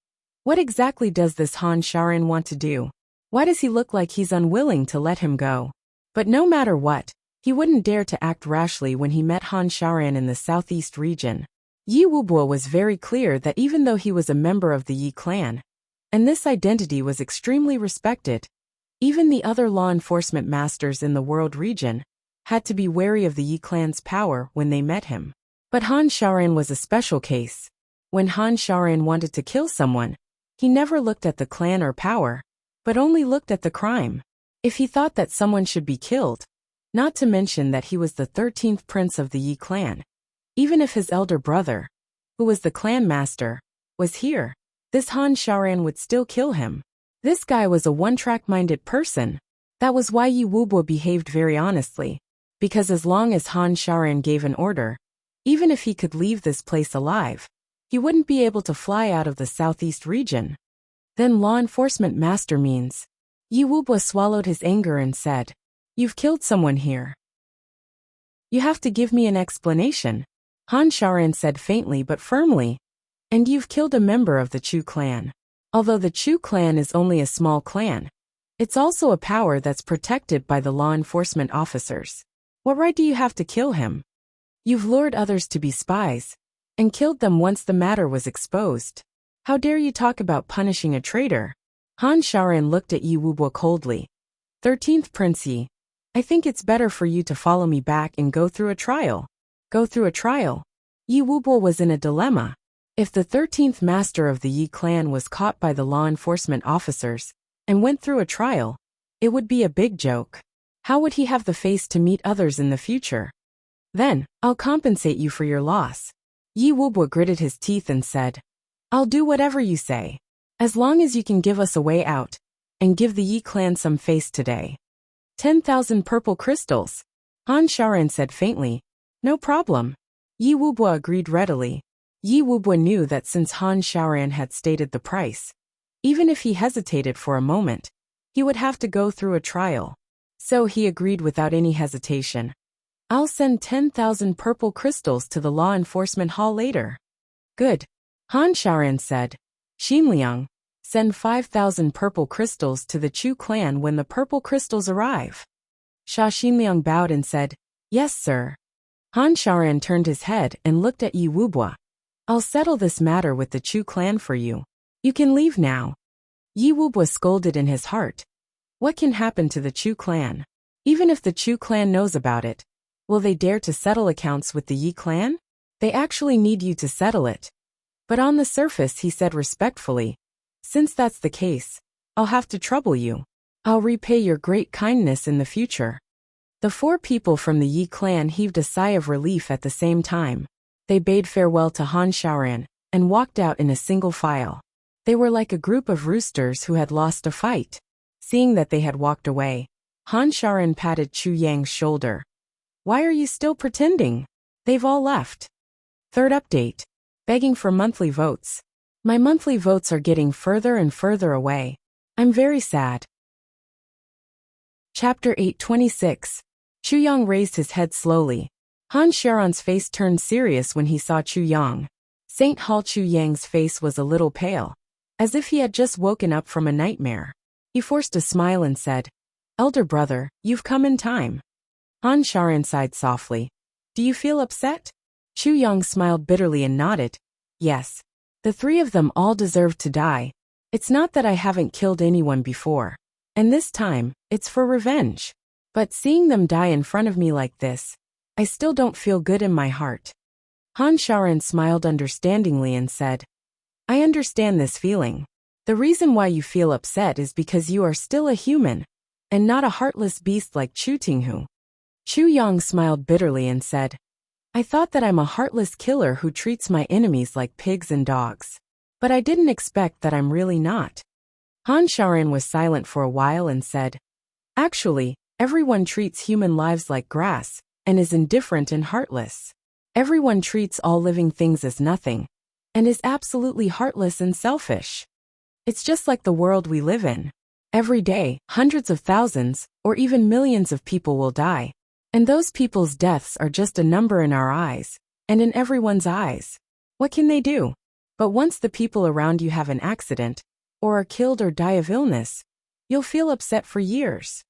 What exactly does this Han Sharon want to do? Why does he look like he's unwilling to let him go? But no matter what, he wouldn't dare to act rashly when he met Han Shaoran in the southeast region. Yi Wubo was very clear that even though he was a member of the Yi clan, and this identity was extremely respected, even the other law enforcement masters in the world region had to be wary of the Yi clan's power when they met him. But Han Shaoran was a special case. When Han Shaoran wanted to kill someone, he never looked at the clan or power, but only looked at the crime. If he thought that someone should be killed, not to mention that he was the 13th prince of the Yi clan, even if his elder brother, who was the clan master, was here, this Han Shaoran would still kill him. This guy was a one-track-minded person. That was why Yi Wubo behaved very honestly, because as long as Han Shaoran gave an order, even if he could leave this place alive, he wouldn't be able to fly out of the southeast region. Then law enforcement master means. Yi Wubo swallowed his anger and said, you've killed someone here. You have to give me an explanation. Han Shaoran said faintly but firmly. And you've killed a member of the Chu clan. Although the Chu clan is only a small clan, it's also a power that's protected by the law enforcement officers. What right do you have to kill him? You've lured others to be spies, and killed them once the matter was exposed. How dare you talk about punishing a traitor? Han Shaoran looked at Yi Wubo coldly. 13th Prince Yi, I think it's better for you to follow me back and go through a trial. Go through a trial? Yi Wubo was in a dilemma. If the 13th master of the Yi clan was caught by the law enforcement officers and went through a trial, it would be a big joke. How would he have the face to meet others in the future? Then, I'll compensate you for your loss. Yi Wubo gritted his teeth and said, I'll do whatever you say. As long as you can give us a way out, and give the Yi clan some face today. 10,000 purple crystals. Han Shaoran said faintly. No problem. Yi Wubo agreed readily. Yi Wubo knew that since Han Shaoran had stated the price, even if he hesitated for a moment, he would have to go through a trial. So he agreed without any hesitation. I'll send 10,000 purple crystals to the law enforcement hall later. Good. Han Shaoran said. Xinliang, send 5,000 purple crystals to the Chu clan when the purple crystals arrive. Sha Xinliang bowed and said, Yes, sir. Han Shaoran turned his head and looked at Yi Wubo. I'll settle this matter with the Chu clan for you. You can leave now. Yi Wubo scolded in his heart. What can happen to the Chu clan? Even if the Chu clan knows about it, will they dare to settle accounts with the Yi clan? They actually need you to settle it. But on the surface he said respectfully, Since that's the case, I'll have to trouble you. I'll repay your great kindness in the future. The four people from the Yi clan heaved a sigh of relief at the same time. They bade farewell to Han Shaoran and walked out in a single file. They were like a group of roosters who had lost a fight. Seeing that they had walked away, Han Shaoran patted Chu Yang's shoulder. Why are you still pretending? They've all left. Third update. Begging for monthly votes. My monthly votes are getting further and further away. I'm very sad. Chapter 826. Chu Yang raised his head slowly. Han Shaoran's face turned serious when he saw Chu Yang. Saint Hall Chu Yang's face was a little pale, as if he had just woken up from a nightmare. He forced a smile and said, Elder brother, you've come in time. Han Shaoran sighed softly. Do you feel upset? Chu Yang smiled bitterly and nodded. Yes. The three of them all deserved to die. It's not that I haven't killed anyone before. And this time, it's for revenge. But seeing them die in front of me like this, I still don't feel good in my heart. Han Shaoran smiled understandingly and said, I understand this feeling. The reason why you feel upset is because you are still a human, and not a heartless beast like Chu Tinghu. Chu Yang smiled bitterly and said, I thought that I'm a heartless killer who treats my enemies like pigs and dogs. But I didn't expect that I'm really not. Han Shaoran was silent for a while and said, Actually, everyone treats human lives like grass, and is indifferent and heartless. Everyone treats all living things as nothing, and is absolutely heartless and selfish. It's just like the world we live in. Every day, hundreds of thousands, or even millions of people will die. And those people's deaths are just a number in our eyes, and in everyone's eyes. What can they do? But once the people around you have an accident, or are killed or die of illness, you'll feel upset for years.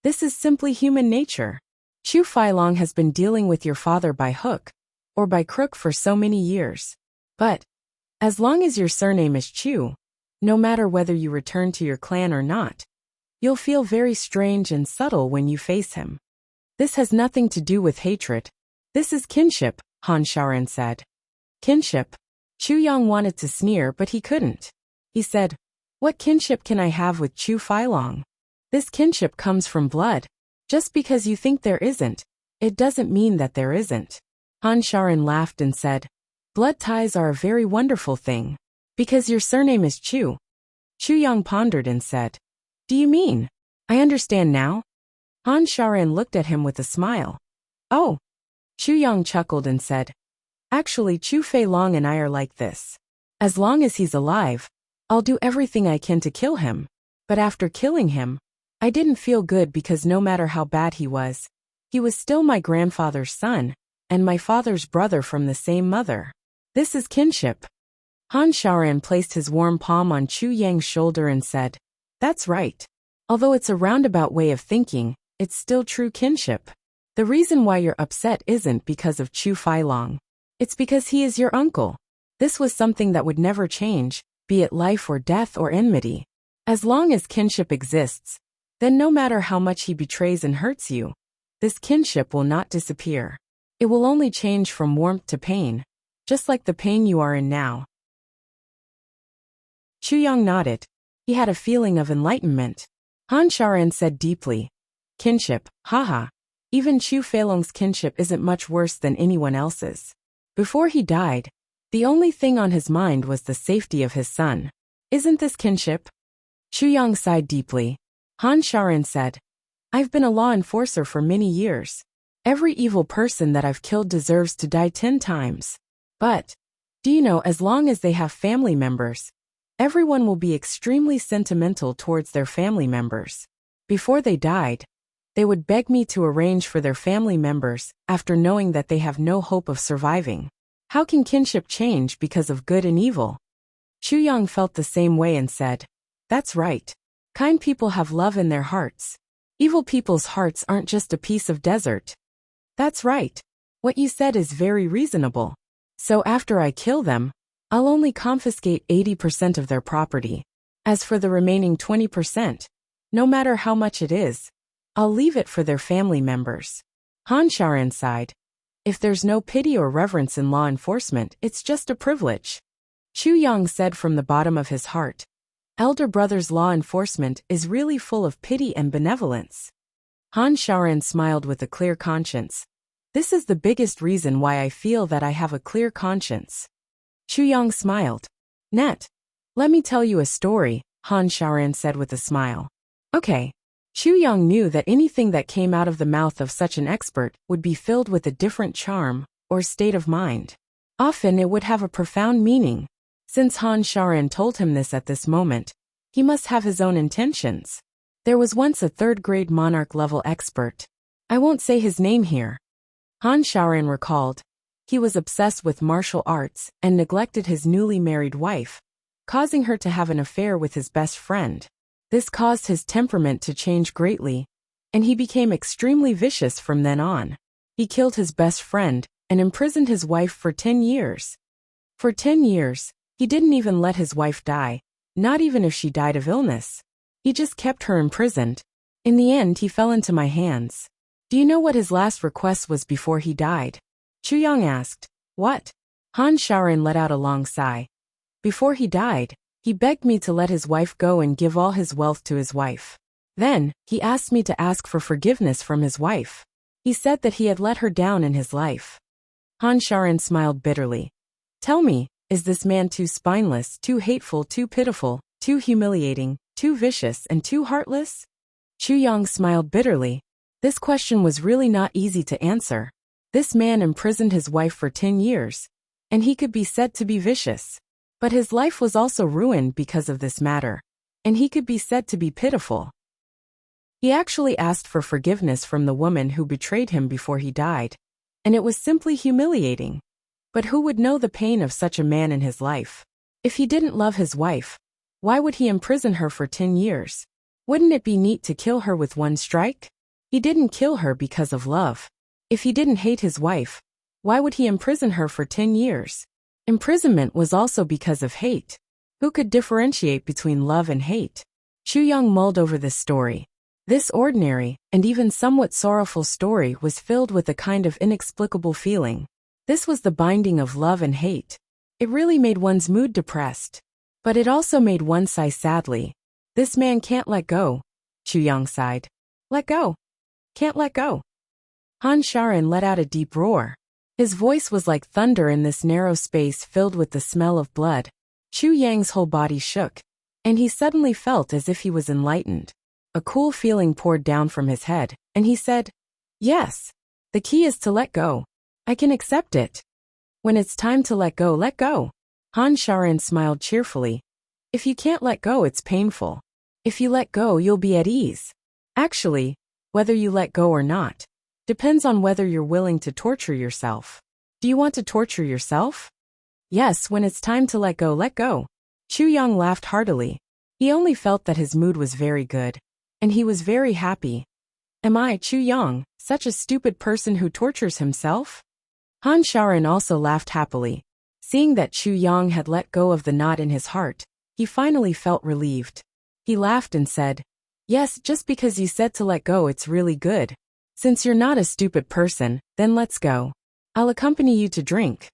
This is simply human nature. Chu Feilong has been dealing with your father by hook, or by crook for so many years. But, as long as your surname is Chu, no matter whether you return to your clan or not, you'll feel very strange and subtle when you face him. This has nothing to do with hatred. This is kinship, Han Shaoran said. Kinship? Chu Yang wanted to sneer but he couldn't. He said, What kinship can I have with Chu Feilong? This kinship comes from blood. Just because you think there isn't, it doesn't mean that there isn't. Han Shaoran laughed and said, Blood ties are a very wonderful thing. Because your surname is Chu. Chu Yang pondered and said, Do you mean? I understand now. Han Shaoran looked at him with a smile. Oh. Chu Yang chuckled and said, Actually Chu Feilong and I are like this. As long as he's alive, I'll do everything I can to kill him. But after killing him, I didn't feel good because no matter how bad he was still my grandfather's son, and my father's brother from the same mother. This is kinship. Han Shaoran placed his warm palm on Chu Yang's shoulder and said, "That's right. Although it's a roundabout way of thinking, it's still true kinship. The reason why you're upset isn't because of Chu Feilong. It's because he is your uncle. This was something that would never change, be it life or death or enmity. As long as kinship exists, then no matter how much he betrays and hurts you, this kinship will not disappear. It will only change from warmth to pain, just like the pain you are in now." Chu Yang nodded. He had a feeling of enlightenment. Han Shaoran said deeply, "Kinship, haha. Even Chu Feilong's kinship isn't much worse than anyone else's. Before he died, the only thing on his mind was the safety of his son. Isn't this kinship?" Chu Yang sighed deeply. Han Shaoran said, "I've been a law enforcer for many years. Every evil person that I've killed deserves to die 10 times. But, do you know, as long as they have family members, everyone will be extremely sentimental towards their family members. Before they died, they would beg me to arrange for their family members after knowing that they have no hope of surviving. How can kinship change because of good and evil?" Chu Yang felt the same way and said, "That's right. Kind people have love in their hearts. Evil people's hearts aren't just a piece of desert." "That's right. What you said is very reasonable. So after I kill them, I'll only confiscate 80% of their property. As for the remaining 20%, no matter how much it is, I'll leave it for their family members." Han Shaoran sighed. "If there's no pity or reverence in law enforcement, it's just a privilege." Chu Yang said from the bottom of his heart, "Elder brother's law enforcement is really full of pity and benevolence." Han Shaoran smiled with a clear conscience. "This is the biggest reason why I feel that I have a clear conscience." Chu Yang smiled. "Net. Let me tell you a story," Han Shaoran said with a smile. "Okay." Chu Yang knew that anything that came out of the mouth of such an expert would be filled with a different charm or state of mind. Often it would have a profound meaning. Since Han Shaoran told him this at this moment, he must have his own intentions. There was once a third-grade monarch-level expert. I won't say his name here. Han Shaoran recalled. He was obsessed with martial arts and neglected his newly married wife, causing her to have an affair with his best friend. This caused his temperament to change greatly, and he became extremely vicious from then on. He killed his best friend and imprisoned his wife for 10 years. For 10 years, he didn't even let his wife die, not even if she died of illness. He just kept her imprisoned. In the end, he fell into my hands. Do you know what his last request was before he died?" Chu Yang asked. "What?" Han Shaoran let out a long sigh. "Before he died, he begged me to let his wife go and give all his wealth to his wife. Then, he asked me to ask for forgiveness from his wife. He said that he had let her down in his life." Han Shaoran smiled bitterly. "Tell me, is this man too spineless, too hateful, too pitiful, too humiliating, too vicious, and too heartless?" Chu Yang smiled bitterly. This question was really not easy to answer. This man imprisoned his wife for 10 years, and he could be said to be vicious. But his life was also ruined because of this matter, and he could be said to be pitiful. He actually asked for forgiveness from the woman who betrayed him before he died, and it was simply humiliating. But who would know the pain of such a man in his life? If he didn't love his wife, why would he imprison her for 10 years? Wouldn't it be neat to kill her with one strike? He didn't kill her because of love. If he didn't hate his wife, why would he imprison her for 10 years? Imprisonment was also because of hate. Who could differentiate between love and hate? Chu Yang mulled over this story. This ordinary, and even somewhat sorrowful story was filled with a kind of inexplicable feeling. This was the binding of love and hate. It really made one's mood depressed. But it also made one sigh sadly. "This man can't let go," Chu Yang sighed. "Let go. Can't let go." Han Shaoran let out a deep roar. His voice was like thunder in this narrow space filled with the smell of blood. Chu Yang's whole body shook, and he suddenly felt as if he was enlightened. A cool feeling poured down from his head, and he said, "Yes. The key is to let go. I can accept it. When it's time to let go, let go." Han Shaoran smiled cheerfully. "If you can't let go, it's painful. If you let go, you'll be at ease. Actually, whether you let go or not depends on whether you're willing to torture yourself. Do you want to torture yourself?" Yes, when it's time to let go, let go. Chu Yang laughed heartily. He only felt that his mood was very good. And he was very happy. Am I, Chu Yang, such a stupid person who tortures himself? Han Shaoran also laughed happily. Seeing that Chu Yang had let go of the knot in his heart, he finally felt relieved. He laughed and said, Yes, just because you said to let go, it's really good. Since you're not a stupid person, then let's go. I'll accompany you to drink.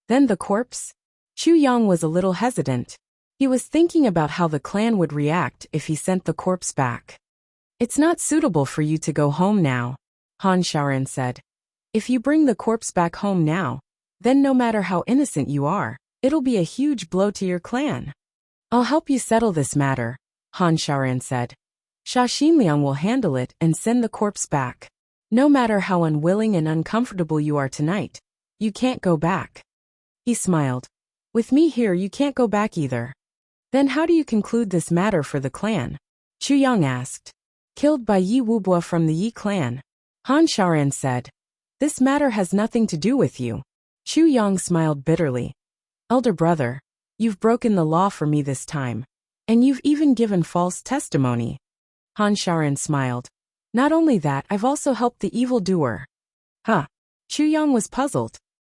Then the corpse? Chu Yang was a little hesitant. He was thinking about how the clan would react if he sent the corpse back. It's not suitable for you to go home now, Han Shaoran said. If you bring the corpse back home now, then no matter how innocent you are, it'll be a huge blow to your clan. I'll help you settle this matter, Han Shaoran said. Sha Xinliang will handle it and send the corpse back. No matter how unwilling and uncomfortable you are tonight, you can't go back. He smiled. With me here, you can't go back either. Then how do you conclude this matter for the clan? Chu Yang asked. Killed by Yi Wubua from the Yi clan. Han Shaoran said. This matter has nothing to do with you. Chu Yang smiled bitterly. Elder brother, you've broken the law for me this time. And you've even given false testimony. Han Shaoran smiled. Not only that, I've also helped the evildoer. Huh. Chu Yang was puzzled.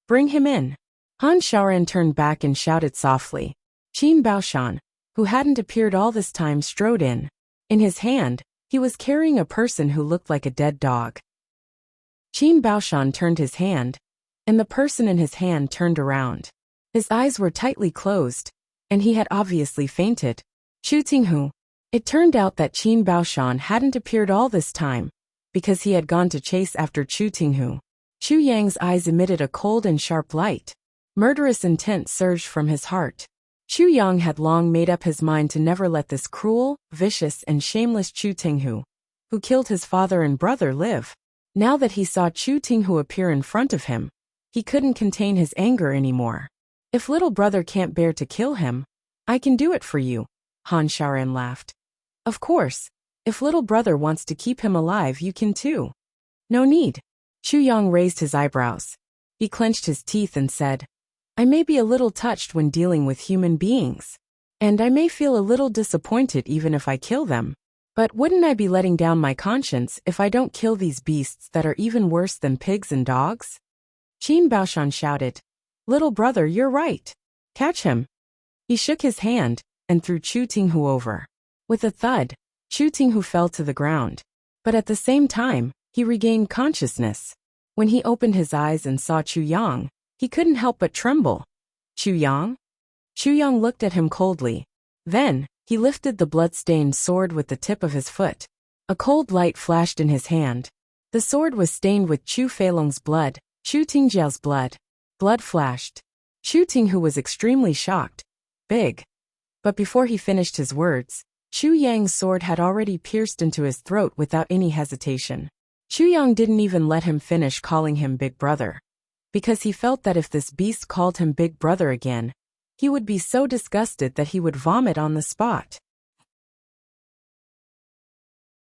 Bring him in. Han Shaoran turned back and shouted softly. Qin Baoshan, who hadn't appeared all this time, strode in. In his hand, he was carrying a person who looked like a dead dog. Qin Baoshan turned his hand, and the person in his hand turned around. His eyes were tightly closed, and he had obviously fainted. Chu Tinghu. It turned out that Qin Baoshan hadn't appeared all this time, because he had gone to chase after Chu Tinghu. Chu Yang's eyes emitted a cold and sharp light. Murderous intent surged from his heart. Chu Yang had long made up his mind to never let this cruel, vicious and shameless Chu Tinghu, who killed his father and brother, live. Now that he saw Chu Tinghu appear in front of him, he couldn't contain his anger anymore. If little brother can't bear to kill him, I can do it for you, Han Shaoran laughed. Of course, if little brother wants to keep him alive, you can too. No need. Chu Yang raised his eyebrows. He clenched his teeth and said, I may be a little touched when dealing with human beings. And I may feel a little disappointed even if I kill them. But wouldn't I be letting down my conscience if I don't kill these beasts that are even worse than pigs and dogs? Qin Baoshan shouted, Little brother, you're right. Catch him. He shook his hand and threw Chu Tinghu over. With a thud, Chu Tinghu fell to the ground. But at the same time, he regained consciousness. When he opened his eyes and saw Chu Yang, he couldn't help but tremble. Chu Yang? Chu Yang looked at him coldly. Then, he lifted the blood-stained sword with the tip of his foot. A cold light flashed in his hand. The sword was stained with Chu Feilong's blood, Chu Tingjiao's blood. Blood flashed. Chu Tinghu was extremely shocked. Big. But before he finished his words, Chu Yang's sword had already pierced into his throat without any hesitation. Chu Yang didn't even let him finish calling him Big Brother. Because he felt that if this beast called him Big Brother again, he would be so disgusted that he would vomit on the spot.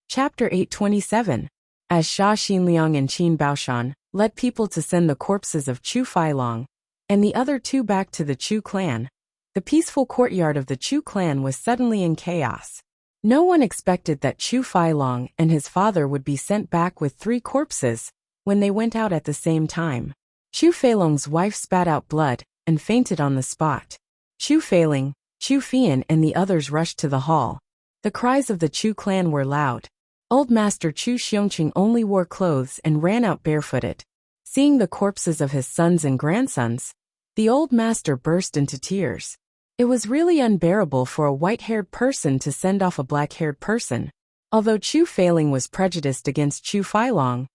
Chapter 827. As Sha Xinliang and Qin Baoshan led people to send the corpses of Chu Feilong and the other two back to the Chu clan, the peaceful courtyard of the Chu clan was suddenly in chaos. No one expected that Chu Feilong and his father would be sent back with 3 corpses when they went out at the same time. Chu Feilong's wife spat out blood and fainted on the spot. Chu Feiling, Chu Fian and the others rushed to the hall. The cries of the Chu clan were loud. Old Master Chu Xiongqing only wore clothes and ran out barefooted. Seeing the corpses of his sons and grandsons, the old master burst into tears. It was really unbearable for a white-haired person to send off a black-haired person. Although Chu Feiling was prejudiced against Chu Feilong,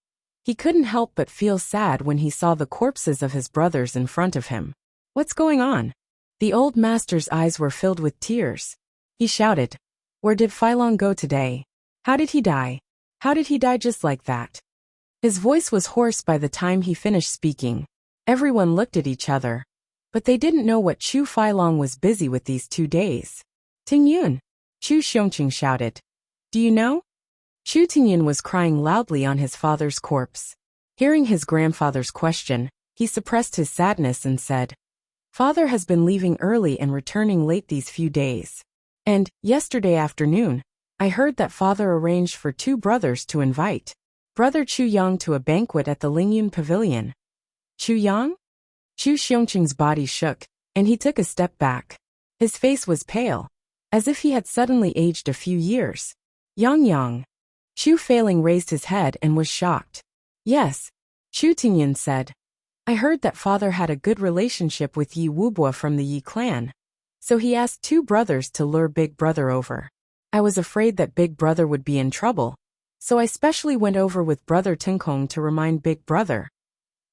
he couldn't help but feel sad when he saw the corpses of his brothers in front of him. What's going on? The old master's eyes were filled with tears. He shouted, Where did Feilong go today? How did he die? How did he die just like that? His voice was hoarse by the time he finished speaking. Everyone looked at each other. But they didn't know what Chu Feilong was busy with these 2 days. Tingyun, Chu Xiongqing shouted. Do you know? Chu Tingyun was crying loudly on his father's corpse. Hearing his grandfather's question, he suppressed his sadness and said, Father has been leaving early and returning late these few days. And, yesterday afternoon, I heard that father arranged for 2 brothers to invite Brother Chu Yang to a banquet at the Lingyun Pavilion. Chu Yang? Chu Xiongqing's body shook, and he took a step back. His face was pale, as if he had suddenly aged a few years. Yang. Chu Feiling raised his head and was shocked. Yes, Chu Tingyan said. I heard that father had a good relationship with Yi Wubua from the Yi clan, so he asked 2 brothers to lure Big Brother over. I was afraid that Big Brother would be in trouble, so I specially went over with Brother Tingkong to remind Big Brother.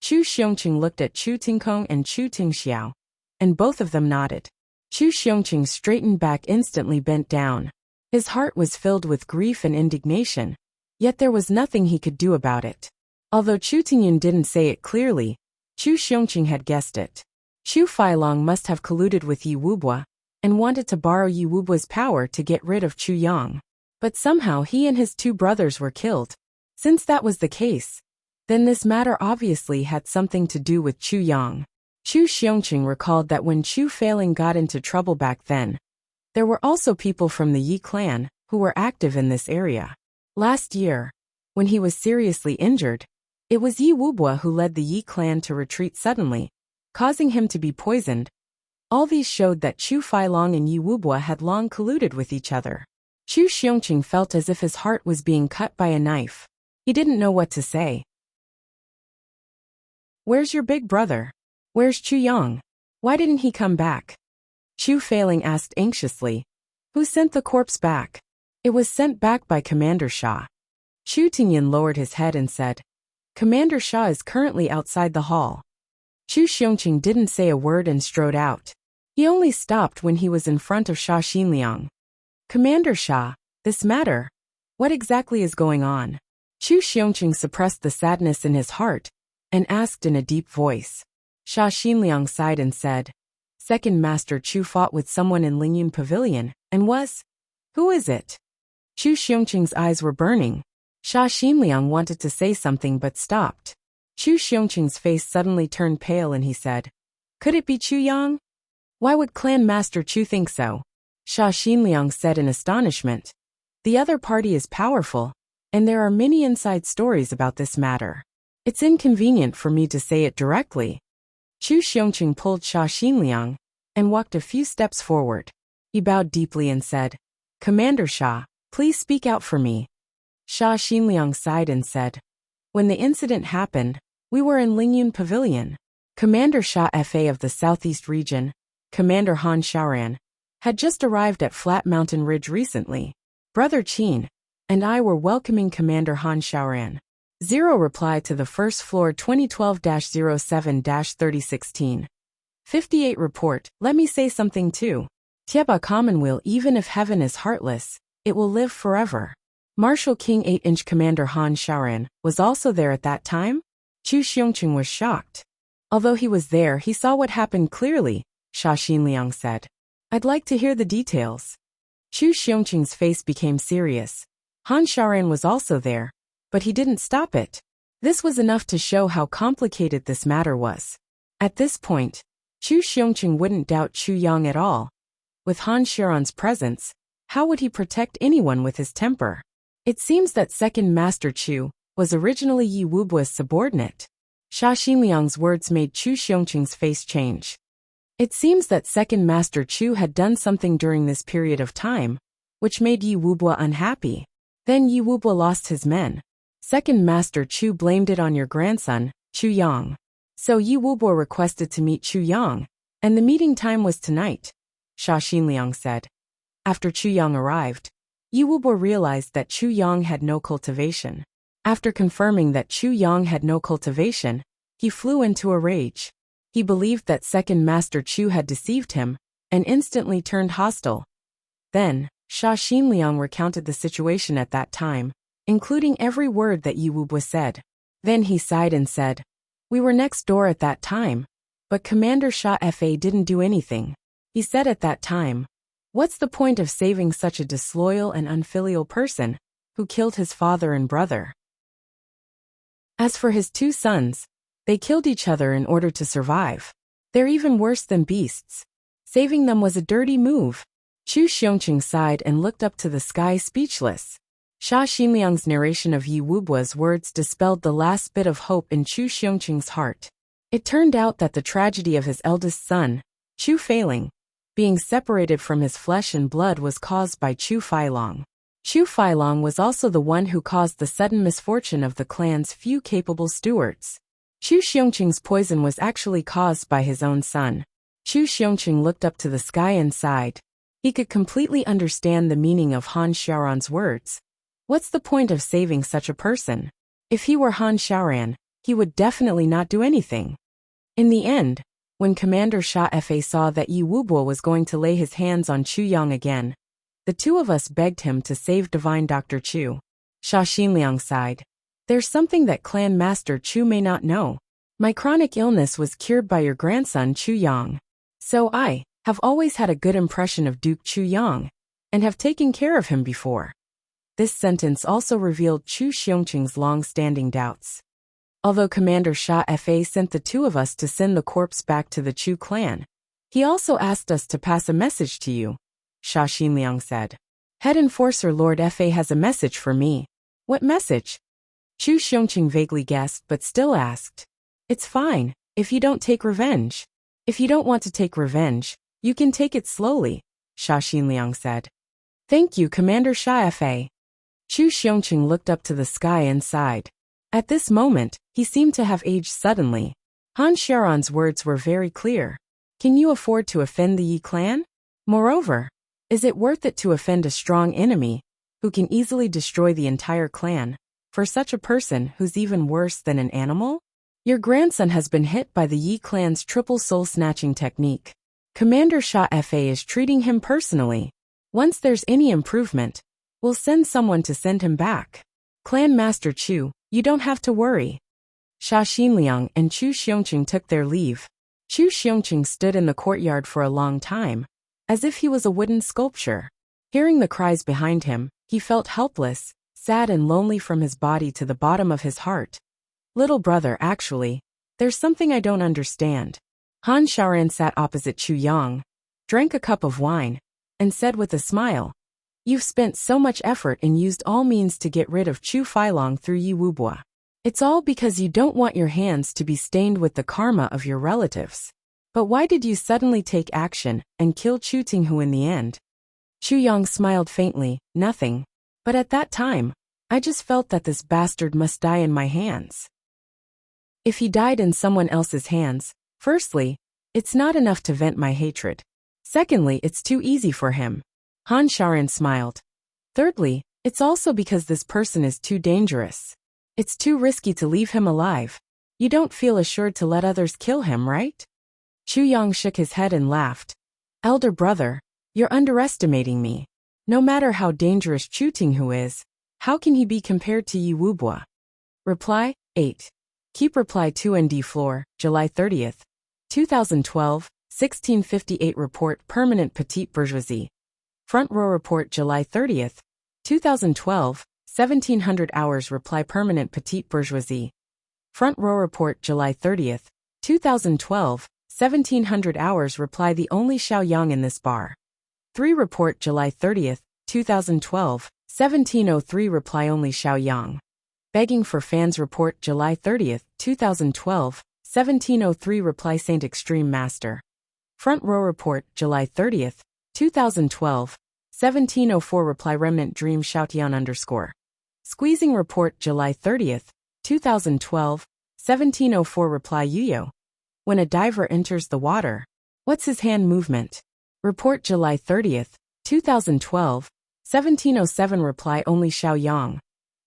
Chu Xiongqing looked at Chu Tingkong and Chu Tingxiao, and both of them nodded. Chu Xiongqing straightened back, instantly bent down. His heart was filled with grief and indignation, yet there was nothing he could do about it. Although Chu Tingyan didn't say it clearly, Chu Xiongqing had guessed it. Chu Feilong must have colluded with Yi Wubua and wanted to borrow Yi Wubua's power to get rid of Chu Yang. But somehow he and his 2 brothers were killed. Since that was the case, then this matter obviously had something to do with Chu Yang. Chu Xiongqing recalled that when Chu Feiling got into trouble back then, there were also people from the Yi clan who were active in this area. Last year, when he was seriously injured, it was Yi Wubua who led the Yi clan to retreat suddenly, causing him to be poisoned. All these showed that Chu Feilong and Yi Wubua had long colluded with each other. Chu Xiongqing felt as if his heart was being cut by a knife. He didn't know what to say. Where's your big brother? Where's Chu Yang? Why didn't he come back? Chu Feiling asked anxiously. Who sent the corpse back? It was sent back by Commander Shah. Chu Tingyan lowered his head and said, Commander Shah is currently outside the hall. Chu Xiongqing didn't say a word and strode out. He only stopped when he was in front of Sha Xinliang. Commander Shah, this matter? What exactly is going on? Chu Xiongqing suppressed the sadness in his heart and asked in a deep voice. Sha Xinliang sighed and said, Second Master Chu fought with someone in Lingyun Pavilion, and was? Who is it? Chu Xiongqing's eyes were burning. Sha Xinliang wanted to say something but stopped. Chu Xiongqing's face suddenly turned pale and he said, Could it be Chu Yang? Why would Clan Master Chu think so? Sha Xinliang said in astonishment. The other party is powerful, and there are many inside stories about this matter. It's inconvenient for me to say it directly. Chu Xiongqing pulled Sha Xinliang and walked a few steps forward. He bowed deeply and said, Commander Shah, please speak out for me. Sha Xinliang sighed and said, When the incident happened, we were in Lingyun Pavilion. Commander Shah Fa of the Southeast region, Commander Han Shaoran, had just arrived at Flat Mountain Ridge recently. Brother Qin and I were welcoming Commander Han Shaoran. 0 reply to the first floor 2012-07-3016. 58 report, let me say something too. Tieba Commonweal, even if heaven is heartless, it will live forever. Marshal King 8-inch Commander Han Shaoran was also there at that time? Chu Xiongqing was shocked. Although he was there, he saw what happened clearly, Sha Xinliang said. I'd like to hear the details. Chu Xiongqing's face became serious. Han Shaoran was also there, but he didn't stop it. This was enough to show how complicated this matter was. At this point, Chu Xiongqing wouldn't doubt Chu Yang at all. With Han Shaoran's presence, how would he protect anyone with his temper? It seems that Second Master Chu was originally Yi Wubua's subordinate. Sha Xinliang's words made Chu Xiongqing's face change. It seems that Second Master Chu had done something during this period of time, which made Yi Wubua unhappy. Then Yi Wubua lost his men. Second Master Chu blamed it on your grandson, Chu Yang. So Yi Wubua requested to meet Chu Yang, and the meeting time was tonight, Sha Xinliang said. After Chu Yang arrived, Yi Wubua realized that Chu Yang had no cultivation. After confirming that Chu Yang had no cultivation, he flew into a rage. He believed that Second Master Chu had deceived him, and instantly turned hostile. Then, Sha Xinliang recounted the situation at that time, including every word that Yi Wubua said. Then he sighed and said, We were next door at that time, but Commander Shah Fa didn't do anything. He said at that time, What's the point of saving such a disloyal and unfilial person, who killed his father and brother? As for his 2 sons, they killed each other in order to survive. They're even worse than beasts. Saving them was a dirty move. Chu Xiongqing sighed and looked up to the sky speechless. Xia Xinliang's narration of Yi Wubua's words dispelled the last bit of hope in Chu Xiongqing's heart. It turned out that the tragedy of his eldest son, Chu Feilong, being separated from his flesh and blood was caused by Chu Feilong. Chu Feilong was also the one who caused the sudden misfortune of the clan's few capable stewards. Chu Xiongqing's poison was actually caused by his own son. Chu Xiongqing looked up to the sky and sighed. He could completely understand the meaning of Han Xiaoran's words. What's the point of saving such a person? If he were Han Xiaoran, he would definitely not do anything. In the end, when Commander Sha Fa saw that Yi Wubua was going to lay his hands on Chu Yang again, the two of us begged him to save Divine Dr. Chu. Xia Xinliang sighed. There's something that Clan Master Chu may not know. My chronic illness was cured by your grandson Chu Yang. So I have always had a good impression of Duke Chu Yang, and have taken care of him before. This sentence also revealed Chu Xiongqing's long-standing doubts. Although Commander Sha Fa sent the two of us to send the corpse back to the Chu clan, he also asked us to pass a message to you, Xia Xinliang said. Head Enforcer Lord Fa has a message for me. What message? Chu Xiongqing vaguely guessed but still asked. It's fine, if you don't take revenge. If you don't want to take revenge, you can take it slowly, Xia Xinliang said. Thank you, Commander Sha Fa. Chu Xiongqing looked up to the sky and sighed. At this moment, he seemed to have aged suddenly. Han Xiaoran's words were very clear. Can you afford to offend the Yi clan? Moreover, is it worth it to offend a strong enemy, who can easily destroy the entire clan, for such a person who's even worse than an animal? Your grandson has been hit by the Yi clan's triple soul-snatching technique. Commander Sha Fa is treating him personally. Once there's any improvement, we'll send someone to send him back. Clan Master Chu, you don't have to worry. Xia Xinliang and Chu Xiongqing took their leave. Chu Xiongqing stood in the courtyard for a long time, as if he was a wooden sculpture. Hearing the cries behind him, he felt helpless, sad and lonely from his body to the bottom of his heart. Little brother, actually, there's something I don't understand. Han Xiaoran sat opposite Chu Yang, drank a cup of wine, and said with a smile, You've spent so much effort and used all means to get rid of Chu Feilong through Yi Wubua. It's all because you don't want your hands to be stained with the karma of your relatives. But why did you suddenly take action and kill Chu Tinghu in the end? Chu Yang smiled faintly, nothing. But at that time, I just felt that this bastard must die in my hands. If he died in someone else's hands, firstly, it's not enough to vent my hatred. Secondly, it's too easy for him. Han Xiaoran smiled. Thirdly, it's also because this person is too dangerous. It's too risky to leave him alive. You don't feel assured to let others kill him, right? Chu Yang shook his head and laughed. Elder brother, you're underestimating me. No matter how dangerous Chu Tinghu is, how can he be compared to Yi Wubua? Reply, 8. Keep reply 2 ND floor, July 30th, 2012, 1658 report permanent petite bourgeoisie. Front row report July 30th, 2012, 1700 hours reply permanent petite bourgeoisie. Front row report July 30th, 2012, 1700 hours reply the only Xiao Yang in this bar. 3 report July 30th, 2012, 1703 reply only Xiao Yang. Begging for fans report July 30th, 2012, 1703 reply Saint Extreme Master. Front row report July 30th, 2012, 1704 reply Remnant Dream Shoutian _ Squeezing report July 30th, 2012, 1704 reply Yuyo. When a diver enters the water, what's his hand movement? Report July 30th, 2012, 1707 reply only Xiao Yang.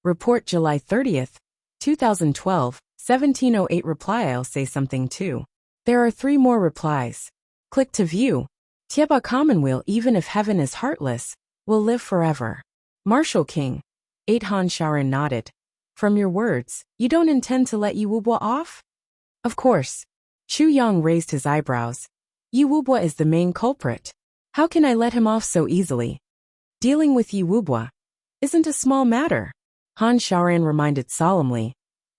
Report July 30th, 2012, 1708 reply I'll say something too. There are 3 more replies. Click to view. Tieba Commonweal even if heaven is heartless, will live forever. Marshal King. 8 Han Xiaoran nodded. From your words, you don't intend to let Yi Wubua off? Of course. Chu Yang raised his eyebrows. Yi Wubua is the main culprit. How can I let him off so easily? Dealing with Yi Wubua isn't a small matter. Han Xiaoran reminded solemnly.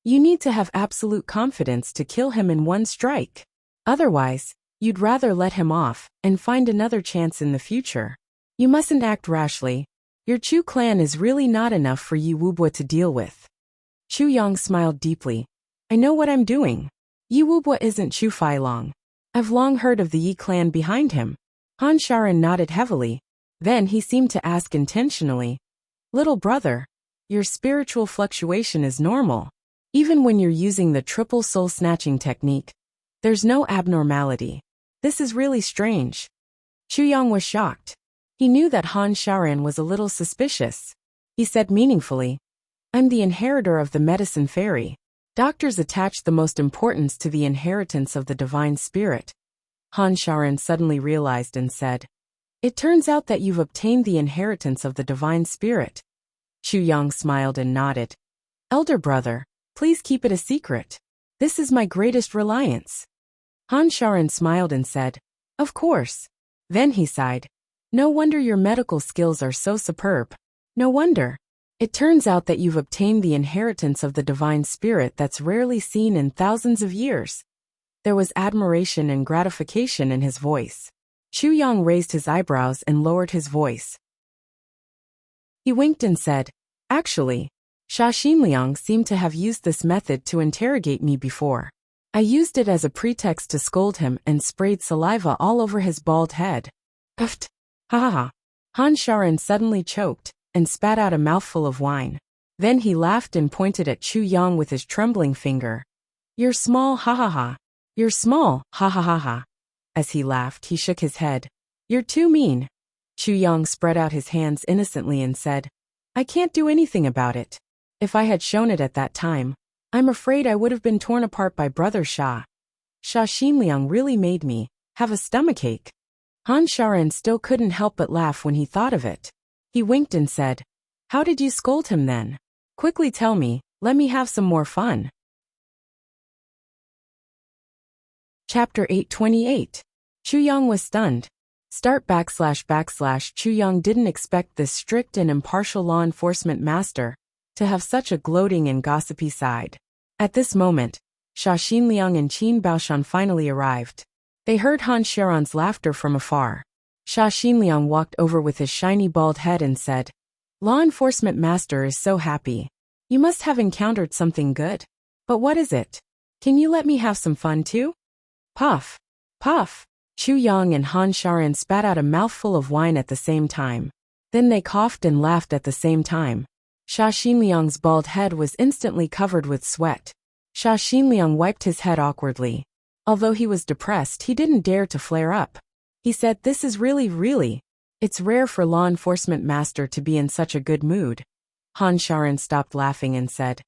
You need to have absolute confidence to kill him in one strike. Otherwise, you'd rather let him off and find another chance in the future. You mustn't act rashly. Your Chu clan is really not enough for Yi Wubwa to deal with. Chu Yang smiled deeply. I know what I'm doing. Yi Wubwa isn't Chu Feilong. I've long heard of the Yi clan behind him. Han Sharan nodded heavily. Then he seemed to ask intentionally, Little brother, your spiritual fluctuation is normal. Even when you're using the triple soul snatching technique, there's no abnormality. This is really strange. Chu Yang was shocked. He knew that Han Sharan was a little suspicious. He said meaningfully, I'm the inheritor of the medicine fairy. Doctors attach the most importance to the inheritance of the divine spirit. Han Sharan suddenly realized and said, It turns out that you've obtained the inheritance of the divine spirit. Chu Yang smiled and nodded. Elder brother, please keep it a secret. This is my greatest reliance. Han Sharan smiled and said, Of course. Then he sighed. No wonder your medical skills are so superb. No wonder. It turns out that you've obtained the inheritance of the divine spirit that's rarely seen in thousands of years. There was admiration and gratification in his voice. Chu Yang raised his eyebrows and lowered his voice. He winked and said, Actually, Sha Xinliang seemed to have used this method to interrogate me before. I used it as a pretext to scold him and sprayed saliva all over his bald head. Uft! Ha ha ha! Han Sharan suddenly choked and spat out a mouthful of wine. Then he laughed and pointed at Chu Yang with his trembling finger. You're small, ha ha ha. You're small, ha ha ha ha. As he laughed, he shook his head. You're too mean. Chu Yang spread out his hands innocently and said, I can't do anything about it. If I had shown it at that time, I'm afraid I would have been torn apart by Brother Sha. Sha Xinliang really made me have a stomachache. Han Sharan still couldn't help but laugh when he thought of it. He winked and said, How did you scold him then? Quickly tell me, let me have some more fun. Chapter 828. Chu Yang was stunned. Chu Yang didn't expect this strict and impartial law enforcement master to have such a gloating and gossipy side. At this moment, Sha Xinliang and Qin Baoshan finally arrived. They heard Han Sharan's laughter from afar. Sha Xinliang walked over with his shiny bald head and said, Law enforcement master is so happy. You must have encountered something good. But what is it? Can you let me have some fun too? Puff! Puff! Chu Yang and Han Sharan spat out a mouthful of wine at the same time. Then they coughed and laughed at the same time. Sha Xinliang's bald head was instantly covered with sweat. Sha Xinliang wiped his head awkwardly. Although he was depressed, he didn't dare to flare up. He said, This is really, it's rare for law enforcement master to be in such a good mood. Han Sharan stopped laughing and said,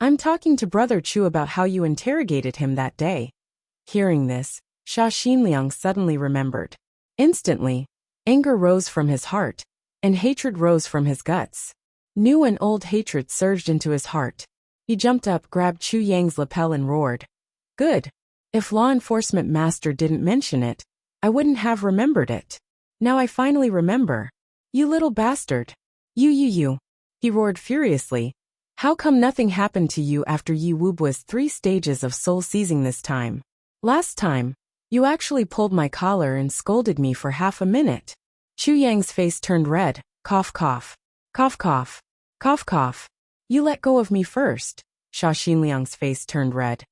I'm talking to Brother Chu about how you interrogated him that day. Hearing this, Sha Xinliang suddenly remembered. Instantly, anger rose from his heart, and hatred rose from his guts. New and old hatred surged into his heart. He jumped up, grabbed Chu Yang's lapel and roared. Good. If law enforcement master didn't mention it, I wouldn't have remembered it. Now I finally remember. You little bastard. You. He roared furiously. How come nothing happened to you after Yi Wubwa's 3 stages of soul seizing this time? Last time, you actually pulled my collar and scolded me for half a minute. Chu Yang's face turned red. Cough cough. Cough cough. Cough cough. You let go of me first. Sha Xinliang's face turned red.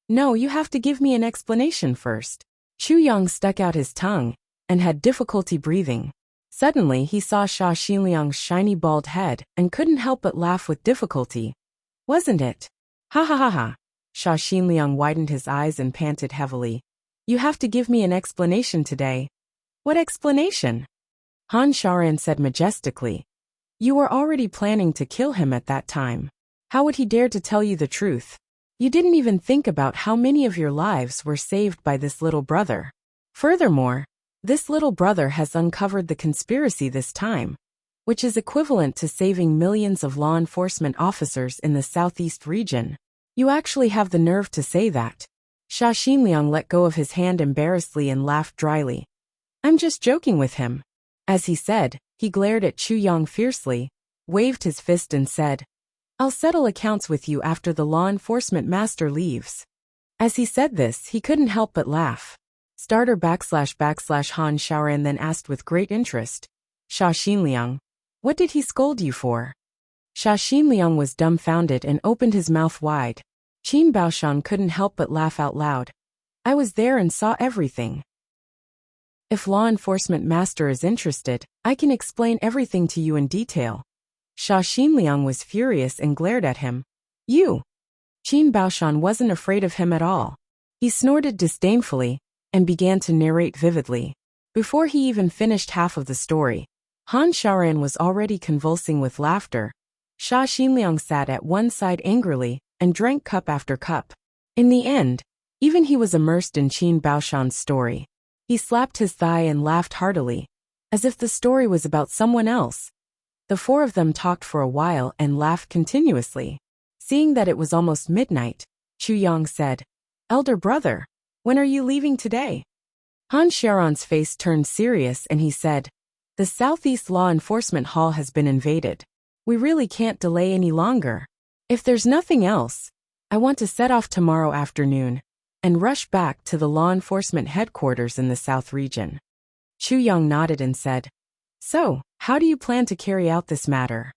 No, you have to give me an explanation first. Chu Yang stuck out his tongue and had difficulty breathing. Suddenly he saw Sha Xinliang's shiny bald head and couldn't help but laugh with difficulty. Wasn't it? Ha ha ha ha. Sha Xinliang widened his eyes and panted heavily. You have to give me an explanation today. What explanation? Han Sharan said majestically. You were already planning to kill him at that time. How would he dare to tell you the truth? You didn't even think about how many of your lives were saved by this little brother. Furthermore, this little brother has uncovered the conspiracy this time, which is equivalent to saving millions of law enforcement officers in the southeast region. You actually have the nerve to say that. Sha Xinliang let go of his hand embarrassedly and laughed dryly. I'm just joking with him. As he said, he glared at Chu Yang fiercely, waved his fist and said, I'll settle accounts with you after the law enforcement master leaves. As he said this, he couldn't help but laugh. Starter / Han Xiaoran then asked with great interest, Sha Xinliang, what did he scold you for? Sha Xinliang was dumbfounded and opened his mouth wide. Qin Baoshan couldn't help but laugh out loud. I was there and saw everything. If law enforcement master is interested, I can explain everything to you in detail. Sha Xinliang was furious and glared at him. You! Qin Baoshan wasn't afraid of him at all. He snorted disdainfully and began to narrate vividly. Before he even finished half of the story, Han Xiaoran was already convulsing with laughter. Sha Xinliang sat at one side angrily and drank cup after cup. In the end, even he was immersed in Qin Baoshan's story. He slapped his thigh and laughed heartily, as if the story was about someone else. The four of them talked for a while and laughed continuously. Seeing that it was almost midnight, Chu Yang said, Elder brother, when are you leaving today? Han Xiaoran's face turned serious and he said, the Southeast Law Enforcement Hall has been invaded. We really can't delay any longer. If there's nothing else, I want to set off tomorrow afternoon and rush back to the law enforcement headquarters in the South region. Chu Yang nodded and said, so, how do you plan to carry out this matter?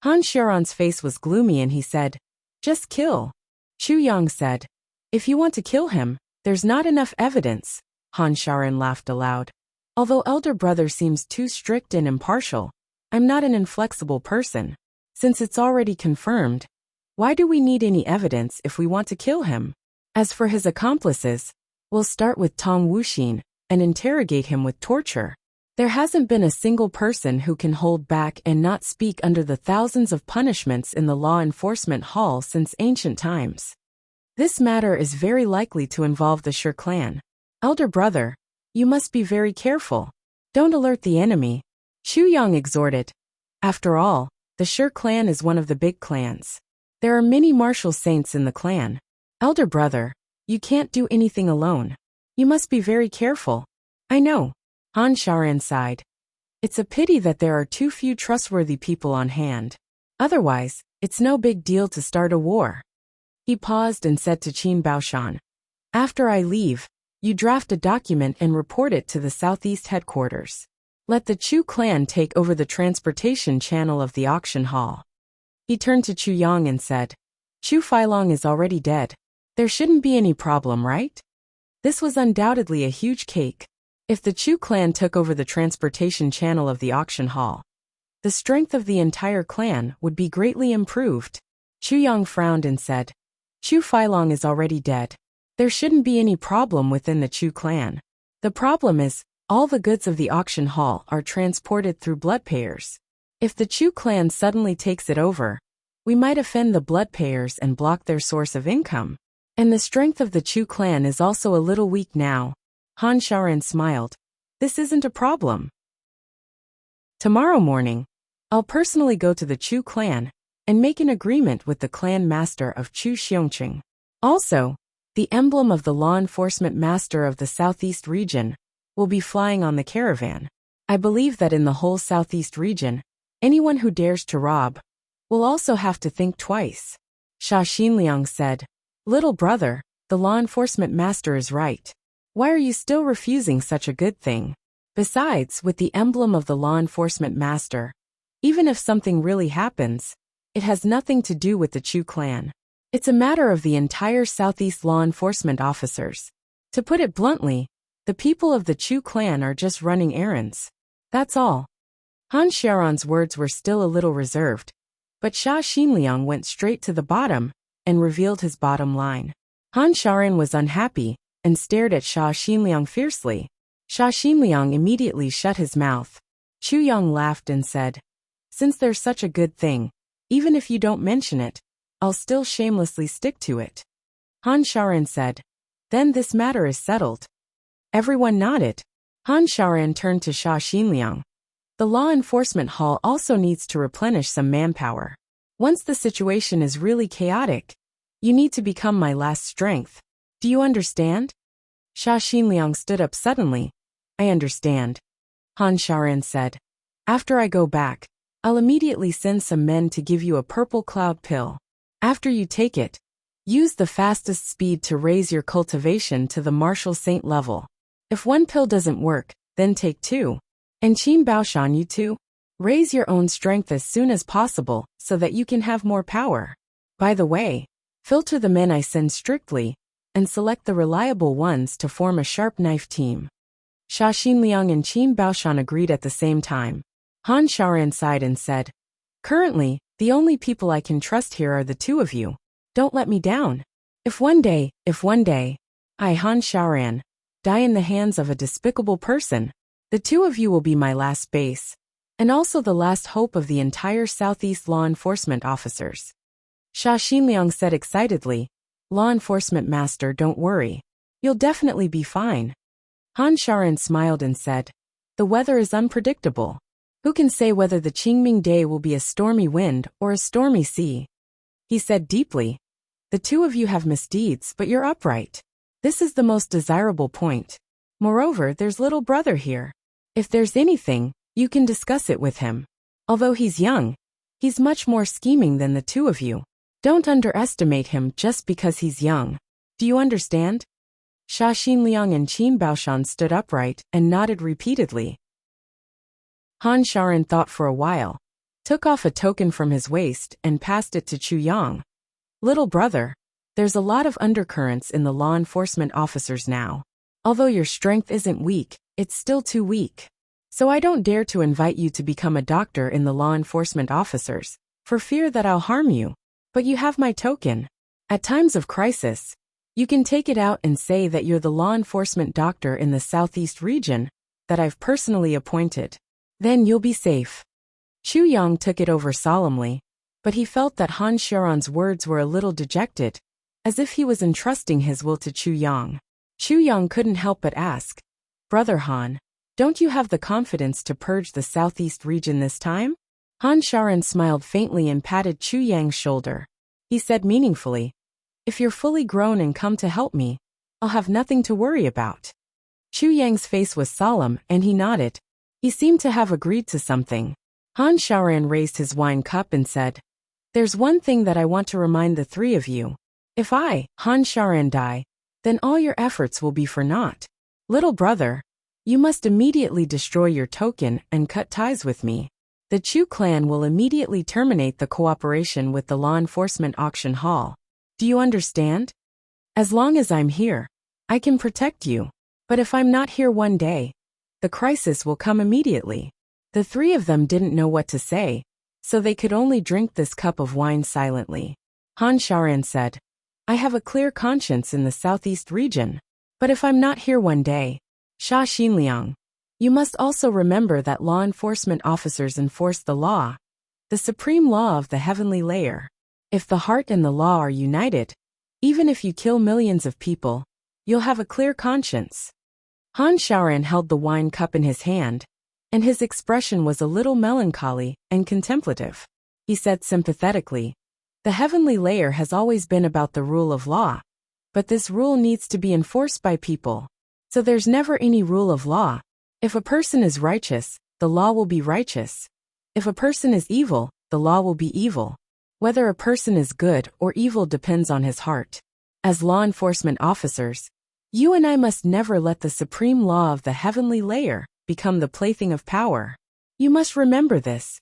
Han Xiaoran's face was gloomy and he said, just kill. Chu Yang said, if you want to kill him, there's not enough evidence. Han Xiaoran laughed aloud. Although elder brother seems too strict and impartial, I'm not an inflexible person. Since it's already confirmed, why do we need any evidence if we want to kill him? As for his accomplices, we'll start with Tong Wuxin and interrogate him with torture. There hasn't been a single person who can hold back and not speak under the thousands of punishments in the law enforcement hall since ancient times. This matter is very likely to involve the Shi clan. Elder brother, you must be very careful. Don't alert the enemy. Chu Yang exhorted. After all, the Shi clan is one of the big clans. There are many martial saints in the clan. Elder brother, you can't do anything alone. You must be very careful. I know. Han Xiaoran sighed. It's a pity that there are too few trustworthy people on hand. Otherwise, it's no big deal to start a war. He paused and said to Qin Baoshan, after I leave, you draft a document and report it to the Southeast headquarters. Let the Chu clan take over the transportation channel of the auction hall. He turned to Chu Yang and said, Chu Feilong is already dead. There shouldn't be any problem, right? This was undoubtedly a huge cake. If the Chu clan took over the transportation channel of the auction hall, the strength of the entire clan would be greatly improved. Chu Yang frowned and said, Chu Feilong is already dead. There shouldn't be any problem within the Chu clan. The problem is, all the goods of the auction hall are transported through bloodpayers. If the Chu clan suddenly takes it over, we might offend the bloodpayers and block their source of income. And the strength of the Chu clan is also a little weak now. Han Xiaoran smiled. This isn't a problem. Tomorrow morning, I'll personally go to the Chu clan and make an agreement with the clan master of Chu Xiongqing. Also, the emblem of the law enforcement master of the Southeast region will be flying on the caravan. I believe that in the whole Southeast region, anyone who dares to rob will also have to think twice. Sha Xinliang said, Little brother, the law enforcement master is right. Why are you still refusing such a good thing? Besides, with the emblem of the law enforcement master, even if something really happens, it has nothing to do with the Chu clan. It's a matter of the entire Southeast law enforcement officers. To put it bluntly, the people of the Chu clan are just running errands. That's all. Han Xiaoran's words were still a little reserved, but Sha Xinliang went straight to the bottom and revealed his bottom line. Han Xiaoran was unhappy and stared at Sha Xinliang fiercely. Sha Xinliang immediately shut his mouth. Chu Yang laughed and said, Since there's such a good thing, even if you don't mention it, I'll still shamelessly stick to it. Han Xiaoran said, Then this matter is settled. Everyone nodded. Han Xiaoran turned to Sha Xinliang. The law enforcement hall also needs to replenish some manpower. Once the situation is really chaotic, you need to become my last strength. Do you understand? Sha Xinliang stood up suddenly. I understand. Han Xiaoran said. After I go back, I'll immediately send some men to give you a purple cloud pill. After you take it, Use the fastest speed to raise your cultivation to the martial saint level. If one pill doesn't work, then take 2. And Qin Baoshan, you too? Raise your own strength as soon as possible so that you can have more power. By the way, filter the men I send strictly, and select the reliable ones to form a sharp knife team. Sha Xinliang and Qin Baoshan agreed at the same time. Han Shaoran sighed and said, "Currently, the only people I can trust here are the 2 of you. Don't let me down. If one day, I, Han Shaoran, die in the hands of a despicable person, the 2 of you will be my last base, and also the last hope of the entire Southeast law enforcement officers." Sha Xinliang said excitedly, "Law enforcement master, don't worry. You'll definitely be fine." Han Shaoran smiled and said, "The weather is unpredictable. Who can say whether the Qingming day will be a stormy wind or a stormy sea?" He said deeply, "The 2 of you have misdeeds, but you're upright. This is the most desirable point. Moreover, there's little brother here. If there's anything, you can discuss it with him. Although he's young, he's much more scheming than the 2 of you. Don't underestimate him just because he's young. Do you understand?" Sha Xinliang and Qin Baoshan stood upright and nodded repeatedly. Han Shaoran thought for a while, took off a token from his waist and passed it to Chu Yang. "Little brother, there's a lot of undercurrents in the law enforcement officers now. Although your strength isn't weak, it's still too weak. So I don't dare to invite you to become a doctor in the law enforcement officers, for fear that I'll harm you. But you have my token. At times of crisis, you can take it out and say that you're the law enforcement doctor in the Southeast region that I've personally appointed. Then you'll be safe." Chu Yang took it over solemnly, but he felt that Han Shaoran's words were a little dejected, as if he was entrusting his will to Chu Yang. Chu Yang couldn't help but ask, "Brother Han, don't you have the confidence to purge the Southeast region this time?" Han Shaoran smiled faintly and patted Chu Yang's shoulder. He said meaningfully, "If you're fully grown and come to help me, I'll have nothing to worry about." Chu Yang's face was solemn and he nodded. He seemed to have agreed to something. Han Shaoran raised his wine cup and said, "There's one thing that I want to remind the 3 of you. If I, Han Shaoran, die, then all your efforts will be for naught. Little brother, you must immediately destroy your token and cut ties with me. The Chu clan will immediately terminate the cooperation with the law enforcement auction hall. Do you understand? As long as I'm here, I can protect you. But if I'm not here one day, the crisis will come immediately." The 3 of them didn't know what to say, so they could only drink this cup of wine silently. Han Shaoran said, "I have a clear conscience in the Southeast region. But if I'm not here one day, Sha Xinliang, you must also remember that law enforcement officers enforce the law, the supreme law of the heavenly layer. If the heart and the law are united, even if you kill millions of people, you'll have a clear conscience." Han Shaoran held the wine cup in his hand, and his expression was a little melancholy and contemplative. He said sympathetically, "The heavenly layer has always been about the rule of law, but this rule needs to be enforced by people. So there's never any rule of law. If a person is righteous, the law will be righteous. If a person is evil, the law will be evil. Whether a person is good or evil depends on his heart. As law enforcement officers, you and I must never let the supreme law of the heavenly layer become the plaything of power. You must remember this."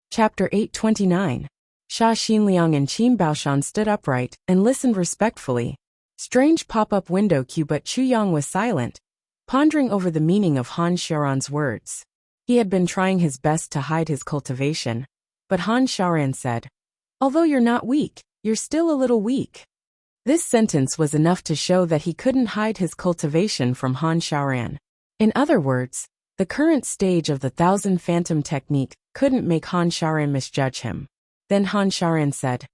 Chapter 829. Sha Xinliang and Qin Baoshan stood upright and listened respectfully. Strange pop-up window cue, but Chu Yang was silent, pondering over the meaning of Han Shaoran's words. He had been trying his best to hide his cultivation, but Han Shaoran said, "Although you're not weak, you're still a little weak." This sentence was enough to show that he couldn't hide his cultivation from Han Shaoran. In other words, the current stage of the Thousand Phantom technique couldn't make Han Shaoran misjudge him. Then Han Shaoran said,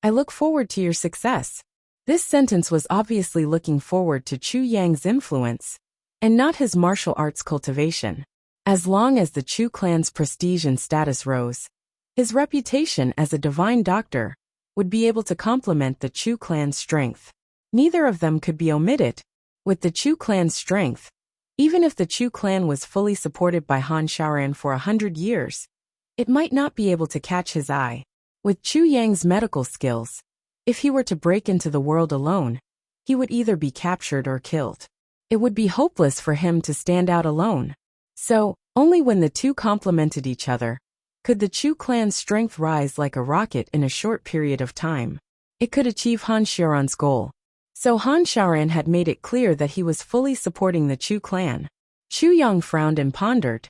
"I look forward to your success." This sentence was obviously looking forward to Chu Yang's influence, and not his martial arts cultivation. As long as the Chu clan's prestige and status rose, his reputation as a divine doctor would be able to complement the Chu clan's strength. Neither of them could be omitted. With the Chu clan's strength, even if the Chu clan was fully supported by Han Shaoran for 100 years, it might not be able to catch his eye. With Chu Yang's medical skills, if he were to break into the world alone, he would either be captured or killed. It would be hopeless for him to stand out alone. So, only when the two complemented each other could the Chu clan's strength rise like a rocket in a short period of time. It could achieve Han Xiaoran's goal. So Han Xiaoran had made it clear that he was fully supporting the Chu clan. Chu Yang frowned and pondered.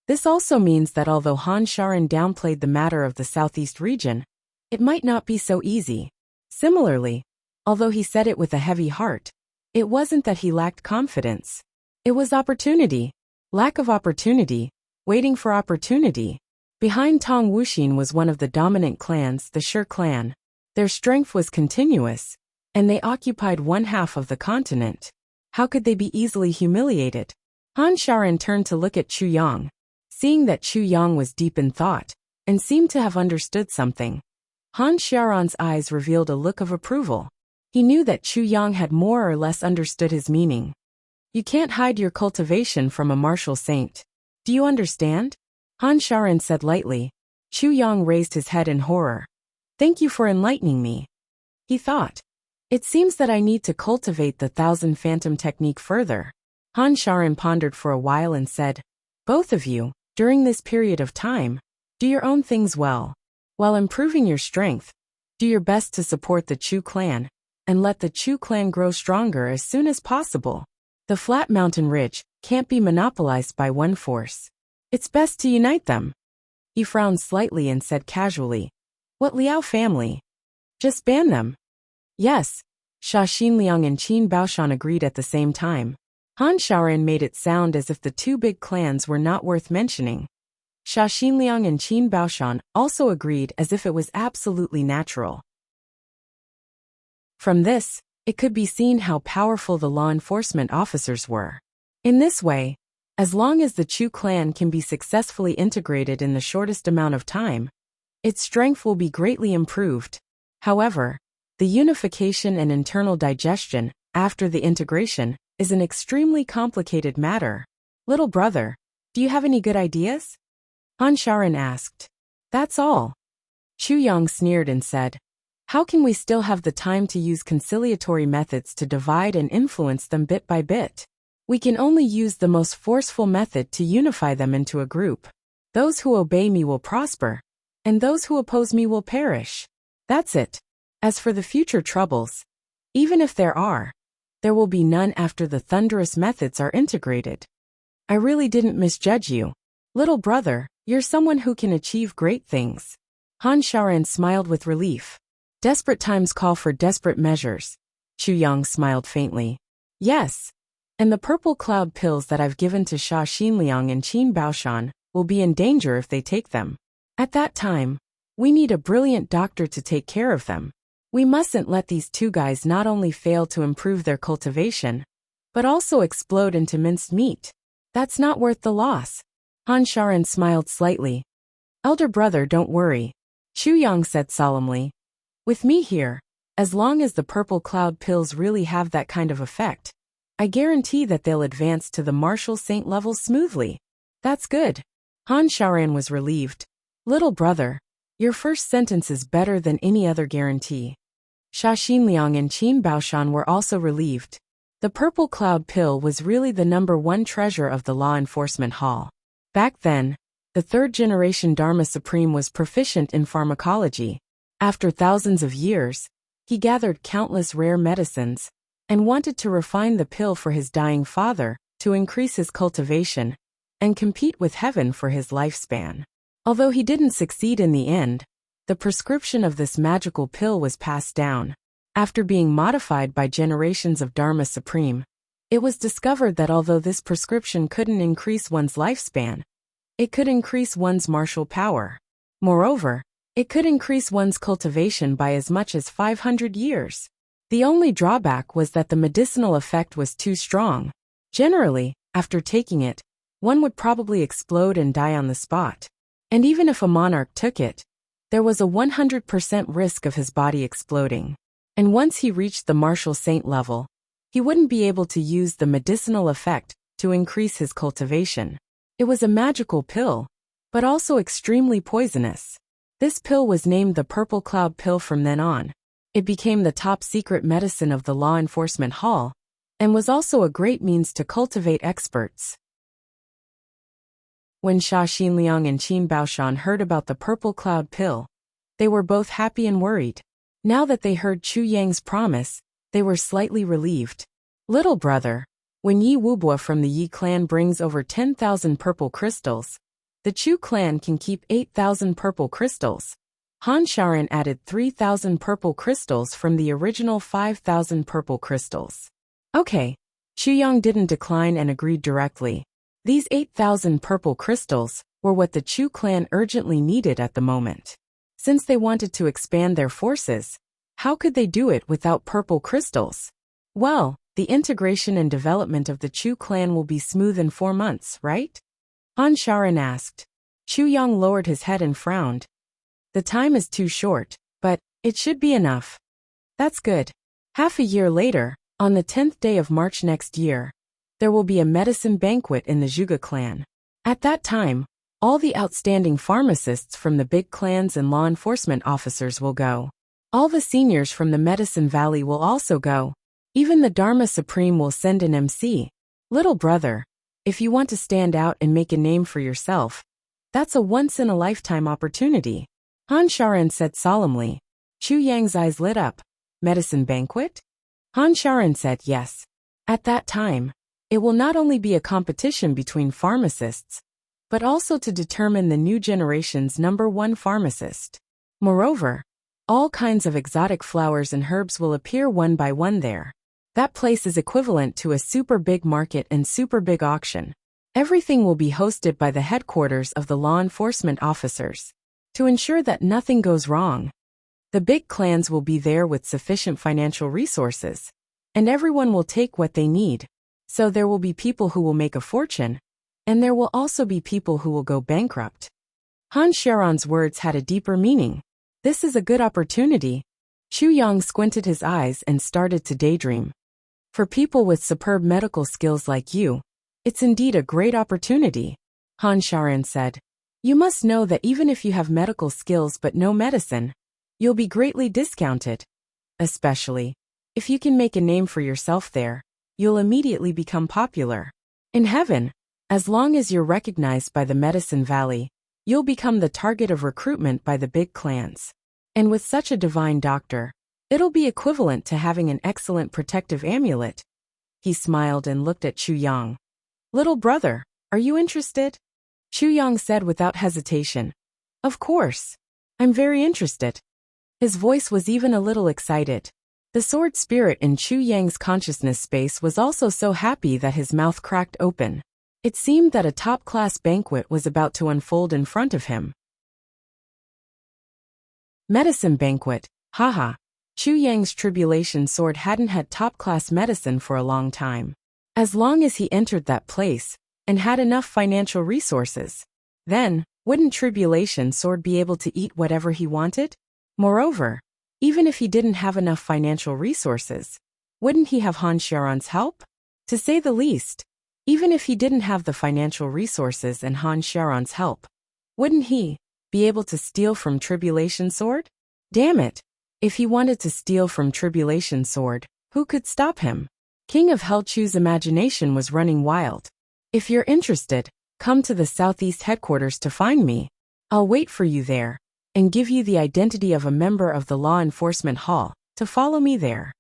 This also means that although Han Xiaoran downplayed the matter of the southeast region, it might not be so easy. Similarly, although he said it with a heavy heart, it wasn't that he lacked confidence. It was opportunity. Lack of opportunity, waiting for opportunity. Behind Tong Wuxin was one of the dominant clans, the Shi clan. Their strength was continuous, and they occupied one half of the continent. How could they be easily humiliated? Han Xiaoran turned to look at Chu Yang. Seeing that Chu Yang was deep in thought, and seemed to have understood something, Han Xiaoran's eyes revealed a look of approval. He knew that Chu Yang had more or less understood his meaning. You can't hide your cultivation from a martial saint. Do you understand? Han Xiaoran said lightly. Chu Yang raised his head in horror. Thank you for enlightening me. He thought. It seems that I need to cultivate the Thousand Phantom technique further. Han Xiaoran pondered for a while and said, both of you, during this period of time, do your own things well. While improving your strength, do your best to support the Chu clan, and let the Chu clan grow stronger as soon as possible. The flat mountain ridge can't be monopolized by one force. It's best to unite them. He frowned slightly and said casually, what Liao family? Just ban them. Yes, Sha Xinliang and Qin Baoshan agreed at the same time. Han Xiaoran made it sound as if the two big clans were not worth mentioning. Sha Xinliang and Qin Baoshan also agreed as if it was absolutely natural. From this, it could be seen how powerful the law enforcement officers were. In this way, as long as the Chu clan can be successfully integrated in the shortest amount of time, its strength will be greatly improved. However, the unification and internal digestion, after the integration, is an extremely complicated matter. Little brother, do you have any good ideas? Han Xiaoran asked. That's all. Chu Yang sneered and said, how can we still have the time to use conciliatory methods to divide and influence them bit by bit? We can only use the most forceful method to unify them into a group. Those who obey me will prosper, and those who oppose me will perish. That's it. As for the future troubles, even if there will be none after the thunderous methods are integrated. I really didn't misjudge you. Little brother, you're someone who can achieve great things. Han Xiaoran smiled with relief. Desperate times call for desperate measures. Chu Yang smiled faintly. Yes. And the purple cloud pills that I've given to Sha Xinliang and Qin Baoshan will be in danger if they take them. At that time, we need a brilliant doctor to take care of them. We mustn't let these two guys not only fail to improve their cultivation, but also explode into minced meat. That's not worth the loss. Han Xiaoran smiled slightly. Elder brother, don't worry. Chu Yang said solemnly. With me here, as long as the purple cloud pills really have that kind of effect, I guarantee that they'll advance to the martial saint level smoothly. That's good. Han Xiaoran was relieved. Little brother, your first sentence is better than any other guarantee. Sha Xinliang and Qin Baoshan were also relieved. The purple cloud pill was really the #1 treasure of the law enforcement hall. Back then, the third-generation Dharma Supreme was proficient in pharmacology. After thousands of years, he gathered countless rare medicines, and wanted to refine the pill for his dying father, to increase his cultivation, and compete with heaven for his lifespan. Although he didn't succeed in the end, the prescription of this magical pill was passed down. After being modified by generations of Dharma Supreme, it was discovered that although this prescription couldn't increase one's lifespan, it could increase one's martial power. Moreover, it could increase one's cultivation by as much as 500 years. The only drawback was that the medicinal effect was too strong. Generally, after taking it, one would probably explode and die on the spot. And even if a monarch took it, there was a 100% risk of his body exploding. And once he reached the martial saint level, he wouldn't be able to use the medicinal effect to increase his cultivation. It was a magical pill, but also extremely poisonous. This pill was named the Purple Cloud Pill from then on. It became the top secret medicine of the law enforcement hall, and was also a great means to cultivate experts. When Xia Xinliang and Qin Baoshan heard about the Purple Cloud Pill, they were both happy and worried. Now that they heard Chu Yang's promise, they were slightly relieved. Little brother, when Yi Wubua from the Yi clan brings over 10,000 purple crystals, the Chu clan can keep 8,000 purple crystals. Han Sharan added 3,000 purple crystals from the original 5,000 purple crystals. Okay. Chu Yang didn't decline and agreed directly. These 8,000 purple crystals were what the Chu clan urgently needed at the moment. Since they wanted to expand their forces, how could they do it without purple crystals? Well, the integration and development of the Chu clan will be smooth in 4 months, right? Han Sharan asked. Chu Yang lowered his head and frowned. The time is too short, but it should be enough. That's good. Half a year later, on the 10th day of March next year, there will be a medicine banquet in the Zhuge clan. At that time, all the outstanding pharmacists from the big clans and law enforcement officers will go. All the seniors from the Medicine Valley will also go. Even the Dharma Supreme will send an MC. Little brother, if you want to stand out and make a name for yourself, that's a once-in-a-lifetime opportunity. Han Sharan said solemnly. Chu Yang's eyes lit up. Medicine banquet? Han Sharan said yes. At that time, it will not only be a competition between pharmacists, but also to determine the new generation's #1 pharmacist. Moreover, all kinds of exotic flowers and herbs will appear one by one there. That place is equivalent to a super big market and super big auction. Everything will be hosted by the headquarters of the law enforcement officers, to ensure that nothing goes wrong. The big clans will be there with sufficient financial resources, and everyone will take what they need. So there will be people who will make a fortune, and there will also be people who will go bankrupt. Han Sharan's words had a deeper meaning. This is a good opportunity. Chu Yang squinted his eyes and started to daydream. For people with superb medical skills like you, it's indeed a great opportunity, Han Sharan said. You must know that even if you have medical skills but no medicine, you'll be greatly discounted. Especially, if you can make a name for yourself there, you'll immediately become popular. In heaven, as long as you're recognized by the Medicine Valley, you'll become the target of recruitment by the big clans. And with such a divine doctor, it'll be equivalent to having an excellent protective amulet. He smiled and looked at Chu Yang. Little brother, are you interested? Chu Yang said without hesitation. Of course. I'm very interested. His voice was even a little excited. The sword spirit in Chu Yang's consciousness space was also so happy that his mouth cracked open. It seemed that a top-class banquet was about to unfold in front of him. Medicine banquet, haha. Chu Yang's tribulation sword hadn't had top-class medicine for a long time. As long as he entered that place, and had enough financial resources, then, wouldn't tribulation sword be able to eat whatever he wanted? Moreover, even if he didn't have enough financial resources, wouldn't he have Han Sharan's help? To say the least, even if he didn't have the financial resources and Han Sharan's help, wouldn't he be able to steal from Tribulation Sword? Damn it! If he wanted to steal from Tribulation Sword, who could stop him? King of Helchu's imagination was running wild. If you're interested, come to the southeast headquarters to find me. I'll wait for you there, and give you the identity of a member of the law enforcement hall, to follow me there.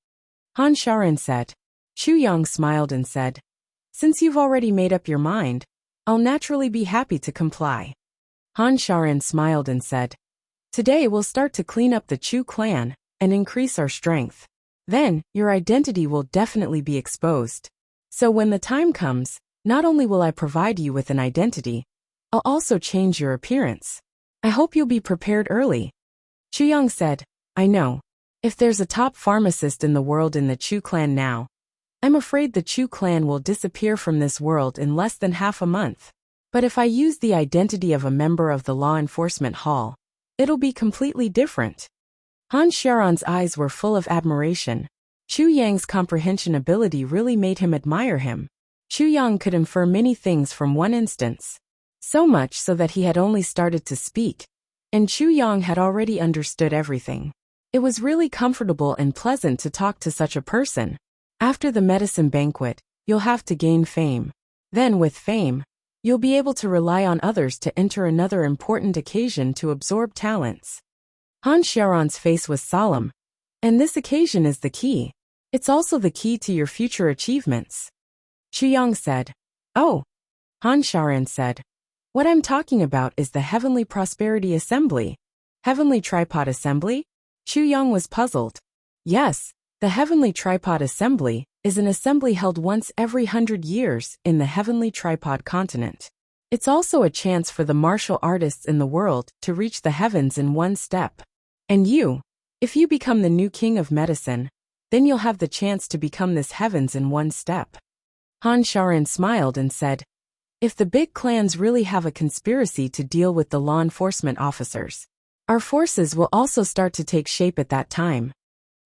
Han Sharan said. Chu Yang smiled and said, Since you've already made up your mind, I'll naturally be happy to comply. Han Sharan smiled and said, Today we'll start to clean up the Chu clan, and increase our strength. Then, your identity will definitely be exposed. So when the time comes, not only will I provide you with an identity, I'll also change your appearance. I hope you'll be prepared early. Chu Yang said, I know. If there's a top pharmacist in the world in the Chu clan now, I'm afraid the Chu clan will disappear from this world in less than half a month. But if I use the identity of a member of the law enforcement hall, it'll be completely different. Han Sharan's eyes were full of admiration. Chu Yang's comprehension ability really made him admire him. Chu Yang could infer many things from one instance. So much so that he had only started to speak, And Chu Yang had already understood everything. It was really comfortable and pleasant to talk to such a person. After the medicine banquet, you'll have to gain fame. Then with fame, you'll be able to rely on others to enter another important occasion to absorb talents. Han Xiaoran's face was solemn. And this occasion is the key. It's also the key to your future achievements. Chu Yang said. Oh. Han Xiaoran said. What I'm talking about is the Heavenly Prosperity Assembly. Heavenly Tripod Assembly? Chu Yang was puzzled. Yes, the Heavenly Tripod Assembly is an assembly held once every 100 years in the Heavenly Tripod continent. It's also a chance for the martial artists in the world to reach the heavens in one step. And you, if you become the new king of medicine, then you'll have the chance to become this heavens in one step. Han Xiaoran smiled and said, if the big clans really have a conspiracy to deal with the law enforcement officers, our forces will also start to take shape at that time.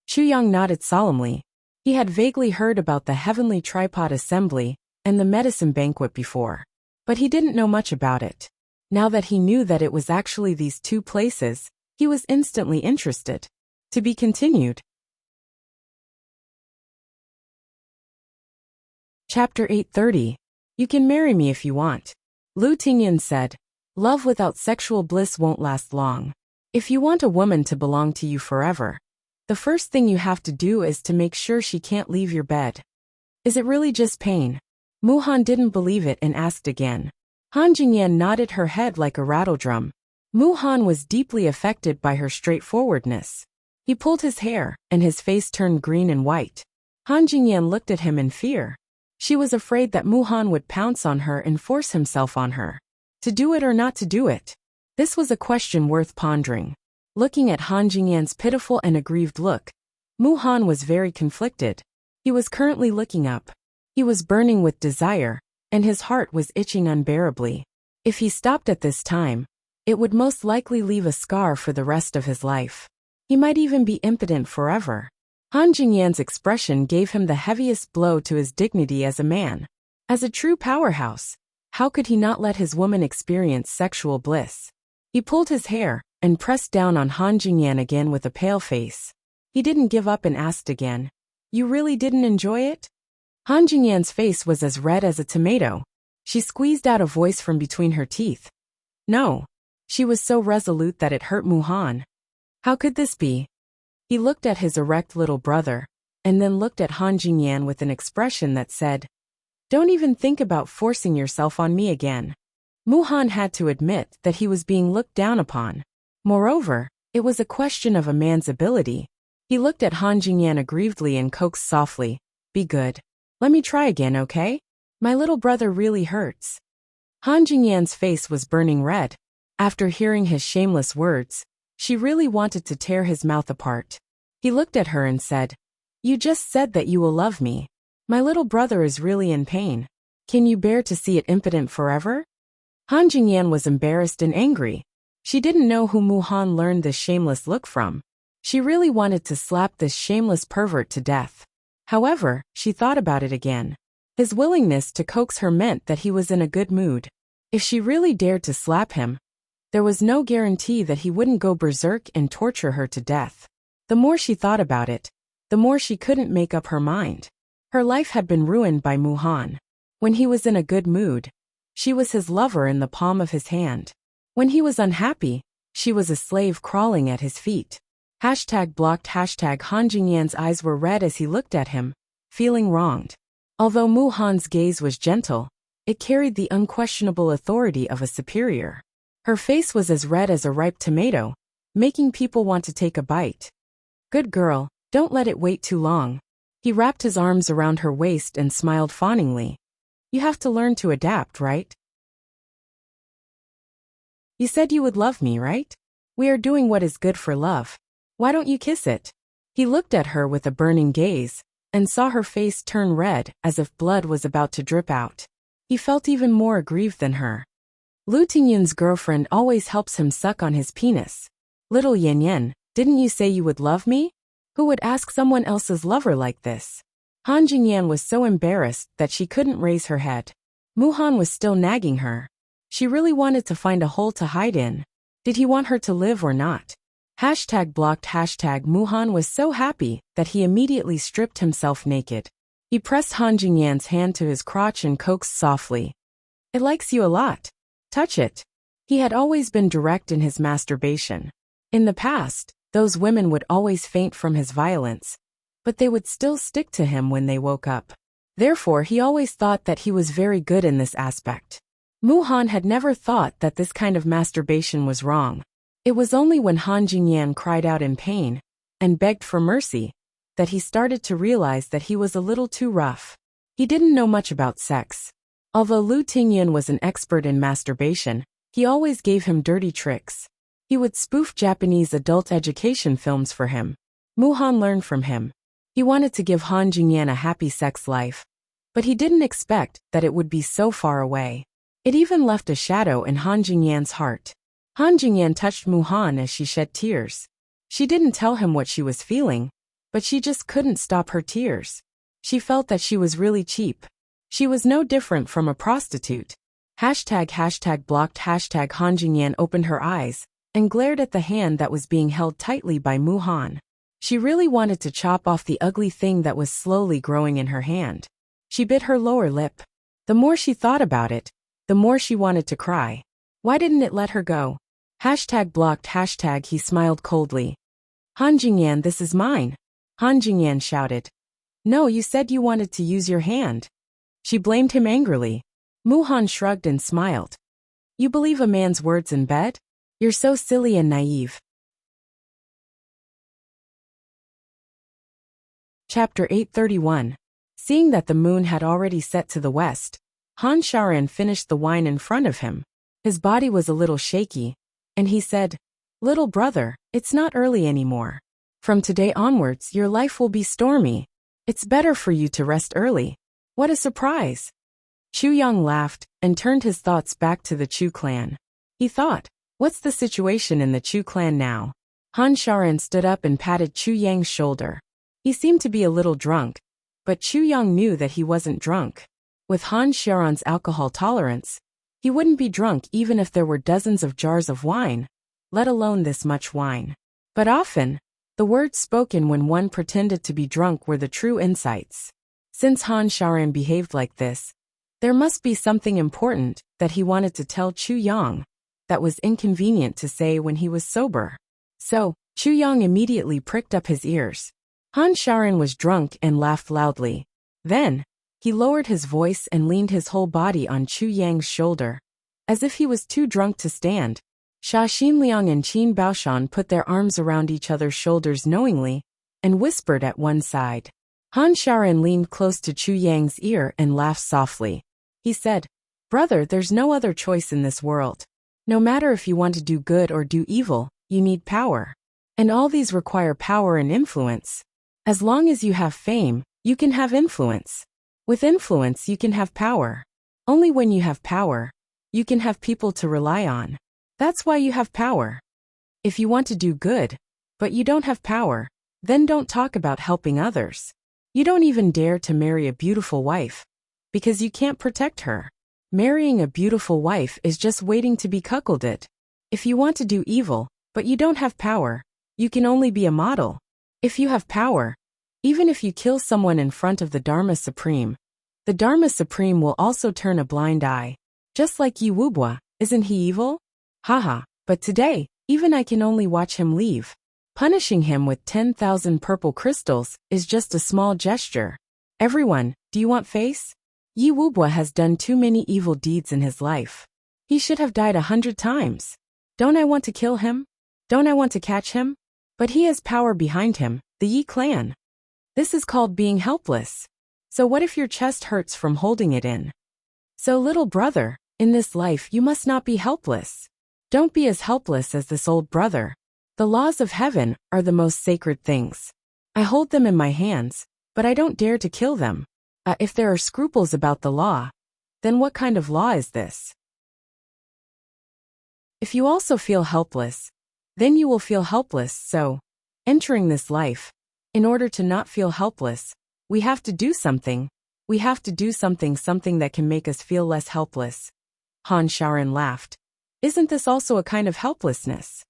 Chu Yang nodded solemnly. He had vaguely heard about the Heavenly Tripod Assembly and the medicine banquet before, but he didn't know much about it. Now that he knew that it was actually these two places, he was instantly interested. To be continued. Chapter 830. You can marry me if you want. Lu Tingyan said, love without sexual bliss won't last long. If you want a woman to belong to you forever, the first thing you have to do is to make sure she can't leave your bed. Is it really just pain? Mu Han didn't believe it and asked again. Han Jingyan nodded her head like a rattledrum. Mu Han was deeply affected by her straightforwardness. He pulled his hair, and his face turned green and white. Han Jingyan looked at him in fear. She was afraid that Mu Han would pounce on her and force himself on her. To do it or not to do it? This was a question worth pondering. Looking at Han Jingyan's pitiful and aggrieved look, Mu Han was very conflicted. He was currently looking up. He was burning with desire, and his heart was itching unbearably. If he stopped at this time, it would most likely leave a scar for the rest of his life. He might even be impotent forever. Han Jingyan's expression gave him the heaviest blow to his dignity as a man. As a true powerhouse, how could he not let his woman experience sexual bliss? He pulled his hair and pressed down on Han Jingyan again with a pale face. He didn't give up and asked again, you really didn't enjoy it? Han Jingyan's face was as red as a tomato. She squeezed out a voice from between her teeth. No. She was so resolute that it hurt Mu Han. How could this be? He looked at his erect little brother, and then looked at Han Jingyan with an expression that said, don't even think about forcing yourself on me again. Mu Han had to admit that he was being looked down upon. Moreover, it was a question of a man's ability. He looked at Han Jingyan aggrievedly and coaxed softly, be good. Let me try again, okay? My little brother really hurts. Han Jingyan's face was burning red. After hearing his shameless words, she really wanted to tear his mouth apart. He looked at her and said, you just said that you will love me. My little brother is really in pain. Can you bear to see it impotent forever? Han Jingyan was embarrassed and angry. She didn't know who Mu Han learned this shameless look from. She really wanted to slap this shameless pervert to death. However, she thought about it again. His willingness to coax her meant that he was in a good mood. If she really dared to slap him, there was no guarantee that he wouldn't go berserk and torture her to death. The more she thought about it, the more she couldn't make up her mind. Her life had been ruined by Mu Han. When he was in a good mood, she was his lover in the palm of his hand. When he was unhappy, she was a slave crawling at his feet. #blocked Han Jingyan's eyes were red as he looked at him, feeling wronged. Although Mu Han's gaze was gentle, it carried the unquestionable authority of a superior. Her face was as red as a ripe tomato, making people want to take a bite. Good girl, don't let it wait too long. He wrapped his arms around her waist and smiled fawningly. You have to learn to adapt, right? You said you would love me, right? We are doing what is good for love. Why don't you kiss it? He looked at her with a burning gaze, and saw her face turn red as if blood was about to drip out. He felt even more aggrieved than her. Lu Tingyan's girlfriend always helps him suck on his penis. Little Yan Yan, didn't you say you would love me? Who would ask someone else's lover like this? Han Jingyan was so embarrassed that she couldn't raise her head. Mu Han was still nagging her. She really wanted to find a hole to hide in. Did he want her to live or not? Hashtag blocked. Hashtag Muhan was so happy that he immediately stripped himself naked. He pressed Han Jingyan's hand to his crotch and coaxed softly. It likes you a lot. Touch it. He had always been direct in his masturbation. In the past, those women would always faint from his violence, but they would still stick to him when they woke up. Therefore, he always thought that he was very good in this aspect. Muhan had never thought that this kind of masturbation was wrong. It was only when Han Jingyan cried out in pain and begged for mercy that he started to realize that he was a little too rough. He didn't know much about sex. Although Lu Tingyan was an expert in masturbation, he always gave him dirty tricks. He would spoof Japanese adult education films for him. Muhan learned from him. He wanted to give Han Jingyan a happy sex life, but he didn't expect that it would be so far away. It even left a shadow in Han Jingyan's heart. Han Jingyan touched Muhan as she shed tears. She didn't tell him what she was feeling, but she just couldn't stop her tears. She felt that she was really cheap. She was no different from a prostitute. Hashtag blocked. Hashtag Han Jingyan opened her eyes and glared at the hand that was being held tightly by Muhan. She really wanted to chop off the ugly thing that was slowly growing in her hand. She bit her lower lip. The more she thought about it, the more she wanted to cry. Why didn't it let her go? Hashtag blocked. Hashtag he smiled coldly. Han Jingyan, this is mine. Han Jingyan shouted. No, you said you wanted to use your hand. She blamed him angrily. Muhan shrugged and smiled. You believe a man's words in bed? You're so silly and naive. Chapter 831. Seeing that the moon had already set to the west, Han Sharan finished the wine in front of him. His body was a little shaky, and he said, Little brother, it's not early anymore. From today onwards your life will be stormy. It's better for you to rest early. What a surprise! Chu Yang laughed and turned his thoughts back to the Chu clan. He thought, what's the situation in the Chu clan now? Han Sharan stood up and patted Chu Yang's shoulder. He seemed to be a little drunk, but Chu Yang knew that he wasn't drunk. With Han Sharan's alcohol tolerance, he wouldn't be drunk even if there were dozens of jars of wine, let alone this much wine. But often, the words spoken when one pretended to be drunk were the true insights. Since Han Sharan behaved like this, there must be something important that he wanted to tell Chu Yang that was inconvenient to say when he was sober. So, Chu Yang immediately pricked up his ears. Han Sharan was drunk and laughed loudly. Then, he lowered his voice and leaned his whole body on Chu Yang's shoulder, as if he was too drunk to stand. Xia Xinliang and Qin Baoshan put their arms around each other's shoulders knowingly and whispered at one side. Han Sharan leaned close to Chu Yang's ear and laughed softly. He said, Brother, there's no other choice in this world. No matter if you want to do good or do evil, you need power. And all these require power and influence. As long as you have fame, you can have influence. With influence, you can have power. Only when you have power, you can have people to rely on. That's why you have power. If you want to do good, but you don't have power, then don't talk about helping others. You don't even dare to marry a beautiful wife, because you can't protect her. Marrying a beautiful wife is just waiting to be cuckolded. If you want to do evil, but you don't have power, you can only be a model. If you have power, even if you kill someone in front of the Dharma Supreme, the Dharma Supreme will also turn a blind eye. Just like Yi Wubwa, isn't he evil? Haha, but today, even I can only watch him leave. Punishing him with 10,000 purple crystals is just a small gesture. Everyone, do you want face? Yi Wubwa has done too many evil deeds in his life. He should have died 100 times. Don't I want to kill him? Don't I want to catch him? But he has power behind him, the Yi clan. This is called being helpless. So what if your chest hurts from holding it in? So little brother, in this life you must not be helpless. Don't be as helpless as this old brother. The laws of heaven are the most sacred things. I hold them in my hands, but I don't dare to kill them. If there are scruples about the law, then what kind of law is this? If you also feel helpless, then you will feel helpless. So, entering this life, in order to not feel helpless, we have to do something. We have to do something that can make us feel less helpless. Han Sharan laughed. Isn't this also a kind of helplessness?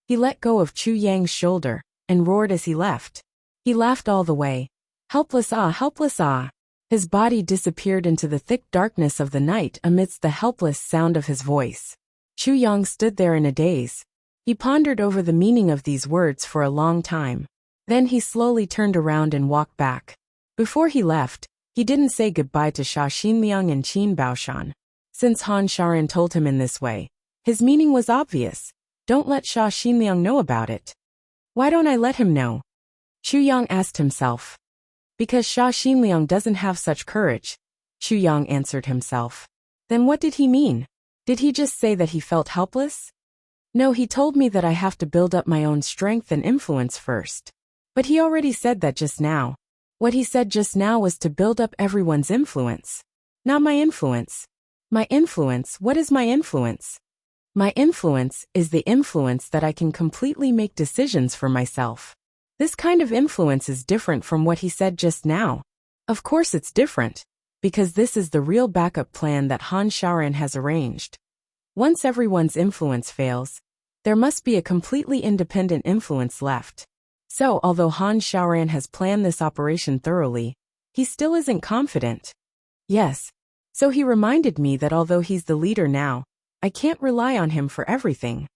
He let go of Chu Yang's shoulder and roared as he left. He laughed all the way. Helpless ah, helpless ah. His body disappeared into the thick darkness of the night amidst the helpless sound of his voice. Chu Yang stood there in a daze. He pondered over the meaning of these words for a long time. Then he slowly turned around and walked back. Before he left, he didn't say goodbye to Xia Xinliang and Qin Baoshan. Since Han Shaoran told him in this way, his meaning was obvious. Don't let Xia Xinliang know about it. Why don't I let him know? Chu Yang asked himself. Because Xia Xinliang doesn't have such courage, Chu Yang answered himself. Then what did he mean? Did he just say that he felt helpless? No, he told me that I have to build up my own strength and influence first. But he already said that just now. What he said just now was to build up everyone's influence. Not my influence. My influence, what is my influence? My influence is the influence that I can completely make decisions for myself. This kind of influence is different from what he said just now. Of course it's different, because this is the real backup plan that Han Shaoran has arranged. Once everyone's influence fails, there must be a completely independent influence left. So, although Han Shaoran has planned this operation thoroughly, he still isn't confident. Yes. So he reminded me that although he's the leader now, I can't rely on him for everything.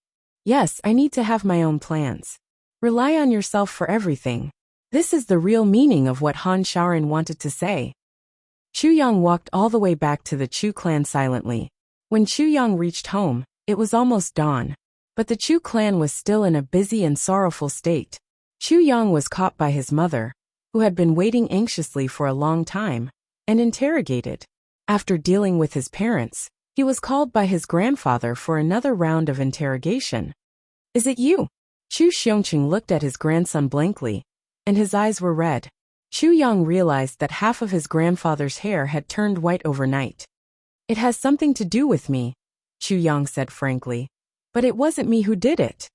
Yes, I need to have my own plans. Rely on yourself for everything. This is the real meaning of what Han Shaoran wanted to say. Chu Yang walked all the way back to the Chu clan silently. When Chu Yang reached home, it was almost dawn. But the Chu clan was still in a busy and sorrowful state. Chu Yang was caught by his mother, who had been waiting anxiously for a long time, and interrogated. After dealing with his parents, he was called by his grandfather for another round of interrogation. Is it you? Chu Xiongqing looked at his grandson blankly, and his eyes were red. Chu Yang realized that half of his grandfather's hair had turned white overnight. It has something to do with me, Chu Yang said frankly. But it wasn't me who did it.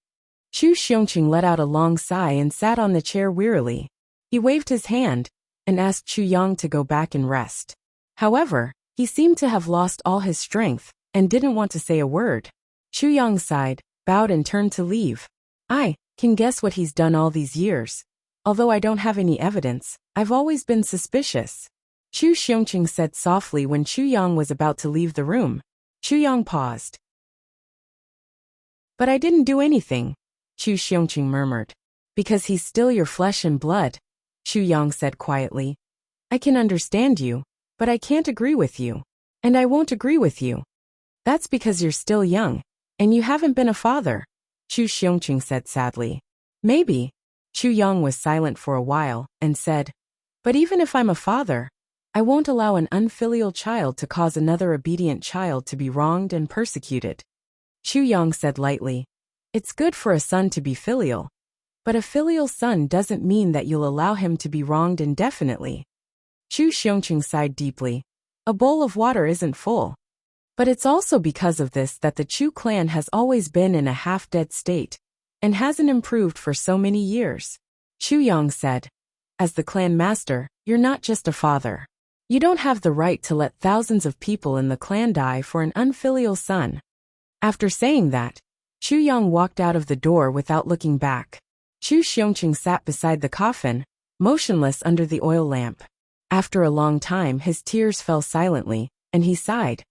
Chu Xiongqing let out a long sigh and sat on the chair wearily. He waved his hand and asked Chu Yang to go back and rest. However, he seemed to have lost all his strength and didn't want to say a word. Chu Yang sighed, bowed and turned to leave. I can guess what he's done all these years. Although I don't have any evidence, I've always been suspicious. Chu Xiongqing said softly when Chu Yang was about to leave the room. Chu Yang paused. But I didn't do anything, Chu Xiongqing murmured. Because he's still your flesh and blood, Chu Yang said quietly. I can understand you, but I can't agree with you. And I won't agree with you. That's because you're still young, and you haven't been a father, Chu Xiongqing said sadly. Maybe. Chu Yang was silent for a while, and said, but even if I'm a father, I won't allow an unfilial child to cause another obedient child to be wronged and persecuted. Chu Yang said lightly, it's good for a son to be filial. But a filial son doesn't mean that you'll allow him to be wronged indefinitely. Chu Xiongqing sighed deeply. A bowl of water isn't full. But it's also because of this that the Chu clan has always been in a half-dead state, and hasn't improved for so many years. Chu Yang said, as the clan master, you're not just a father. You don't have the right to let thousands of people in the clan die for an unfilial son. After saying that, Chu Yang walked out of the door without looking back. Chu Xiongqing sat beside the coffin, motionless under the oil lamp. After a long time his tears fell silently, and he sighed.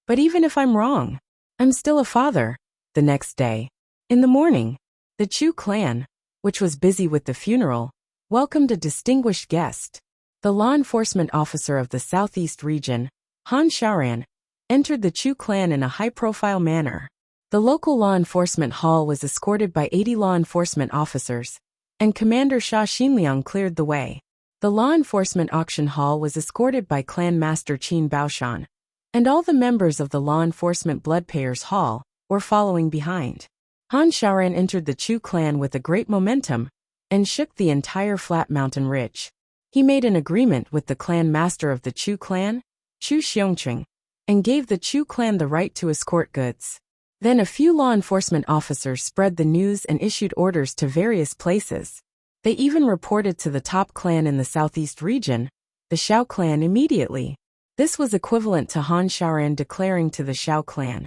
But even if I'm wrong, I'm still a father. The next day, in the morning, the Chu clan, which was busy with the funeral, welcomed a distinguished guest. The law enforcement officer of the southeast region, Han Shaoran, entered the Chu clan in a high-profile manner. The local law enforcement hall was escorted by 80 law enforcement officers, and Commander Xia Xinliang cleared the way. The law enforcement auction hall was escorted by Clan Master Qin Baoshan, and all the members of the law enforcement bloodpayers hall were following behind. Han Shaoran entered the Chu clan with a great momentum, and shook the entire flat mountain ridge. He made an agreement with the clan master of the Chu clan, Chu Xiongqing, and gave the Chu clan the right to escort goods. Then a few law enforcement officers spread the news and issued orders to various places. They even reported to the top clan in the southeast region, the Xiao clan, immediately. This was equivalent to Han Shaoran declaring to the Xiao clan,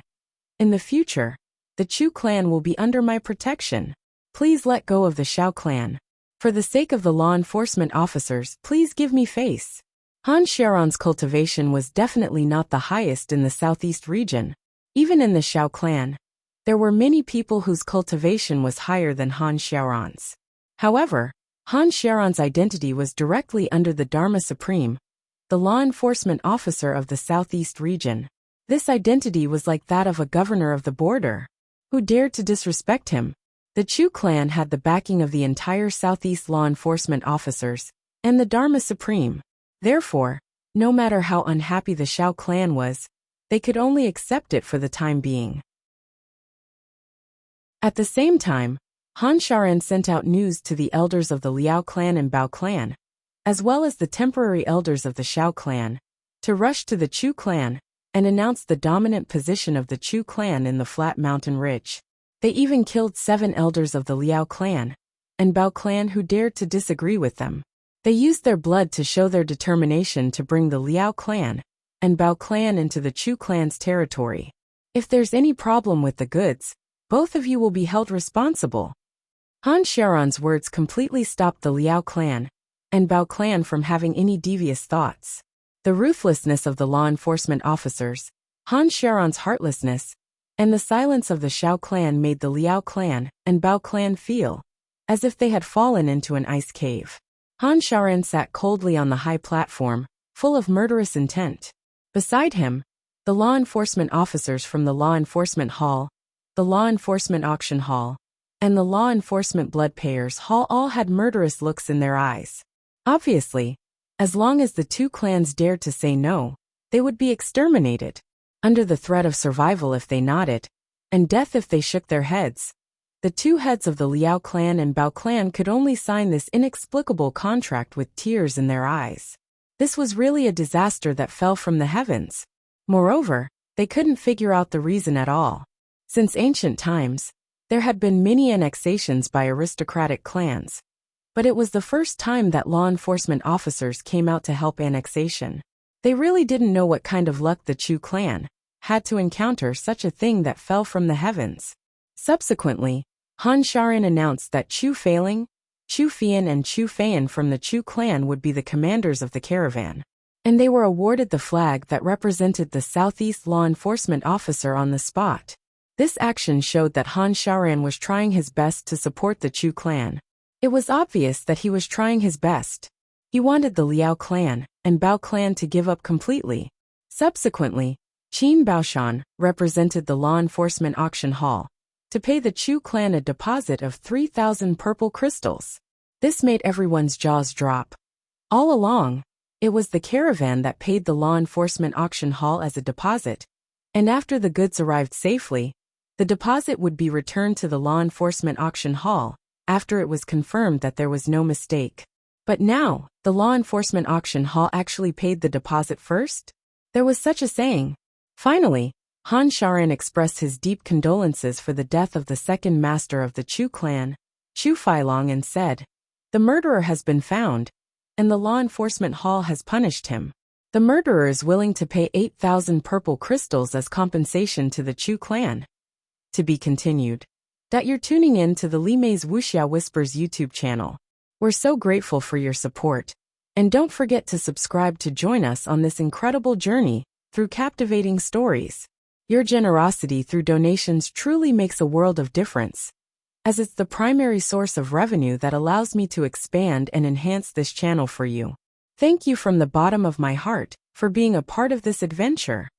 in the future, The Chu clan will be under my protection. Please let go of the Xiao clan. For the sake of the law enforcement officers, please give me face. Han Xiaoran's cultivation was definitely not the highest in the southeast region. Even in the Xiao clan, there were many people whose cultivation was higher than Han Xiaoran's. However, Han Xiaoran's identity was directly under the Dharma Supreme, the law enforcement officer of the southeast region. This identity was like that of a governor of the border. Who dared to disrespect him? The Chu clan had the backing of the entire southeast law enforcement officers and the Dharma Supreme. Therefore, no matter how unhappy the Xiao clan was, they could only accept it for the time being. At the same time, Han Xiaoran sent out news to the elders of the Liao clan and Bao clan, as well as the temporary elders of the Xiao clan, to rush to the Chu clan and announce the dominant position of the Chu clan in the flat mountain ridge. They even killed 7 elders of the Liao clan and Bao clan who dared to disagree with them. They used their blood to show their determination to bring the Liao clan and Bao clan into the Chu clan's territory. If there's any problem with the goods, both of you will be held responsible. Han Xiaoran's words completely stopped the Liao clan and Bao clan from having any devious thoughts. The ruthlessness of the law enforcement officers, Han Xiaoran's heartlessness, and the silence of the Xiao clan made the Liao clan and Bao clan feel as if they had fallen into an ice cave. Han Xiaoran sat coldly on the high platform, full of murderous intent. Beside him, the law enforcement officers from the law enforcement hall, the law enforcement auction hall, and the law enforcement blood payers hall all had murderous looks in their eyes. Obviously, as long as the 2 clans dared to say no, they would be exterminated, under the threat of survival if they nodded, and death if they shook their heads. The 2 heads of the Liao clan and Bao clan could only sign this inexplicable contract with tears in their eyes. This was really a disaster that fell from the heavens. Moreover, they couldn't figure out the reason at all. Since ancient times, there had been many annexations by aristocratic clans, but it was the first time that law enforcement officers came out to help annexation. They really didn't know what kind of luck the Chu clan had to encounter such a thing that fell from the heavens. Subsequently, Han Xiaoran announced that Chu Feiling, Chu Fian and Chu Feian from the Chu clan would be the commanders of the caravan, and they were awarded the flag that represented the southeast law enforcement officer on the spot. This action showed that Han Xiaoran was trying his best to support the Chu clan. It was obvious that he was trying his best. He wanted the Liao clan and Bao clan to give up completely. Subsequently, Qin Baoshan represented the law enforcement auction hall to pay the Chu clan a deposit of 3,000 purple crystals. This made everyone's jaws drop. All along, it was the caravan that paid the law enforcement auction hall as a deposit, and after the goods arrived safely, the deposit would be returned to the law enforcement auction hall after it was confirmed that there was no mistake. But now, the law enforcement auction hall actually paid the deposit first? There was such a saying. Finally, Han Xiaoran expressed his deep condolences for the death of the second master of the Chu clan, Chu Feilong, and said, "The murderer has been found, and the law enforcement hall has punished him. The murderer is willing to pay 8,000 purple crystals as compensation to the Chu clan." To be continued. You're tuning in to the Li Mei's Wuxia Whispers YouTube channel. We're so grateful for your support, and don't forget to subscribe to join us on this incredible journey through captivating stories. Your generosity through donations truly makes a world of difference, as it's the primary source of revenue that allows me to expand and enhance this channel for you. Thank you from the bottom of my heart for being a part of this adventure.